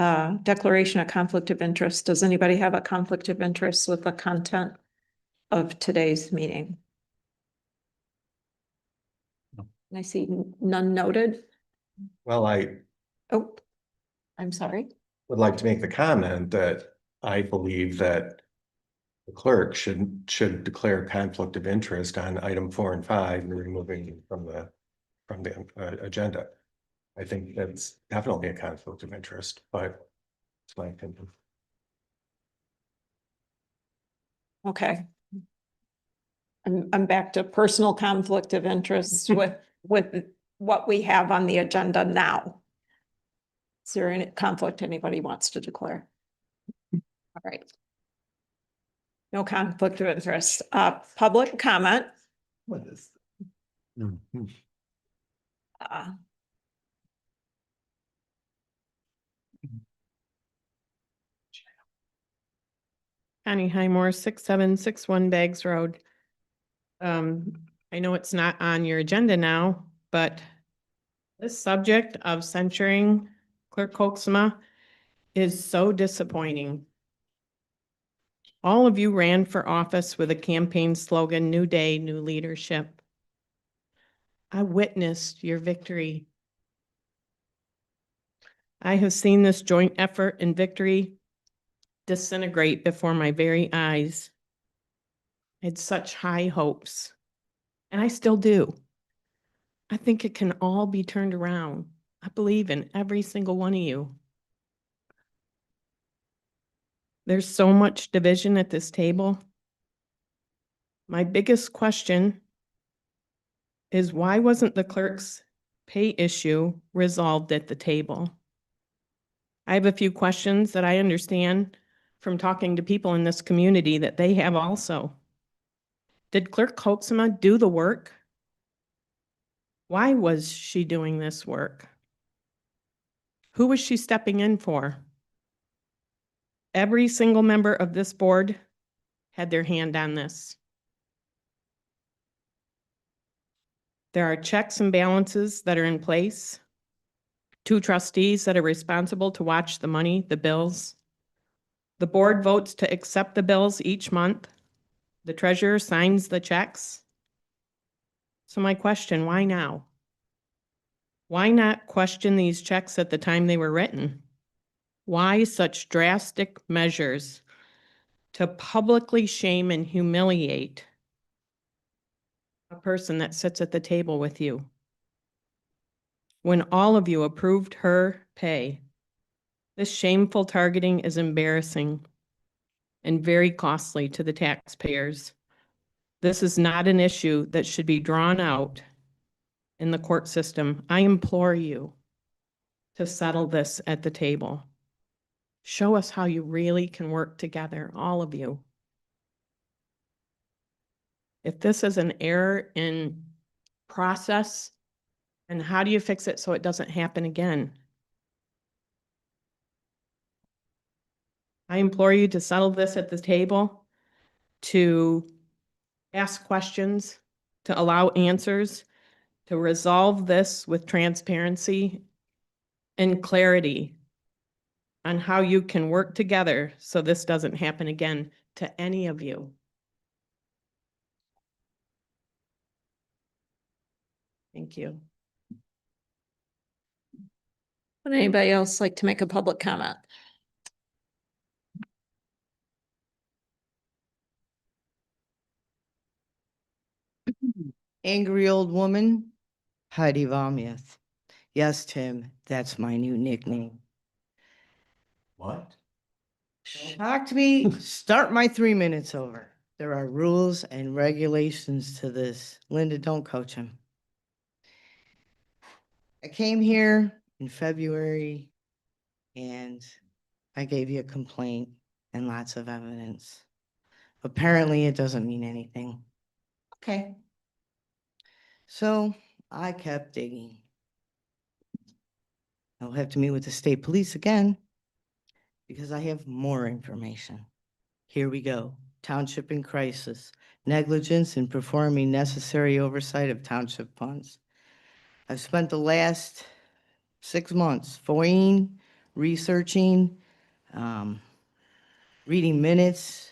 declaration of conflict of interest. Does anybody have a conflict of interest with the content of today's meeting? No. I see none noted. Well, I Oh, I'm sorry. would like to make the comment that I believe that the clerk should declare conflict of interest on item 4 and 5 and removing it from the agenda. I think that's definitely a conflict of interest, but it's my opinion. Okay. I'm back to personal conflict of interest with what we have on the agenda now. Is there any conflict anybody wants to declare? All right. No conflict of interest. Public comment. What is? Uh, Connie Highmore, 6761 Bags Road. I know it's not on your agenda now, but this subject of censuring Clerk Hoaxma is so disappointing. All of you ran for office with a campaign slogan, "New Day, New Leadership." I witnessed your victory. I have seen this joint effort and victory disintegrate before my very eyes. I had such high hopes, and I still do. I think it can all be turned around. I believe in every single one of you. There's so much division at this table. My biggest question is, why wasn't the clerk's pay issue resolved at the table? I have a few questions that I understand from talking to people in this community that they have also. Did Clerk Hoaxma do the work? Why was she doing this work? Who was she stepping in for? Every single member of this board had their hand on this. There are checks and balances that are in place. 2 trustees that are responsible to watch the money, the bills. The board votes to accept the bills each month. The treasurer signs the checks. So my question, why now? Why not question these checks at the time they were written? Why such drastic measures to publicly shame and humiliate a person that sits at the table with you? When all of you approved her pay, this shameful targeting is embarrassing and very costly to the taxpayers. This is not an issue that should be drawn out in the court system. I implore you to settle this at the table. Show us how you really can work together, all of you. If this is an error in process, and how do you fix it so it doesn't happen again? I implore you to settle this at the table, to ask questions, to allow answers, to resolve this with transparency and clarity on how you can work together so this doesn't happen again to any of you. Thank you. Would anybody else like to make a public comment? Angry old woman, Heidi Vomuth. Yes, Tim, that's my new nickname. What? Shocked me, start my 3 minutes over. There are rules and regulations to this. Linda, don't coach him. I came here in February and I gave you a complaint and lots of evidence. Apparently, it doesn't mean anything. Okay. So I kept digging. I'll have to meet with the state police again because I have more information. Here we go. Township in crisis. Negligence in performing necessary oversight of township funds. I've spent the last 6 months FOIAing, researching, reading minutes,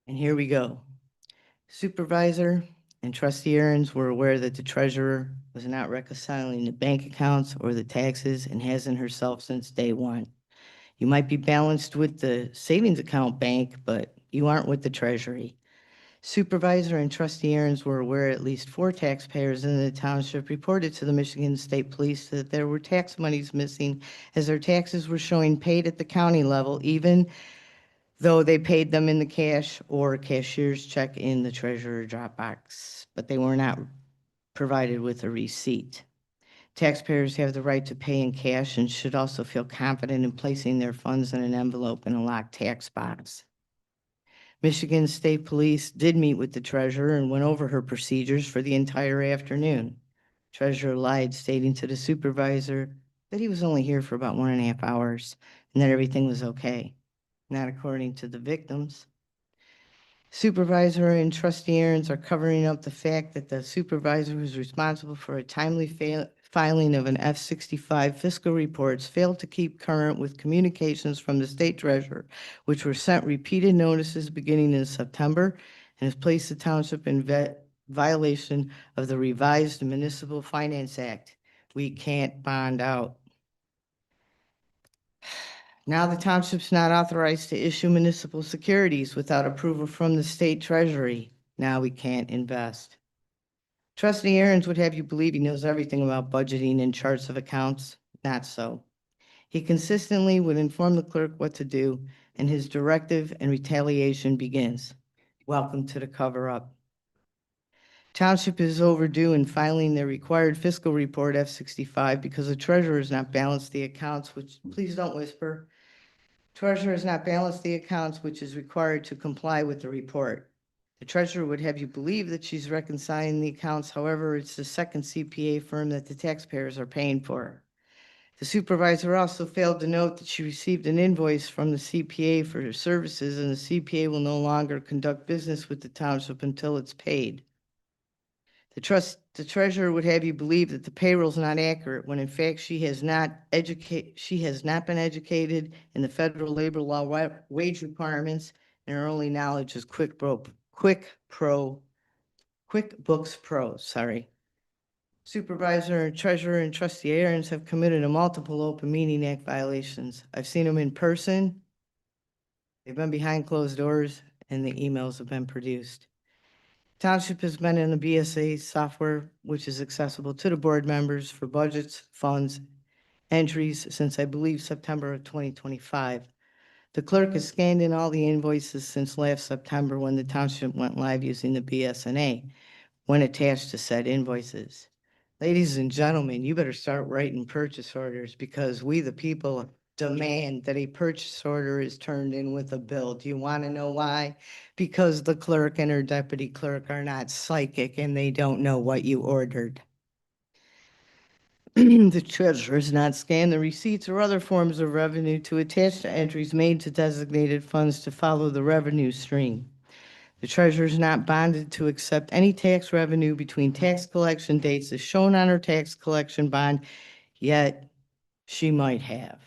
and here we go. Supervisor and trustee Aaron's were aware that the treasurer was not reconciling the bank accounts or the taxes and hasn't herself since day one. You might be balanced with the savings account bank, but you aren't with the treasury. Supervisor and trustee Aaron's were aware at least 4 taxpayers in the township reported to the Michigan State Police that there were tax monies missing as their taxes were showing paid at the county level, even though they paid them in the cash or cashier's check in the treasurer drop box, but they were not provided with a receipt. Taxpayers have the right to pay in cash and should also feel confident in placing their funds in an envelope in a locked tax box. Michigan State Police did meet with the treasurer and went over her procedures for the entire afternoon. Treasurer lied, stating to the supervisor that he was only here for about 1.5 hours and that everything was okay. Not according to the victims. Supervisor and trustee Aaron's are covering up the fact that the supervisor who's responsible for a timely filing of an F-65 fiscal reports failed to keep current with communications from the state treasurer, which were sent repeated notices beginning in September and has placed the township in violation of the revised Municipal Finance Act. We can't bond out. Now the township's not authorized to issue municipal securities without approval from the state treasury. Now we can't invest. Trustee Aaron's would have you believe he knows everything about budgeting and charts of accounts. Not so. He consistently would inform the clerk what to do, and his directive and retaliation begins. Welcome to the cover-up. Township is overdue in filing their required fiscal report F-65 because the treasurer has not balanced the accounts, which, please don't whisper. Treasurer has not balanced the accounts, which is required to comply with the report. The treasurer would have you believe that she's reconciling the accounts. However, it's the second CPA firm that the taxpayers are paying for. The supervisor also failed to note that she received an invoice from the CPA for her services, and the CPA will no longer conduct business with the township until it's paid. The treasurer would have you believe that the payroll's not accurate when in fact she has not been educated in the federal labor law wage requirements, and her only knowledge is QuickBooks Pro, sorry. Supervisor and treasurer and trustee Aaron's have committed a multiple Open Meeting Act violations. I've seen them in person. They've been behind closed doors and the emails have been produced. Township has been in the BSA software, which is accessible to the board members for budgets, funds, entries since I believe September of 2025. The clerk has scanned in all the invoices since last September when the township went live using the BSNA when attached to said invoices. Ladies and gentlemen, you better start writing purchase orders because we, the people, demand that a purchase order is turned in with a bill. Do you want to know why? Because the clerk and her deputy clerk are not psychic and they don't know what you ordered. The treasurer does not scan the receipts or other forms of revenue to attach to entries made to designated funds to follow the revenue stream. The treasurer is not bonded to accept any tax revenue between tax collection dates as shown on her tax collection bond, yet she might have.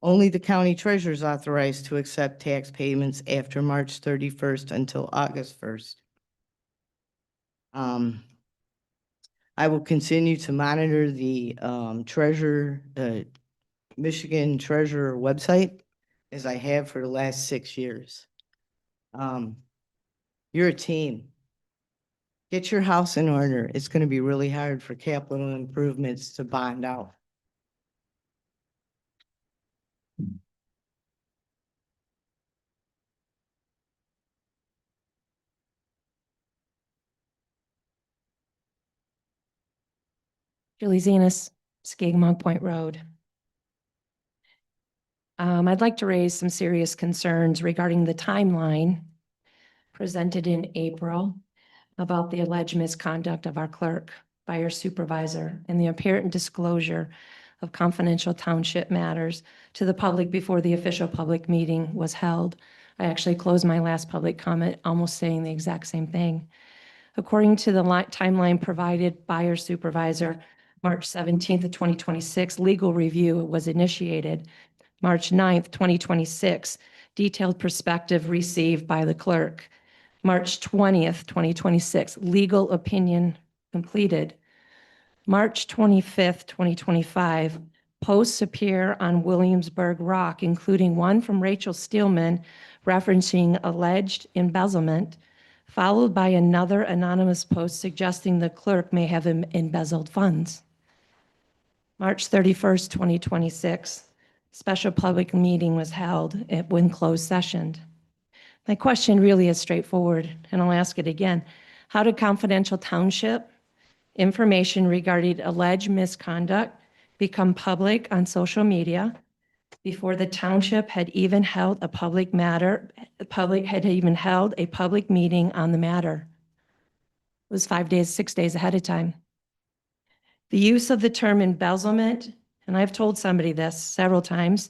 Only the county treasurer is authorized to accept tax payments after March 31st until August 1st. I will continue to monitor the Michigan Treasurer website as I have for the last 6 years. You're a team. Get your house in order. It's going to be really hard for capital improvements to bond out. Julie Zenas, Skagmont Point Road. I'd like to raise some serious concerns regarding the timeline presented in April about the alleged misconduct of our clerk by our supervisor and the apparent disclosure of confidential township matters to the public before the official public meeting was held. I actually closed my last public comment almost saying the exact same thing. According to the timeline provided by our supervisor, March 17th of 2026, legal review was initiated. March 9th, 2026, detailed perspective received by the clerk. March 20th, 2026, legal opinion completed. March 25th, 2025, posts appear on Williamsburg Rock, including one from Rachel Steelman referencing alleged embezzlement, followed by another anonymous post suggesting the clerk may have embezzled funds. March 31st, 2026, special public meeting was held when closed session. My question really is straightforward, and I'll ask it again. How did confidential township information regarding alleged misconduct become public on social media before the township had even held a public meeting on the matter? It was 6 days ahead of time. The use of the term embezzlement, and I've told somebody this several times,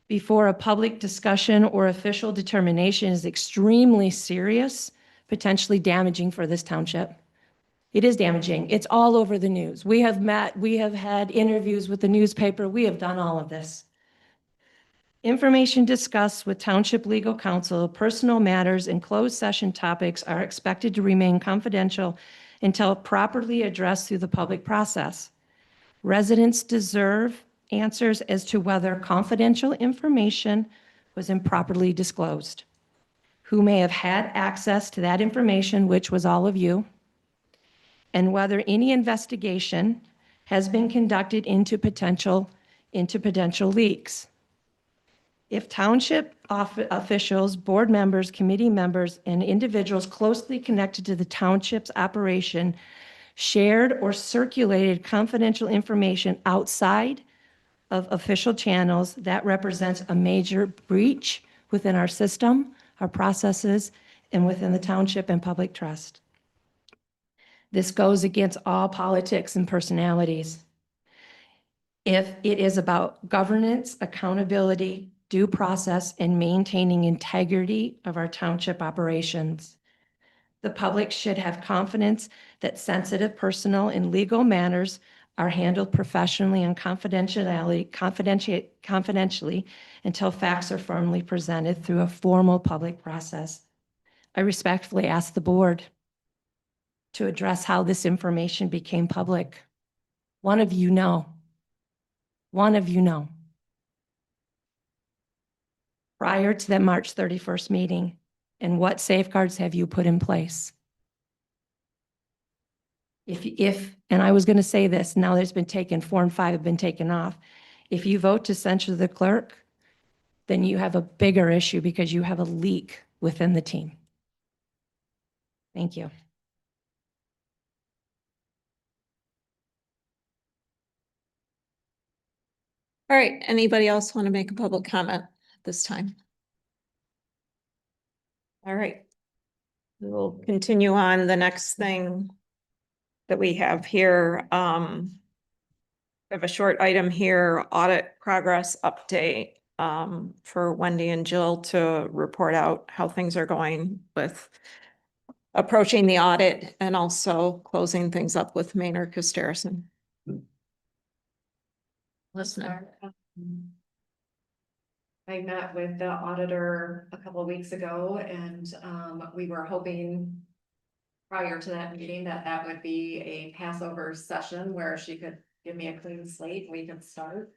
before a public discussion or official determination is extremely serious, potentially damaging for this township. It is damaging. It's all over the news. We have had interviews with the newspaper. We have done all of this. Information discussed with Township Legal Counsel, personal matters, and closed session topics are expected to remain confidential until properly addressed through the public process. Residents deserve answers as to whether confidential information was improperly disclosed, who may have had access to that information, which was all of you, and whether any investigation has been conducted into potential leaks. If township officials, board members, committee members, and individuals closely connected to the township's operation shared or circulated confidential information outside of official channels, that represents a major breach within our system, our processes, and within the township and public trust. This goes against all politics and personalities. If it is about governance, accountability, due process, and maintaining integrity of our township operations, the public should have confidence that sensitive personal and legal matters are handled professionally and confidentially until facts are formally presented through a formal public process. I respectfully ask the board to address how this information became public. One of you know. Prior to that March 31st meeting, and what safeguards have you put in place? And I was going to say this, now that it's been taken, 4 and 5 have been taken off. If you vote to censure the clerk, then you have a bigger issue because you have a leak within the team. Thank you. All right, anybody else want to make a public comment this time? All right. We'll continue on the next thing that we have here. We have a short item here, audit progress update, for Wendy and Jill to report out how things are going with approaching the audit and also closing things up with Maynard Custerison. Listening. I met with the auditor a couple of weeks ago and we were hoping prior to that meeting that would be a Passover session where she could give me a clean slate and we could start.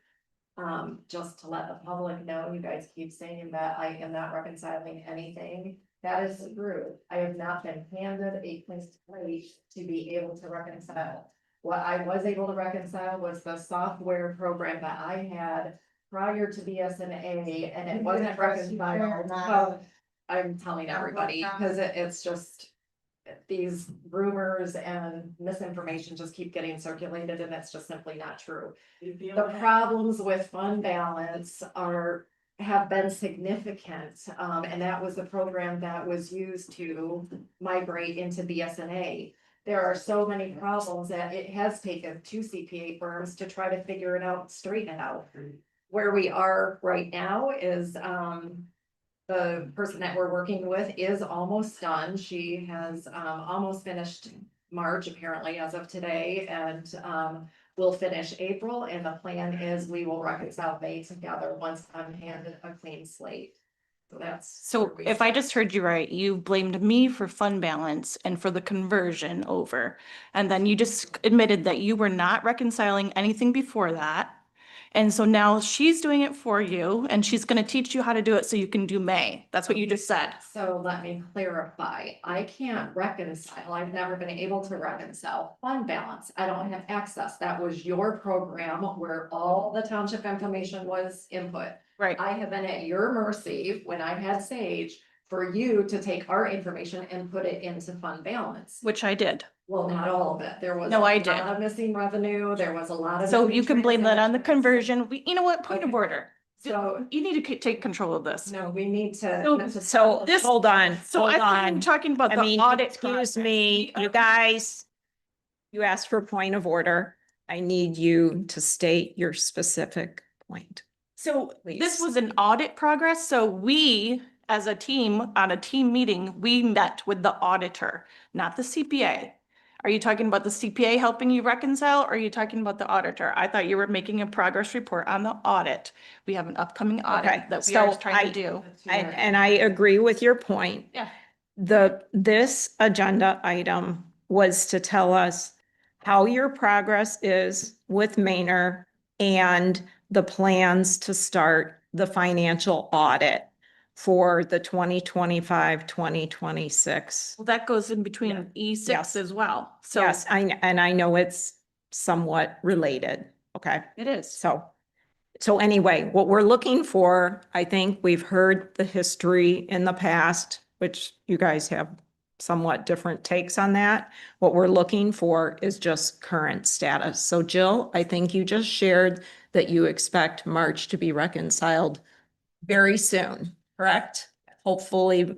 Just to let the public know, you guys keep saying that I am not reconciling anything. That is true. I have not been handed a clean slate to be able to reconcile. What I was able to reconcile was the software program that I had prior to BSNA, and it wasn't reconciled. Well, I'm telling everybody, because it's just these rumors and misinformation just keep getting circulated, and it's just simply not true. The problems with fund balance have been significant, and that was the program that was used to migrate into BSNA. There are so many problems that it has taken two CPA firms to try to figure it out, straighten it out. Where we are right now is, the person that we're working with is almost done. She has, almost finished March apparently as of today, and, we'll finish April, and the plan is we will reconcile May together once I'm handed a clean slate. So that's. So where we if I stand. just heard you right, you blamed me for fund balance and for the conversion over. And then you just admitted that you were not reconciling anything before that. And so now she's doing it for you and she's gonna teach you how to do it so you can do May. That's what you just said. So let me clarify, I can't reconcile, I've never been able to reconcile fund balance, I don't have access, that was your program where all the township information was input. Right. I have been at your mercy when I had Sage for you to take our information and put it into fund balance. Which I did. Well, not all of it, there was. No, a I lot did. of missing revenue, there was a lot of. So missing you can blame that on the transactions. conversion. You know what? Point of Okay. order. So, You need to take control of this. no, we need to. So This- hold on, So hold I thought you were on. talking about I the mean, audit. excuse process. me, you guys. You asked for point of order. I need you to state your specific point. So Please. this was an audit progress. So we, as a team, on a team meeting, we met with the auditor, not the CPA. Are you talking about the CPA helping you reconcile, or are you talking about the auditor? I thought you were making a progress report on the audit. We have an upcoming Okay, audit that we are so trying to do. And I agree with your point. Yeah. This agenda item was to tell us how your progress is with Maynard and the plans to start the financial audit for the 2025-2026. Well, that goes in between Yes. E6 as well. So Yes, and I know it's somewhat related, okay? it is. So anyway, what we're looking for, I think we've heard the history in the past, which you guys have somewhat different takes on that. What we're looking for is just current status. So Jill, I think you just shared that you expect March to be reconciled very soon, correct? Hopefully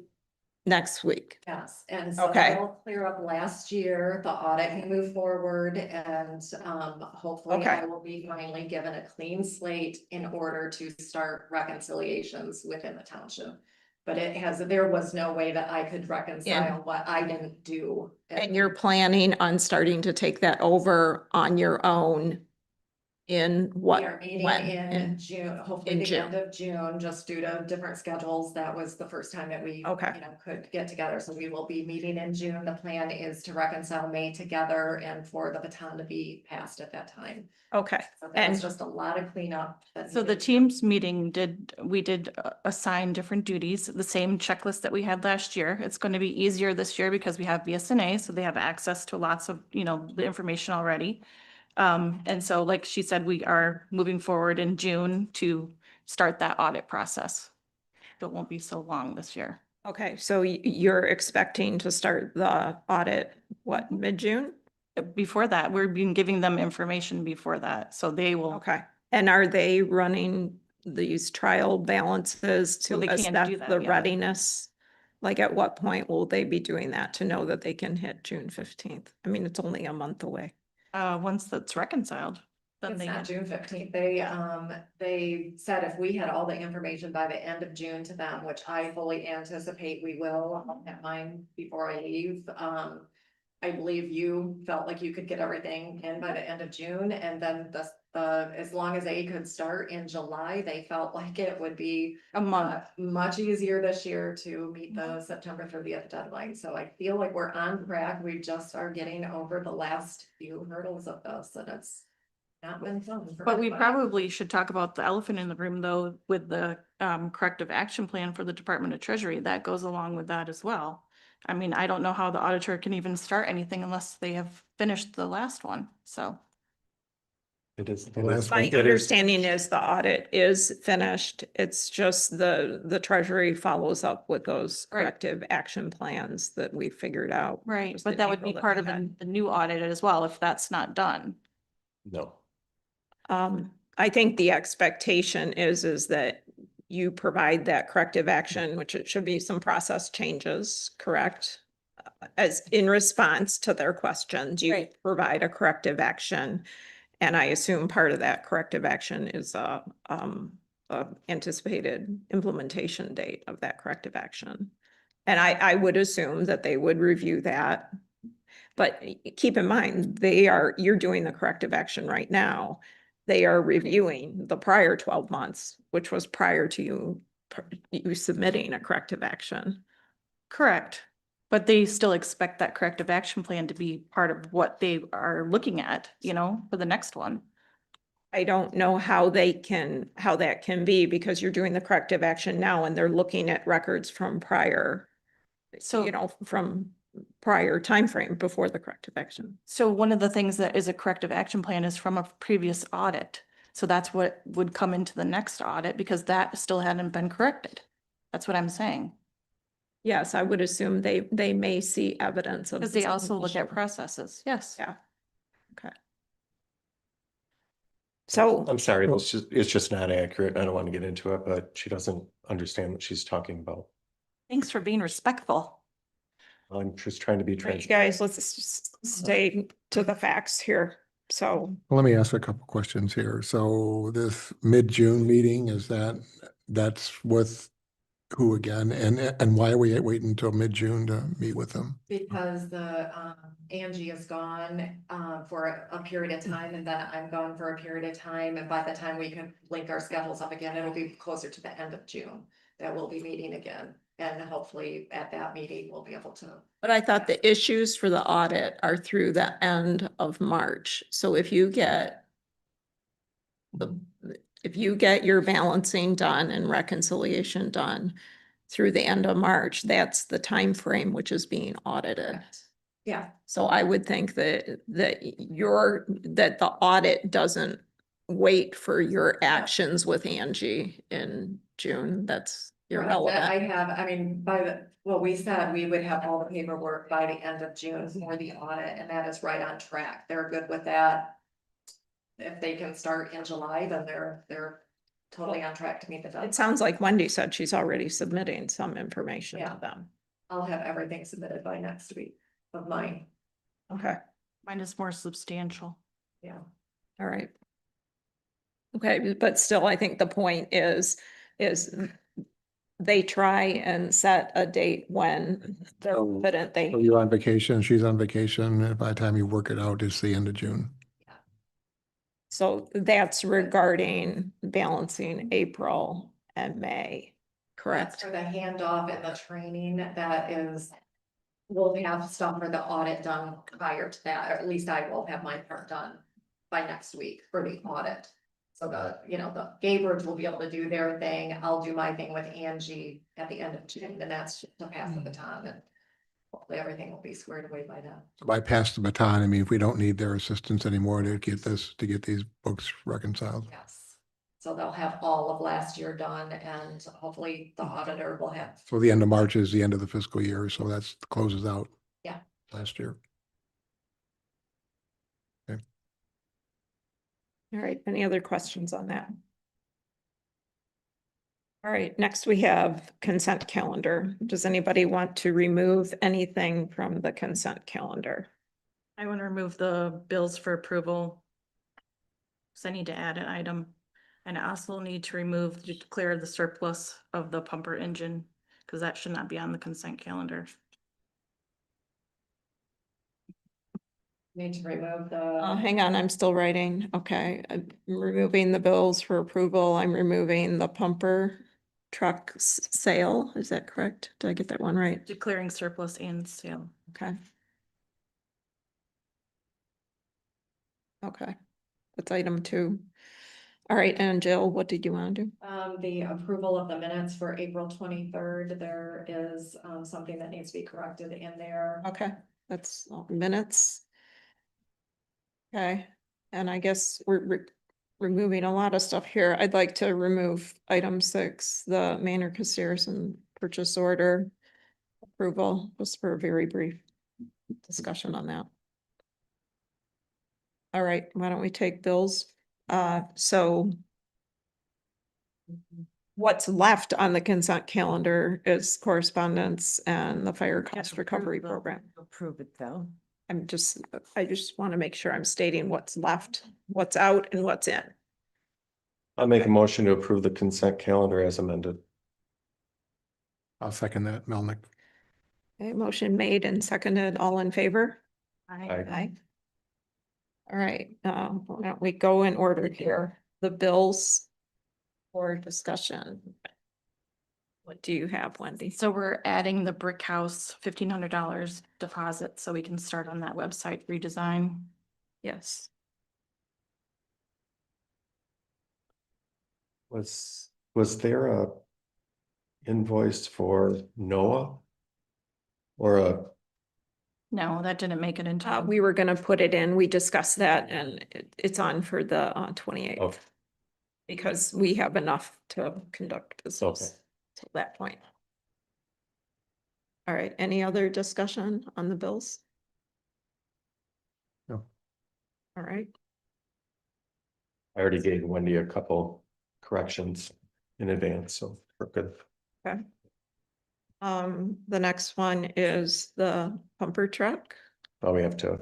next week. Yes, and so Okay. that'll clear up last year, the audit can move forward and hopefully Okay. I will be finally given a clean slate in order to start reconciliations within the township. But there was no way that I could reconcile what I didn't do. And you're planning on starting to take that over on your own in what? We are meeting when? in June, hopefully in the June. end of June, just due to different schedules. That was the first time that we, Okay. could get together. So we will be meeting in June. The plan is to reconcile May together and for the baton to be passed at that time. Okay, So that was and just a lot of cleanup. that So the needed to- team's meeting we did assign different duties, the same checklist that we had last year. It's going to be easier this year because we have BSNA, so they have access to lots of, the information already. And so like she said, we are moving forward in June to start that audit process. It won't be so long this year. okay, so you're expecting to start the audit, what, mid-June? Before that, we've been giving them information before that, so they will Okay, And are they running these trial balances to Well, they can't assess do that the yet. readiness? Like at what point will they be doing that to know that they can hit June 15th? I mean, it's only a month away. Once that's reconciled, then It's they not get. June 15th. They said if we had all the information by the end of June to them, which I fully anticipate we will, I'll have mine before I leave. I believe you felt like you could get everything in by the end of June, and then as long as they could start in July, they felt like it would be A month. much easier this year to meet the September 30th deadline. So I feel like we're on track. We just are getting over the last few hurdles of this, and it's not been fun. for But we everybody. probably should talk about the elephant in the room, though, with the corrective action plan for the Department of Treasury. That goes along with that as well. I mean, I don't know how the auditor can even start anything unless they have finished the last one, so. It is. The last My one. understanding is the audit is finished. It's just the Treasury follows up with those Right. corrective action plans that we figured out. Right, just but in that would be April that part we of had. the new audit as well, if that's not done. No. I think the expectation is that you provide that corrective action, which it should be some process changes, correct? As in response to their questions, you Right. provide a corrective action. And I assume part of that corrective action is a anticipated implementation date of that corrective action. And I would assume that they would review that. But keep in mind, you're doing the corrective action right now. They are reviewing the prior 12 months, which was prior to you submitting a corrective action. Correct. But they still expect that corrective action plan to be part of what they are looking at, for the next one. I don't know how that can be because you're doing the corrective action now and they're looking at records from prior, So, from prior timeframe before the corrective action. so one of the things that is a corrective action plan is from a previous audit. So that's what would come into the next audit because that still hadn't been corrected. That's what I'm saying. Yes, I would assume they may see evidence of. Because the they same also look at issue. processes. Yes. Yeah. Okay. So, I'm sorry, it's just not accurate. I don't want to get into it, but she doesn't understand what she's talking about. Thanks for being respectful. I'm just trying to be you transparent. guys, let's just stay to the facts here. So Well, let me ask a couple questions here. So this mid-June meeting, that's with who again? And why are we waiting until mid-June to meet with them? Because Angie is gone, for a period of time, and then I'm gone for a period of time, and by the time we can link our schedules up again, it'll be closer to the end of June. That we'll be meeting again, and hopefully at that meeting, we'll be able to. but I thought the issues for the audit are through the end of March. So if you get your balancing done and reconciliation done through the end of March, that's the time frame which is being audited. Yeah, So I would think that the audit doesn't wait for your actions with Angie in June. That's irrelevant. we said we would have all the paperwork by the end of June for the audit, and that is right on track. They're good with that. If they can start in July, then they're totally on track to meet the deadline. It sounds like Wendy said she's already submitting some information Yeah. to them. I'll have everything submitted by next week of mine. Okay, Mine is more substantial. Yeah. all right. Okay, but still, I think the point is they try and set a date when they're confident So you're on vacation, she's on vacation, and by the time you work it out, it's the end of June. So that's regarding balancing April and May, That's correct? for the handoff and the training we'll have stuff for the audit done prior to that, or at least I will have my part done by next week for the audit. So the Gaybirds will be able to do their thing. I'll do my thing with Angie at the end of June, and that's just to pass the baton, and hopefully everything will be squared away by then. By pass the baton, I mean, if we don't need their assistance anymore to get these books reconciled. Yes. So they'll have all of last year done, and hopefully the auditor will have. So the end of March is the end of the fiscal year, so that's closes out. Yeah. Last year. Okay. All right, any other questions on that? All right, next we have consent calendar. Does anybody want to remove anything from the consent calendar? I want to remove the bills for approval. So I need to add an item. And I also need to remove, to declare the surplus of the pumper engine, because that should not be on the consent calendar. Need to remove Hang on, I'm still writing. Okay, I'm removing the bills for approval. I'm removing the pumper truck sale. Is that correct? Did I get that one right? Declaring surplus and sale. Okay. Okay, that's item 2. All right, and Jill, what did you want to do? The approval of the minutes for April 23rd, there is something that needs to be corrected in there. Okay, that's all minutes. Okay, and I guess we're removing a lot of stuff here. I'd like to remove item 6, the Manor Casearson purchase order approval, just for a very brief discussion on that. All right, why don't we take bills? So what's left on the consent calendar is correspondence and the fire cost recovery program. Approve it though. I just want to make sure I'm stating what's left, what's out and what's in. I'll make a motion to approve the consent calendar as amended. I'll second that, Melnick. Okay, motion made and seconded, all in favor? Aye. Aye. All right, why don't we go in order here? The bills for discussion. What do you have, Wendy? So we're adding the brick house $1,500 deposit so we can start on that website redesign. Yes. Was there a invoice for Noah? Or No, that didn't make it into. We were gonna put it in, we discussed that and it's on for the 28th. Okay. Because we have enough to conduct business till that point. All right, any other discussion on the bills? No. All right, I already gave Wendy a couple corrections in advance, so we're good. okay. The next one is the pumper truck. Oh, we have to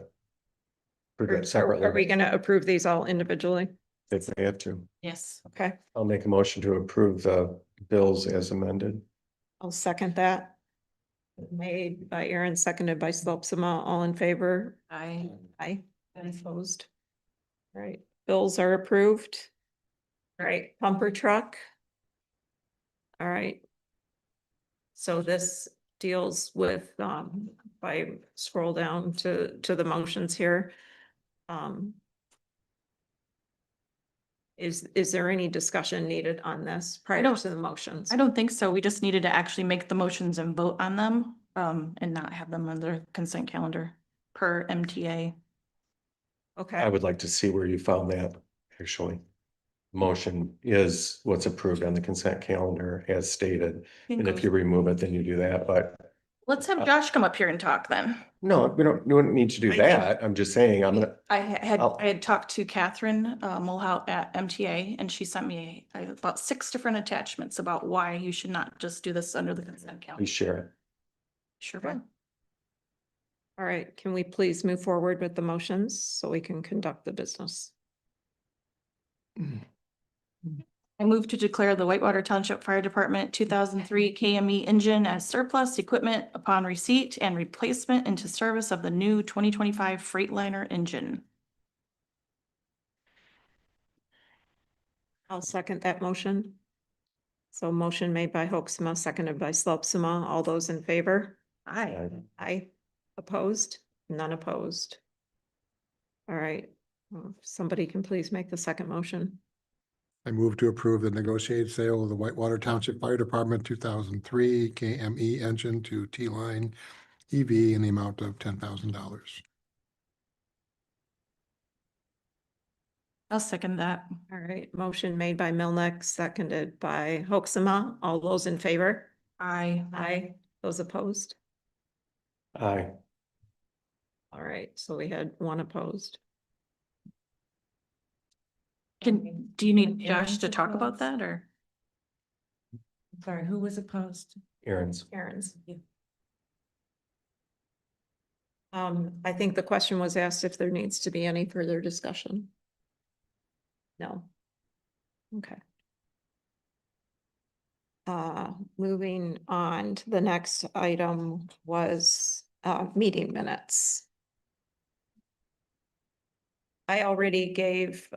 approve that Are we separately gonna approve these all individually? if we have to. Yes. Okay, I'll make a motion to approve the bills as amended. I'll second that. Made by Aaron, seconded by Slopsima, all in favor? I. Aye. And opposed? All right, bills are approved. All right, pumper truck. All right. So this deals with, if I scroll down to the motions here. Is there any discussion needed on this prior don't- to the motions? I don't think so. We just needed to actually make the motions and vote on them, and not have them on the consent calendar per MTA. Okay. I would like to see where you found that, actually. Motion is what's approved on the consent calendar as stated, and if you remove it, then you do that, but Let's have Josh come up here and talk then. no, we don't need to do that. I'm just saying, I'm gonna, I had I'll- talked to Catherine Mulhout at MTA, and she sent me about 6 different attachments about why you should not just do this under the consent calendar. please share it. Sure will. All right, can we please move forward with the motions so we can conduct the business? I move to declare the Whitewater Township Fire Department 2003 KME engine as surplus equipment upon receipt and replacement into service of the new 2025 Freightliner engine. I'll second that motion. So motion made by Hoeksma, seconded by Slopsima. All those in favor? Aye. Aye. Opposed? None opposed. All right, somebody can please make the second motion. I move to approve the negotiated sale of the Whitewater Township Fire Department 2003 KME engine to T-Line EV in the amount of $10,000. I'll second that. All right, motion made by Milnick, seconded by Hoeksma. All those in favor? Aye. Aye. Those opposed? Aye. All right, so we had one opposed. Do you need Josh to talk about that or? Sorry, who was opposed? Aaron's. Aaron's. I think the question was asked if there needs to be any further discussion. No. Okay. Moving on to the next item was, meeting minutes. I already gave,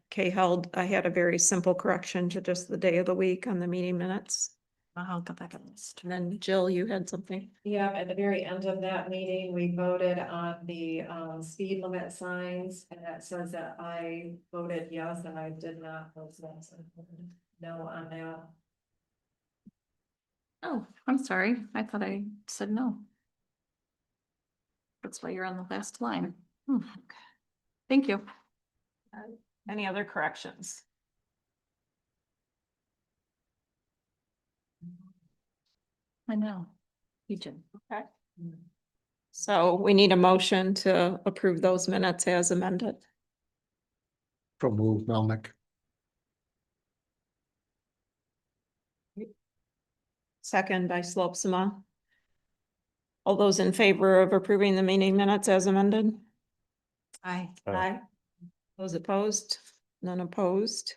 Kay held, I had a very simple correction to just the day of the week on the meeting minutes. I'll go back on this. And then Jill, you had something? Yeah, at the very end of that meeting, we voted on the speed limit signs, and that says that I voted yes, and I did not vote yes. I voted no on that. Oh, I'm sorry. I thought I said no. That's why you're on the last line. Okay. Thank you. Any other corrections? I know. You did. Okay. So we need a motion to approve those minutes as amended. From move Melnick. Second by Slopsma. All those in favor of approving the meeting minutes as amended? Aye. Aye. Those opposed? None opposed.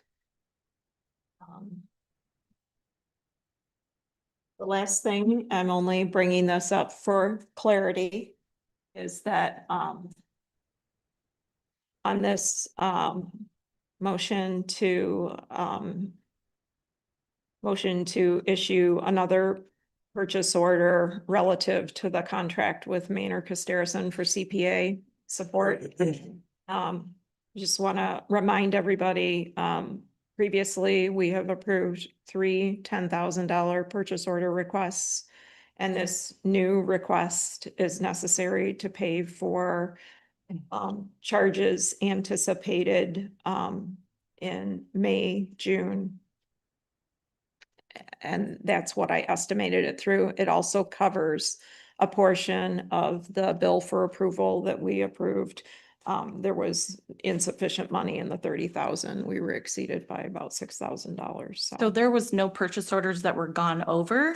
The last thing, I'm only bringing this up for clarity, is that, on this, motion to issue another purchase order relative to the contract with Maynard Casterison for CPA support. Just want to remind everybody, previously, we have approved three $10,000 purchase order requests. And this new request is necessary to pay for charges anticipated in May, June. And that's what I estimated it through. It also covers a portion of the bill for approval that we approved. There was insufficient money in the 30,000. We were exceeded by about $6,000. So there was no purchase orders that were gone over.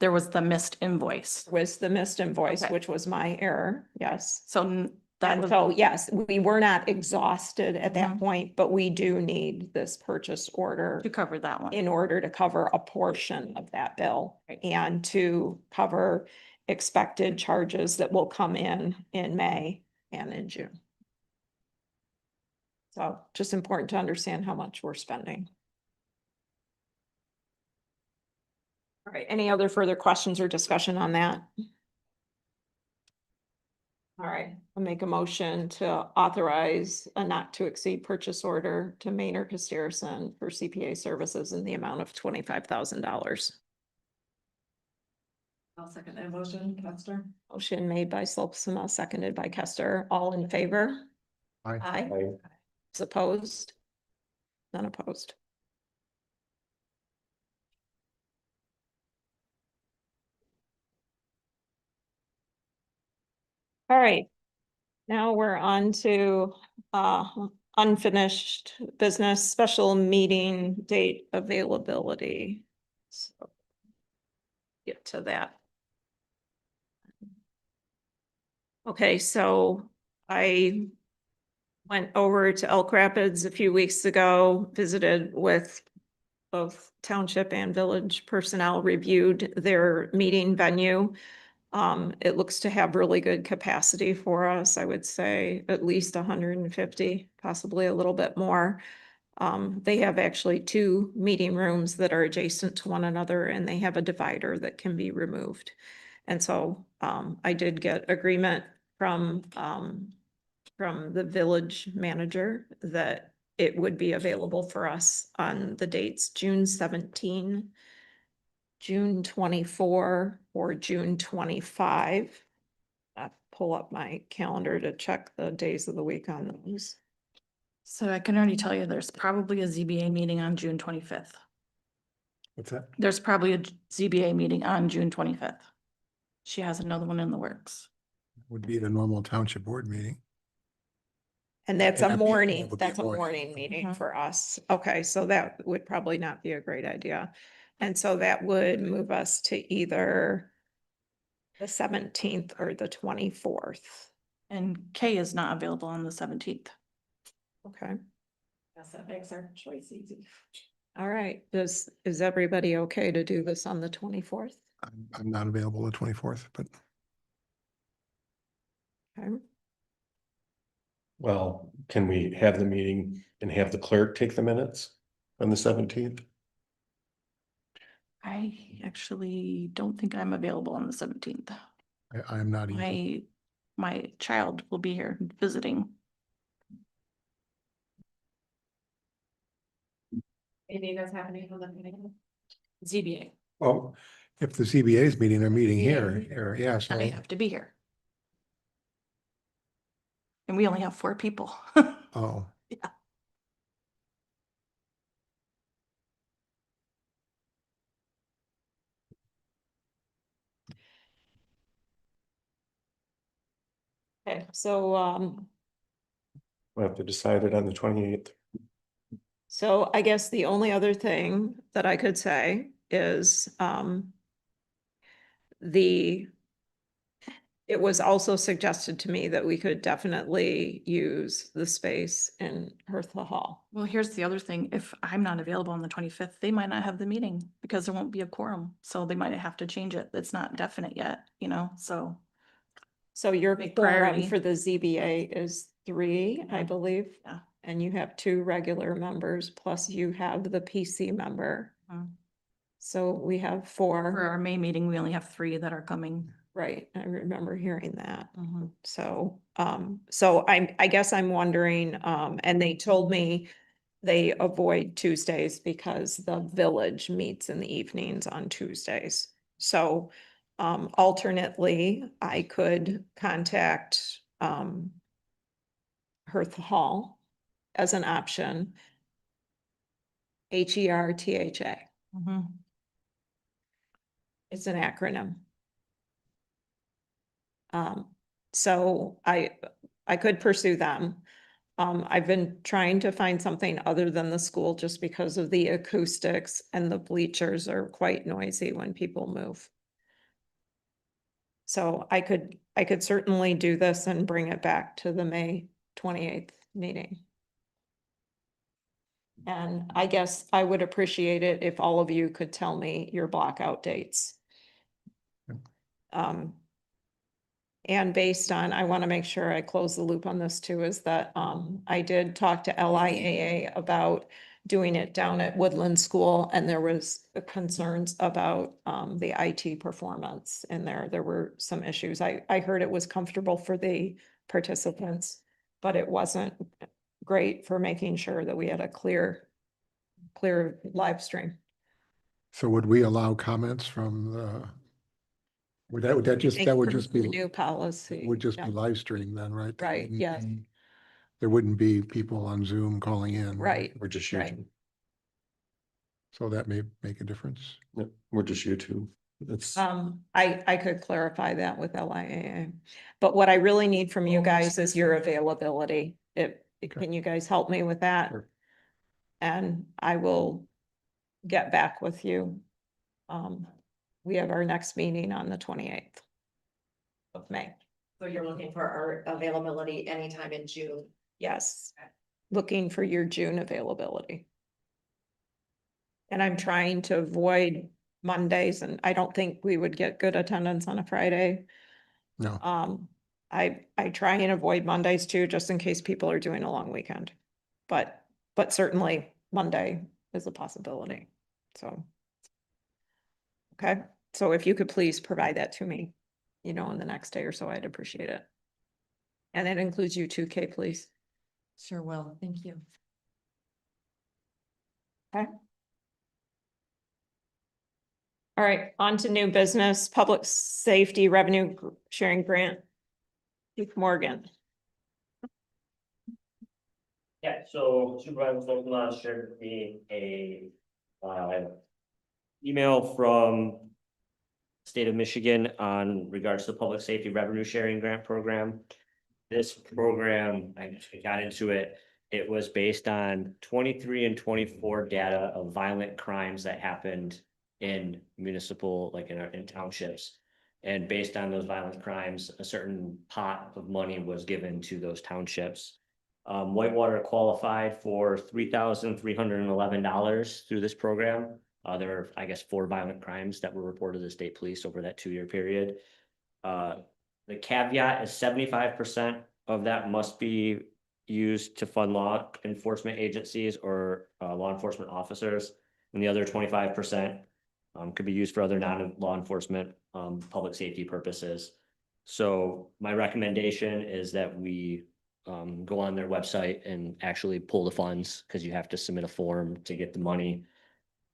There was the missed invoice. Was the missed invoice, Okay. which was my error. Yes. So that And was, so, yes, we were not exhausted at that Mhm. point, but we do need this purchase order to cover that one. in order to cover a portion of that bill and to cover expected charges that will come in May and in June. So just important to understand how much we're spending. All right, any other further questions or discussion on that? All right, I'll make a motion to authorize a not to exceed purchase order to Maynard Casterison for CPA services in the amount of $25,000. I'll second that motion, Kester. Motion made by Slopsma, seconded by Kester. All in favor? Aye. Aye. Is opposed? None opposed. All right. Now we're on to unfinished business, special meeting date availability. So get to that. Okay, so I went over to Elk Rapids a few weeks ago, visited with both township and village personnel, reviewed their meeting venue. It looks to have really good capacity for us. I would say at least 150, possibly a little bit more. They have actually two meeting rooms that are adjacent to one another, and they have a divider that can be removed. And so I did get agreement from the village manager that it would be available for us on the dates June 17, June 24, or June 25. I pull up my calendar to check the days of the week on those. So I can already tell you, there's probably a ZBA meeting on June 25th. What's that? There's probably a ZBA meeting on June 25th. She has another one in the works. Would be the normal township board meeting. And that's And a that would be morning meeting Mhm. for us. Okay, so that would probably not be a great idea. And so that would move us to either the 17th or the 24th. And Kay is not available on the 17th. Okay, Yes, that makes our choice easy. all right. Is everybody okay to do this on the 24th? I'm not available the 24th, but Okay. Well, can we have the meeting and have the clerk take the minutes on the 17th? I actually don't think I'm available on the 17th. I'm not either. My child will be here visiting. Meeting that's happening for the meeting. ZBA. Well, if the CBA is meeting, they're meeting here, yeah, so. I have to be here. And we only have 4 people. Oh, Yeah. Okay, so, We'll have to decide it on the 28th. so I guess the only other thing that I could say is, it was also suggested to me that we could definitely use the space in Hertha Hall. Well, here's the other thing. If I'm not available on the 25th, they might not have the meeting because there won't be a quorum. So they might have to change it. It's not definite yet, so. So your Big quorum priority. for the ZBA is 3, I Yeah. believe. Yeah. And you have 2 regular members, plus you have the PC member. Mhm. So we have For 4, our May meeting, we only have 3 that are coming. right? I remember hearing that. Mhm. So, I guess I'm wondering, and they told me they avoid Tuesdays because the village meets in the evenings on Tuesdays. So, alternately, I could contact, Hertha Hall as an option. HERTHA. Mhm. It's an acronym. So I could pursue them. I've been trying to find something other than the school just because of the acoustics, and the bleachers are quite noisy when people move. So I could certainly do this and bring it back to the May 28th meeting. And I guess I would appreciate it if all of you could tell me your blackout dates. And based on, I want to make sure I close the loop on this too, is that I did talk to LIAA about doing it down at Woodland School, and there was concerns about the IT performance in there. There were some issues. I heard it was comfortable for the participants, but it wasn't great for making sure that we had a clear live stream. so would we allow comments from the? Would that just, that would just be, New policy. would just yeah. be live stream then, right? There Right, wouldn't yes. be- There wouldn't be people on Zoom calling in. Right. We're just Right. YouTube. So that may make a difference. Yep, we're just YouTube. It's, I could clarify that with LIAA, but what I really need from you guys is your availability. Can you guys help me with that? Sure. And I will get back with you. We have our next meeting on the 28th of May. So you're looking for our availability anytime in June? Yes, looking for your June availability. And I'm trying to avoid Mondays, and I don't think we would get good attendance on a Friday. No. I try and avoid Mondays too, just in case people are doing a long weekend. But certainly Monday is a possibility, so. Okay, so if you could please provide that to me, in the next day or so, I'd appreciate it. And that includes you too, Kay, please. Sure will, thank you. Okay. All right, on to new business, public safety revenue sharing grant. Keith Morgan. Yeah, so Supervisor Solomon shared with me a email from state of Michigan on regards to the public safety revenue sharing grant program. this program, I got into it, it was based on 23 and 24 data of violent crimes that happened in municipal, like in townships. And based on those violent crimes, a certain pot of money was given to those townships. Whitewater qualified for $3,311 through this program. There were, I guess, 4 violent crimes that were reported to the state police over that 2-year period. The caveat is 75% of that must be used to fund law enforcement agencies or law enforcement officers. And the other 25% could be used for other non-law enforcement public safety purposes. So my recommendation is that we go on their website and actually pull the funds, because you have to submit a form to get the money.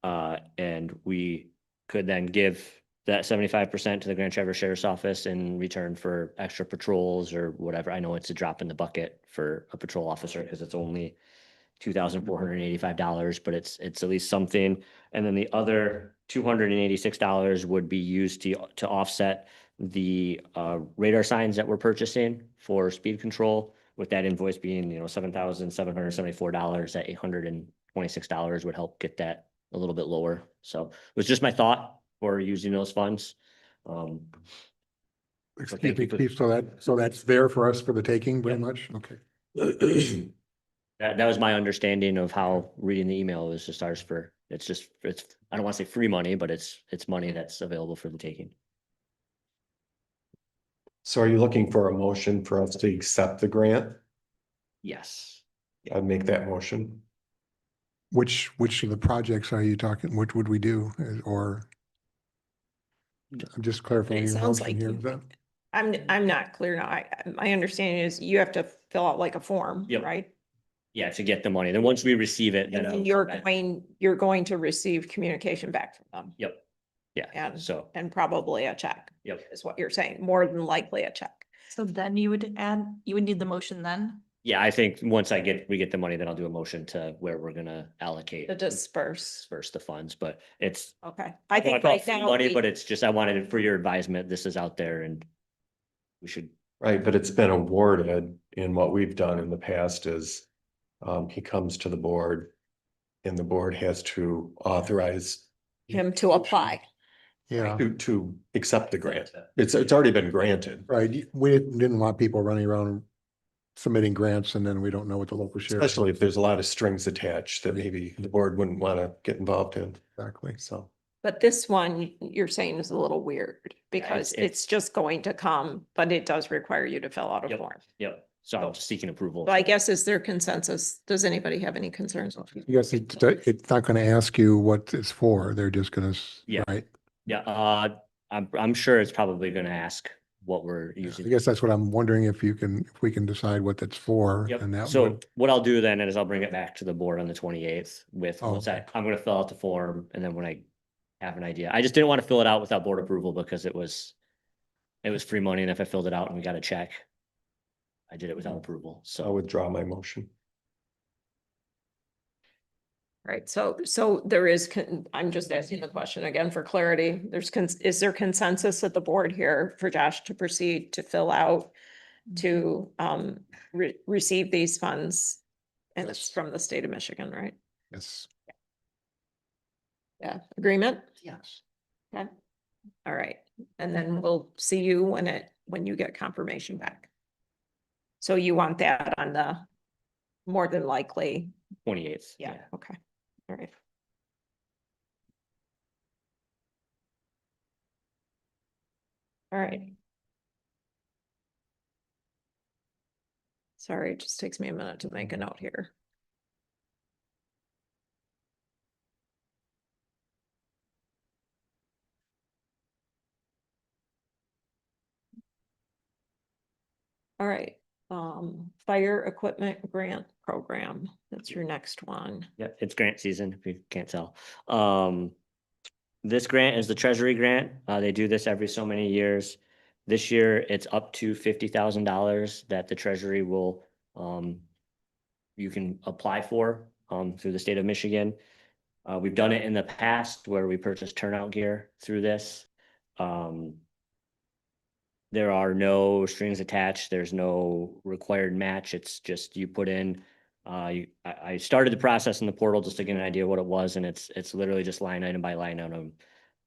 And we could then give that 75% to the Grand Traverse Sheriff's Office in return for extra patrols or whatever. I know it's a drop in the bucket for a patrol officer because it's only $2,485, but it's at least something. And then the other $286 would be used to offset the radar signs that we're purchasing for speed control, with that invoice being, $7,774 at $826 would help get that a little bit lower. So it was just my thought for using those funds. Excuse me, Steve, so that's there for us for the taking, very much? Okay. That was my understanding of how reading the email was just ours for, it's, I don't want to say free money, but it's money that's available for the taking. So are you looking for a motion for us to accept the grant? Yes. I'd make that motion. Which of the projects are you talking, what would we do, or? I'm just clarifying It your sounds motion like here. you- Is that- I'm not clear now. My understanding is you have to fill out like a form, Yep. right? Yeah, to get the money. Then once we receive it, then And then you're going to receive communication back from them. Yep. Yeah. And and probably a check. Yep. Is what you're saying, more than likely a check. So then you would need the motion then? Yeah, I think once we get the money, then I'll do a motion to where we're gonna allocate. To disperse. The funds, but it's. Okay. I I don't wanna think call it right free now. money, we- but it's just, I wanted it for your advisement. This is out there and we should. Right, but it's been awarded, and what we've done in the past is he comes to the board and the board has to authorize Him to apply. Yeah, to accept the grant. It's already been granted, right. We didn't want people running around submitting grants and then we don't know what the local share. especially if there's a lot of strings attached that maybe the board wouldn't want to get involved in. Exactly. So, But this one, you're saying is a little weird because it's just going to come, but it does require you to fill out a Yep. form. Yep. So I'm just seeking approval. So I guess is there consensus? Does anybody have any concerns? Yes, it's not gonna ask you what it's for. They're just gonna, Yeah. right? Yeah, I'm sure it's probably gonna ask what we're I using. guess that's what I'm wondering, if we can decide what that's for, Yep. and that So would, what I'll do then is I'll bring it back to the board on the 28th with, Oh, I'm gonna fill out the form, and then when I have an idea, I just didn't want to fill it out without board approval because it was free money, and if I filled it out and we got a check, I did it without approval, I'll so. withdraw my motion. Right, so there is, I'm just asking the question again for clarity. Is there consensus at the board here for Josh to proceed to fill out to receive these funds? And it's from the state of Michigan, right? yes. Yeah, agreement? Yes. Okay, all right, and then we'll see you when you get confirmation back. So you want that on the more than likely, 28th. yeah, okay, all right. All right. Sorry, it just takes me a minute to make a note here. All right, fire equipment grant program, that's your next one. Yeah, it's grant season, if you can't tell. This grant is the Treasury grant. They do this every so many years. This year, it's up to $50,000 that the Treasury will, you can apply for, through the state of Michigan. We've done it in the past where we purchased turnout gear through this. There are no strings attached. There's no required match. It's just you put in. I started the process in the portal just to get an idea what it was, and it's literally just line item by line item.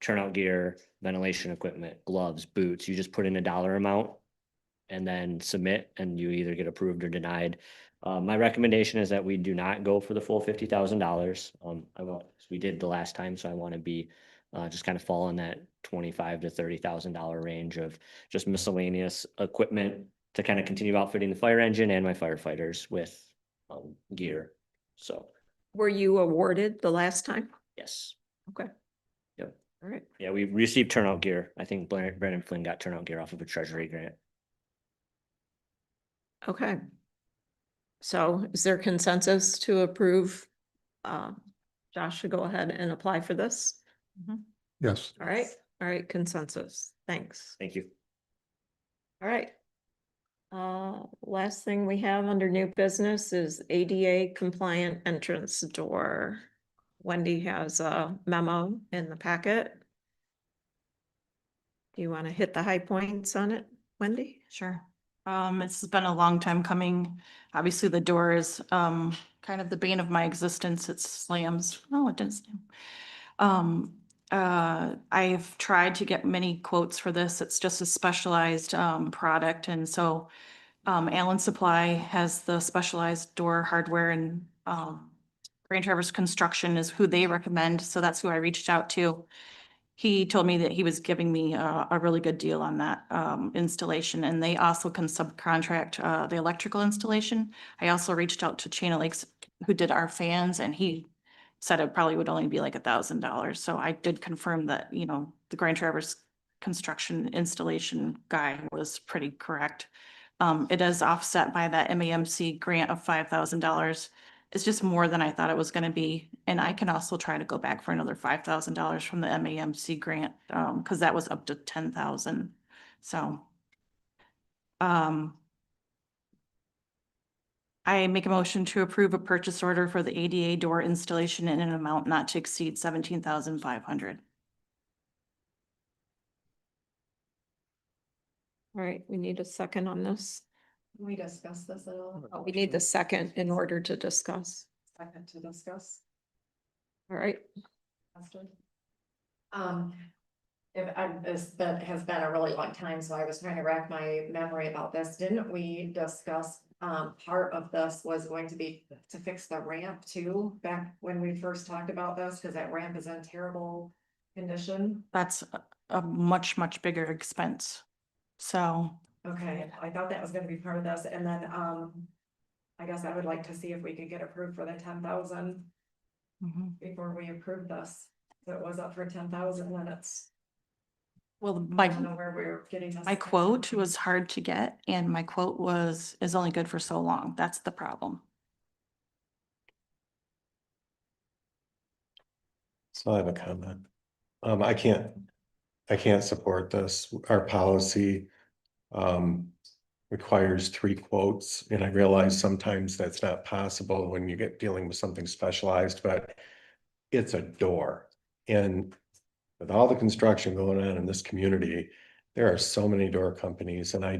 Turnout gear, ventilation equipment, gloves, boots. You just put in a dollar amount and then submit, and you either get approved or denied. My recommendation is that we do not go for the full $50,000. We did the last time, so I want to be just kind of fall in that $25,000 to $30,000 range of just miscellaneous equipment to kind of continue outfitting the fire engine and my firefighters with gear. So, Were you awarded the last time? yes. Okay. Yep. All right. Yeah, we received turnout gear. I think Brandon Flynn got turnout gear off of a treasury grant. Okay. So is there consensus to approve? Josh should go ahead and apply for this? Yes. All right, consensus. Thanks. Thank you. All right. Last thing we have under new business is ADA compliant entrance door. Wendy has a memo in the packet. Do you want to hit the high points on it, Wendy? Sure. It's been a long time coming. Obviously, the door is kind of the bane of my existence. It slams. No, it didn't slam. I've tried to get many quotes for this. It's just a specialized product. And so Allen Supply has the specialized door hardware, and Grand Traverse Construction is who they recommend. So that's who I reached out to. He told me that he was giving me a really good deal on that installation, and they also can subcontract the electrical installation. I also reached out to Chain of Lakes, who did our fans, and he said it probably would only be like $1,000. So I did confirm that, you know, the Grand Traverse construction installation guy was pretty correct. It is offset by that MAMC grant of $5,000. It's just more than I thought it was gonna be. And I can also try to go back for another $5,000 from the MAMC grant, because that was up to 10,000. So I make a motion to approve a purchase order for the ADA door installation in an amount not to exceed 17,500. All right, we need a second on this. Can we discuss this at all? We need the second in order to discuss. Second to discuss. All right. That has been a really long time, so I was trying to rack my memory about this. Didn't we discuss, part of this was going to be to fix the ramp too, back when we first talked about this, because that ramp is in terrible condition? That's a much, much bigger expense. So Okay, I thought that was gonna be part of this, and then, I guess I would like to see if we could get approved for the 10,000 before we approve this. If it was up for 10,000, then it's, well, I don't know where we're getting this. my quote was hard to get, and my quote is only good for so long. That's the problem. So I have a comment. I can't support this. Our policy requires 3 quotes, and I realize sometimes that's not possible when you get dealing with something specialized, but it's a door. And with all the construction going on in this community, there are so many door companies, and I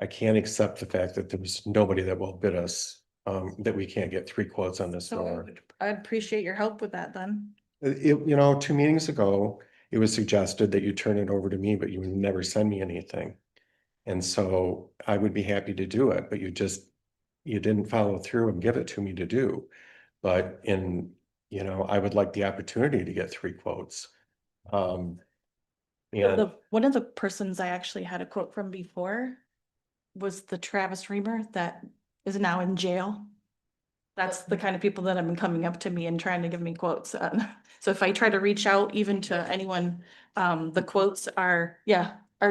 can't accept the fact that there's nobody that will bid us, that we can't get 3 quotes on this door. I'd appreciate your help with that then. You know, 2 meetings ago, it was suggested that you turn it over to me, but you would never send me anything. And so I would be happy to do it, but you didn't follow through and give it to me to do. But I would like the opportunity to get 3 quotes. And One of the persons I actually had a quote from before was the Travis Reamer that is now in jail. That's the kind of people that have been coming up to me and trying to give me quotes. So if I try to reach out even to anyone, the quotes are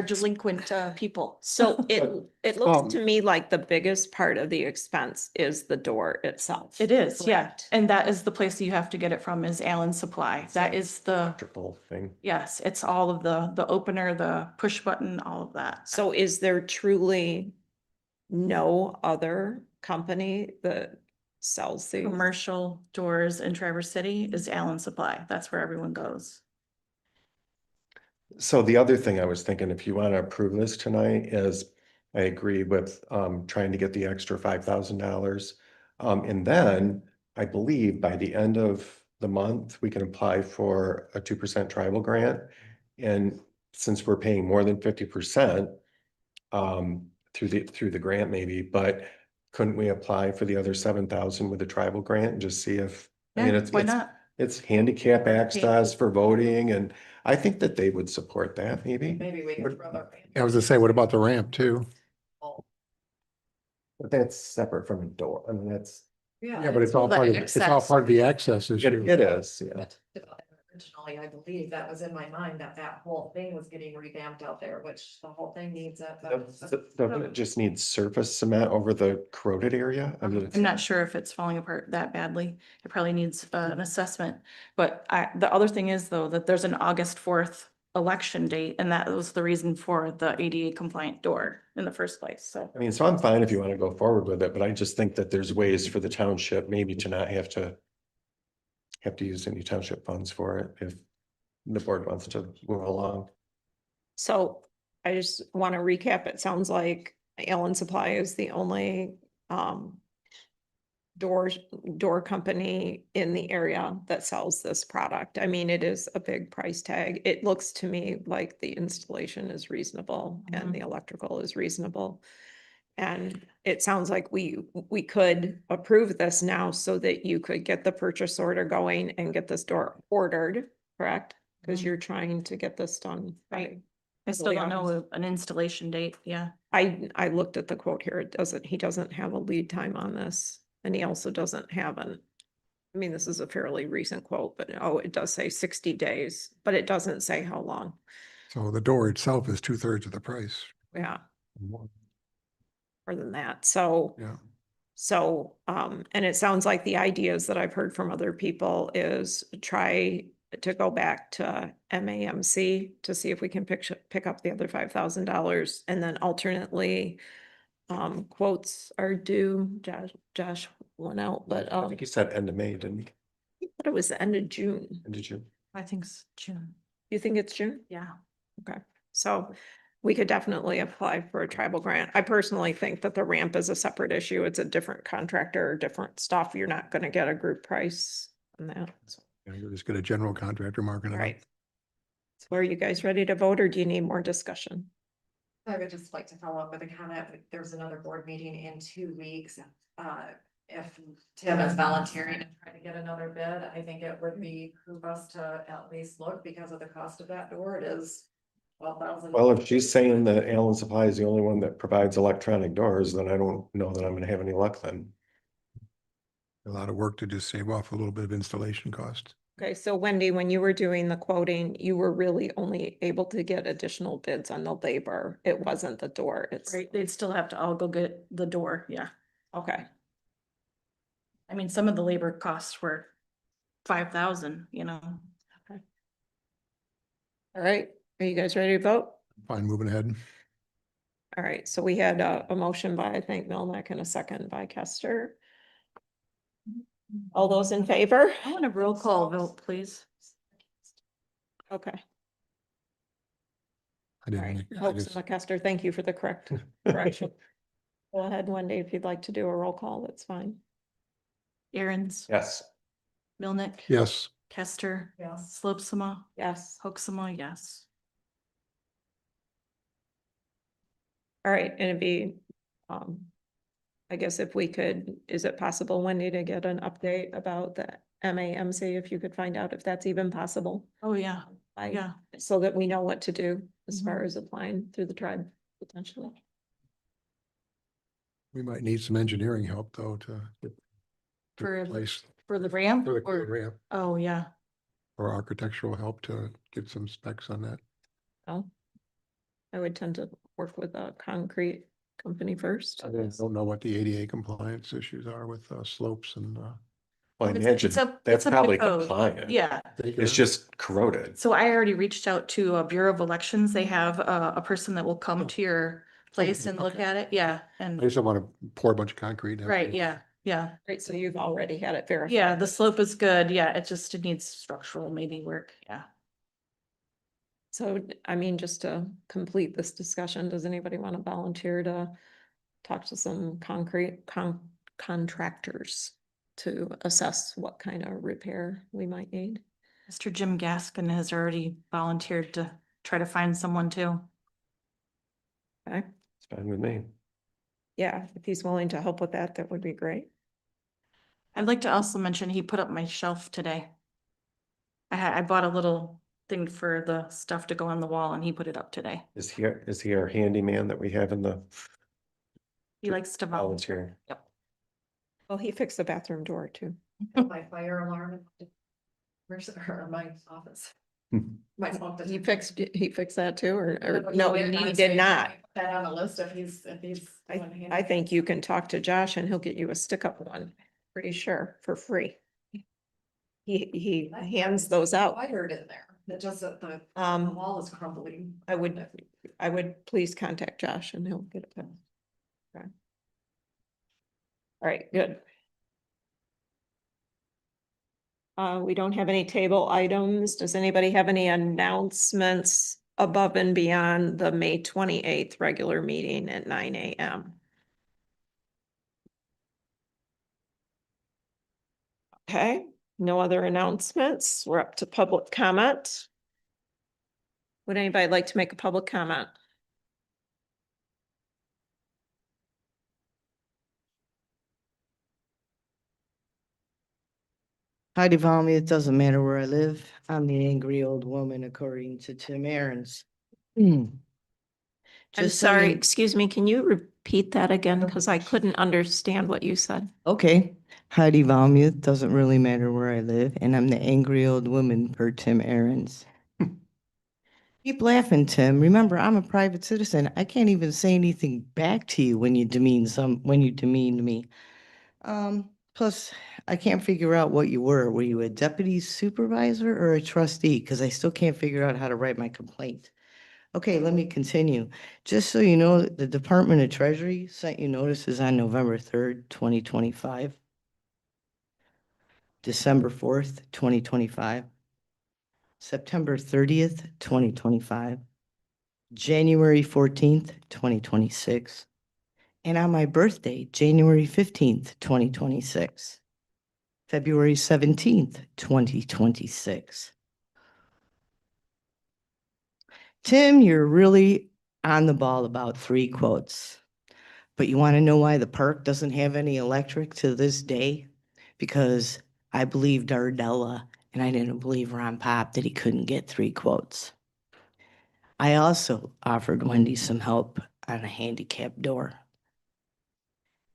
delinquent people. So it looks to me like the biggest part of the expense is the door itself. It is, yeah. Correct. And that is the place that you have to get it from is Allen Supply. That is the, electrical thing. yes, it's all of the opener, the push button, all of that. So is there truly no other company that sells these? Commercial doors in Traverse City is Allen Supply. That's where everyone goes. So the other thing I was thinking, if you want to approve this tonight, is I agree with trying to get the extra $5,000. And then I believe by the end of the month, we can apply for a 2% tribal grant. And since we're paying more than 50% through the grant maybe, but couldn't we apply for the other 7,000 with the tribal grant and just see if, I mean, Yeah, it's why not? it's handicap access for voting, and I think that they would support that, maybe. Maybe we could. I was gonna say, what about the ramp too? But that's separate from a door. I mean, that's, Yeah, but it's all part of, it's all part of the access issue. it is, yeah. Originally, I believe that was in my mind that that whole thing was getting revamped out there, which the whole thing needs it. Doesn't it just need surface cement over the corroded area? I mean, I'm not sure if it's falling apart that badly. It probably needs an assessment. But the other thing is though, that there's an August 4th election date, and that was the reason for the ADA compliant door in the first place, so. I mean, so I'm fine if you want to go forward with it, but I just think that there's ways for the township maybe to not have to use any township funds for it if the board wants to move along. So I just want to recap. It sounds like Allen Supply is the only door company in the area that sells this product. I mean, it is a big price tag. It looks to me like the installation is reasonable and the electrical is reasonable. And it sounds like we could approve this now so that you could get the purchase order going and get this door ordered, correct? Because you're trying to get this done, right? I still don't know an installation date, yeah. I looked at the quote here. He doesn't have a lead time on this. And he also doesn't have I mean, this is a fairly recent quote, but it does say 60 days, but it doesn't say how long. So the door itself is 2/3 of the price. Yeah. More than that. So, Yeah. so, and it sounds like the ideas that I've heard from other people is try to go back to MAMC to see if we can pick up the other $5,000, and then alternately, quotes are due. Josh went out, but I think he said end of May, didn't he? I thought it was the end of June. End of June. I think it's June. You think it's June? Yeah. Okay, so we could definitely apply for a tribal grant. I personally think that the ramp is a separate issue. It's a different contractor, different stuff. You're not gonna get a group price on that. So, Yeah, you'll just get a general contractor marking it up. right. So are you guys ready to vote, or do you need more discussion? I would just like to follow up with a comment. There's another board meeting in 2 weeks. If Tim is volunteering and trying to get another bid, I think it would behoove us to at least look because of the cost of that door. It is 12,000. Well, if she's saying that Allen Supply is the only one that provides electronic doors, then I don't know that I'm gonna have any luck then. A lot of work to just save off a little bit of installation cost. Okay, so Wendy, when you were doing the quoting, you were really only able to get additional bids on the labor. It wasn't the door. It's Right, they'd still have to all go get the door, yeah. okay. I mean, some of the labor costs were 5,000, All right, are you guys ready to vote? Fine, moving ahead. All right, so we had a motion by, I think, Melnick, and a second by Kester. All those in favor? I want a roll call vote, please. Okay. I All didn't. right, I Hope's just- and Kester, thank you for the correction. Go ahead, Wendy, if you'd like to do a roll call, that's fine. Aaron's, Yes. Milnick. Yes. Kester. Yes. Slopsma, Yes. Hoaxma, yes. All right, and it'd be, I guess if we could, is it possible, Wendy, to get an update about the MAMC, if you could find out if that's even possible? Oh, yeah, Like, yeah. so that we know what to do as far Mhm. as applying through the tribe potentially. We might need some engineering help though to For- replace For the ramp for the or, ramp oh, yeah. or architectural help to get some specs on that. Oh, I would tend to work with a concrete company first. I don't know what the ADA compliance issues are with slopes and Well, I It's- imagine it's a- that's it's a probably code. compliant. Yeah. It's just corroded. So I already reached out to Bureau of Elections. They have a person that will come to your place and look okay. at it. Yeah, I and, just don't want to pour a bunch of concrete. and have right, to- yeah, yeah. Right, so you've already had it verified. Yeah, the slope is good. Yeah, it needs structural maybe work. Yeah. So, I mean, just to complete this discussion, does anybody want to volunteer to talk to some contractors to assess what kind of repair we might need? Mr. Jim Gaskin has already volunteered to try to find someone too. Okay, It's fine with me. yeah, if he's willing to help with that, that would be great. I'd like to also mention he put up my shelf today. I bought a little thing for the stuff to go on the wall and he put it up today. Is he our handyman that we have in the He likes to volunteer. volunteer? Yep. Well, he fixed the bathroom door too. My fire alarm. Where's my office? My phone. He fixed that too, or no, he did not. Put that on the list if he's. I think you can talk to Josh and he'll get you a stick-up one, pretty sure, for free. He hands those out. Wired in there. It just, the wall is crumbling. I would please contact Josh and he'll get it done. Okay. All right, good. We don't have any table items. Does anybody have any announcements above and beyond the May 28th regular meeting at 9 a.m.? Okay, no other announcements. We're up to public comment. Would anybody like to make a public comment? Heidi Valmy, it doesn't matter where I live. I'm the angry old woman, according to Tim Aarons. I'm Just so sorry, you- excuse me, can you repeat that again? Because I couldn't understand what you said. Okay, Heidi Valmy, it doesn't really matter where I live, and I'm the angry old woman per Tim Aarons. Keep laughing, Tim. Remember, I'm a private citizen. I can't even say anything back to you when you demean me. Plus, I can't figure out what you were. Were you a deputy supervisor or a trustee? Because I still can't figure out how to write my complaint. Okay, let me continue. Just so you know, the Department of Treasury sent you notices on November 3rd, 2025, December 4th, 2025, September 30th, 2025, January 14th, 2026, and on my birthday, January 15th, 2026. February 17th, 2026. Tim, you're really on the ball about 3 quotes. But you want to know why the park doesn't have any electric to this day? Because I believed Ardella and I didn't believe Ron Pop that he couldn't get 3 quotes. I also offered Wendy some help on a handicap door.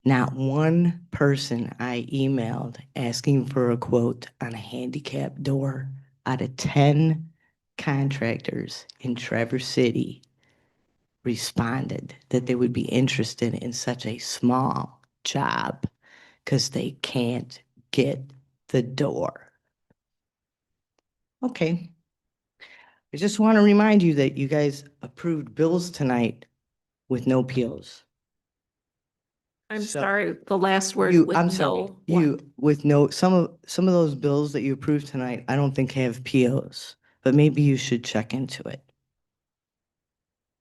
Not one person I emailed asking for a quote on a handicap door out of 10 contractors in Traverse City responded that they would be interested in such a small job because they can't get the door. Okay. I just want to remind you that you guys approved bills tonight with no POs. I'm So- sorry, the last word with I'm no. sorry, what? you with no, some of those bills that you approved tonight, I don't think have POs, but maybe you should check into it.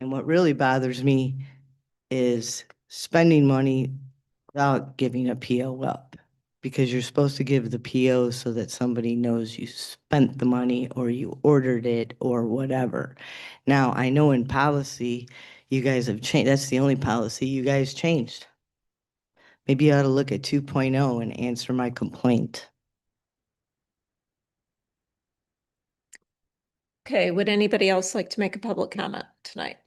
And what really bothers me is spending money without giving a PO up. Because you're supposed to give the PO so that somebody knows you spent the money or you ordered it or whatever. Now, I know in policy, you guys have changed, that's the only policy you guys changed. Maybe you ought to look at 2.0 and answer my complaint. Okay, would anybody else like to make a public comment tonight?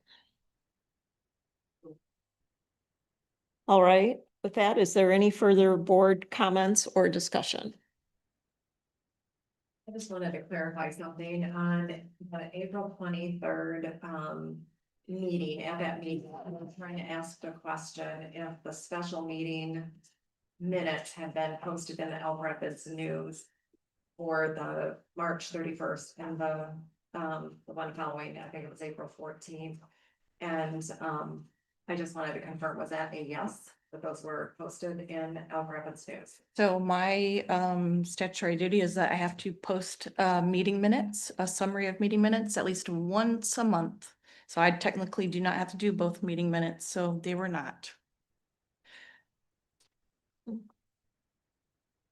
All right, with that, is there any further board comments or discussion? I just wanted to clarify something on the April 23rd, meeting. At that meeting, I was trying to ask the question if the special meeting minutes had been posted in the El Rapids News for the March 31st and the one following, I think it was April 14th. And, I just wanted to confirm, was that a yes, that those were posted in Elk Rapids News? So my statutory duty is that I have to post meeting minutes, a summary of meeting minutes at least once a month. So I technically do not have to do both meeting minutes, so they were not.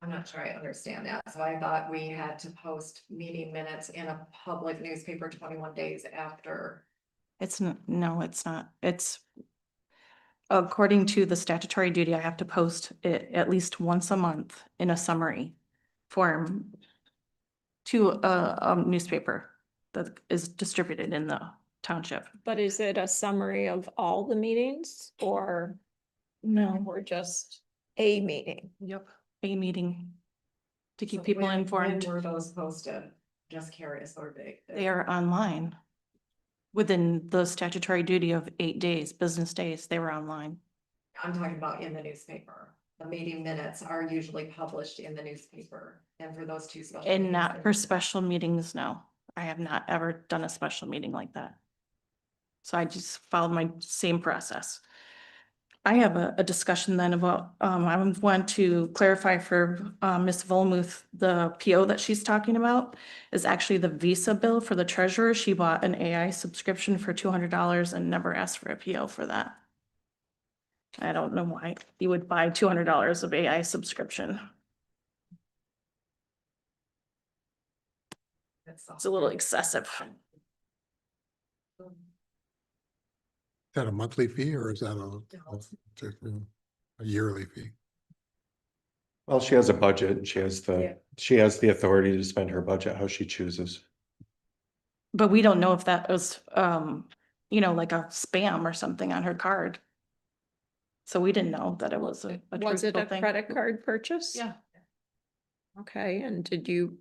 I'm not sure I understand that. So I thought we had to post meeting minutes in a public newspaper 21 days after. No, it's not. It's according to the statutory duty, I have to post it at least once a month in a summary form to a newspaper that is distributed in the township. But is it a summary of all the meetings or No. or just a meeting? Yep. A meeting to keep So people when informed. were those posted? Just curious, or They are online. Within the statutory duty of 8 days, business days, they were online. I'm talking about in the newspaper. The meeting minutes are usually published in the newspaper, and for those two special. And meetings, not they're for special meetings, no. I have not ever done a special meeting like that. So I just followed my same process. I have a discussion then about, I want to clarify for Ms. Volmuth, the PO that she's talking about is actually the Visa bill for the treasurer. She bought an AI subscription for $200 and never asked for a PO for that. I don't know why you would buy $200 of AI subscription. It's a little excessive. Is that a monthly fee or is that a yearly fee? Well, she has a budget and she has the authority to spend her budget how she chooses. But we don't know if that was, like a spam or something on her card. So we didn't know that it was a Was it truthful a thing. credit card purchase? Yeah. Okay, and did you,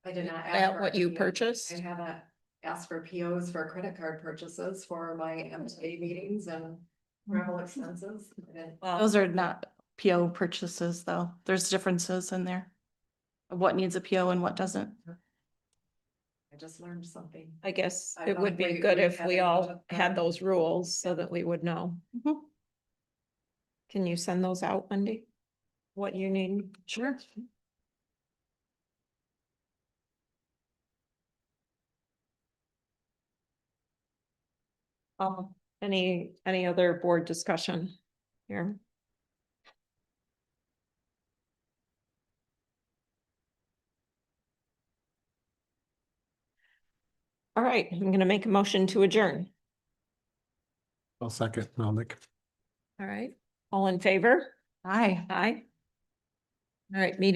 I did not. ask that for what a you PO. purchased? I haven't asked for POs for credit card purchases for my MTA meetings and travel expenses. Those are not PO purchases, though. There's differences in there. Of what needs a PO and what doesn't. I just learned something. I guess I it thought would be we- good we if had we a all budget had for- those rules so that we would know. Mhm. Can you send those out, Wendy? What you need? Sure. Any other board discussion here? All right, I'm gonna make a motion to adjourn. I'll second, Melnick. All right, all in favor? Aye. Aye. All right, meeting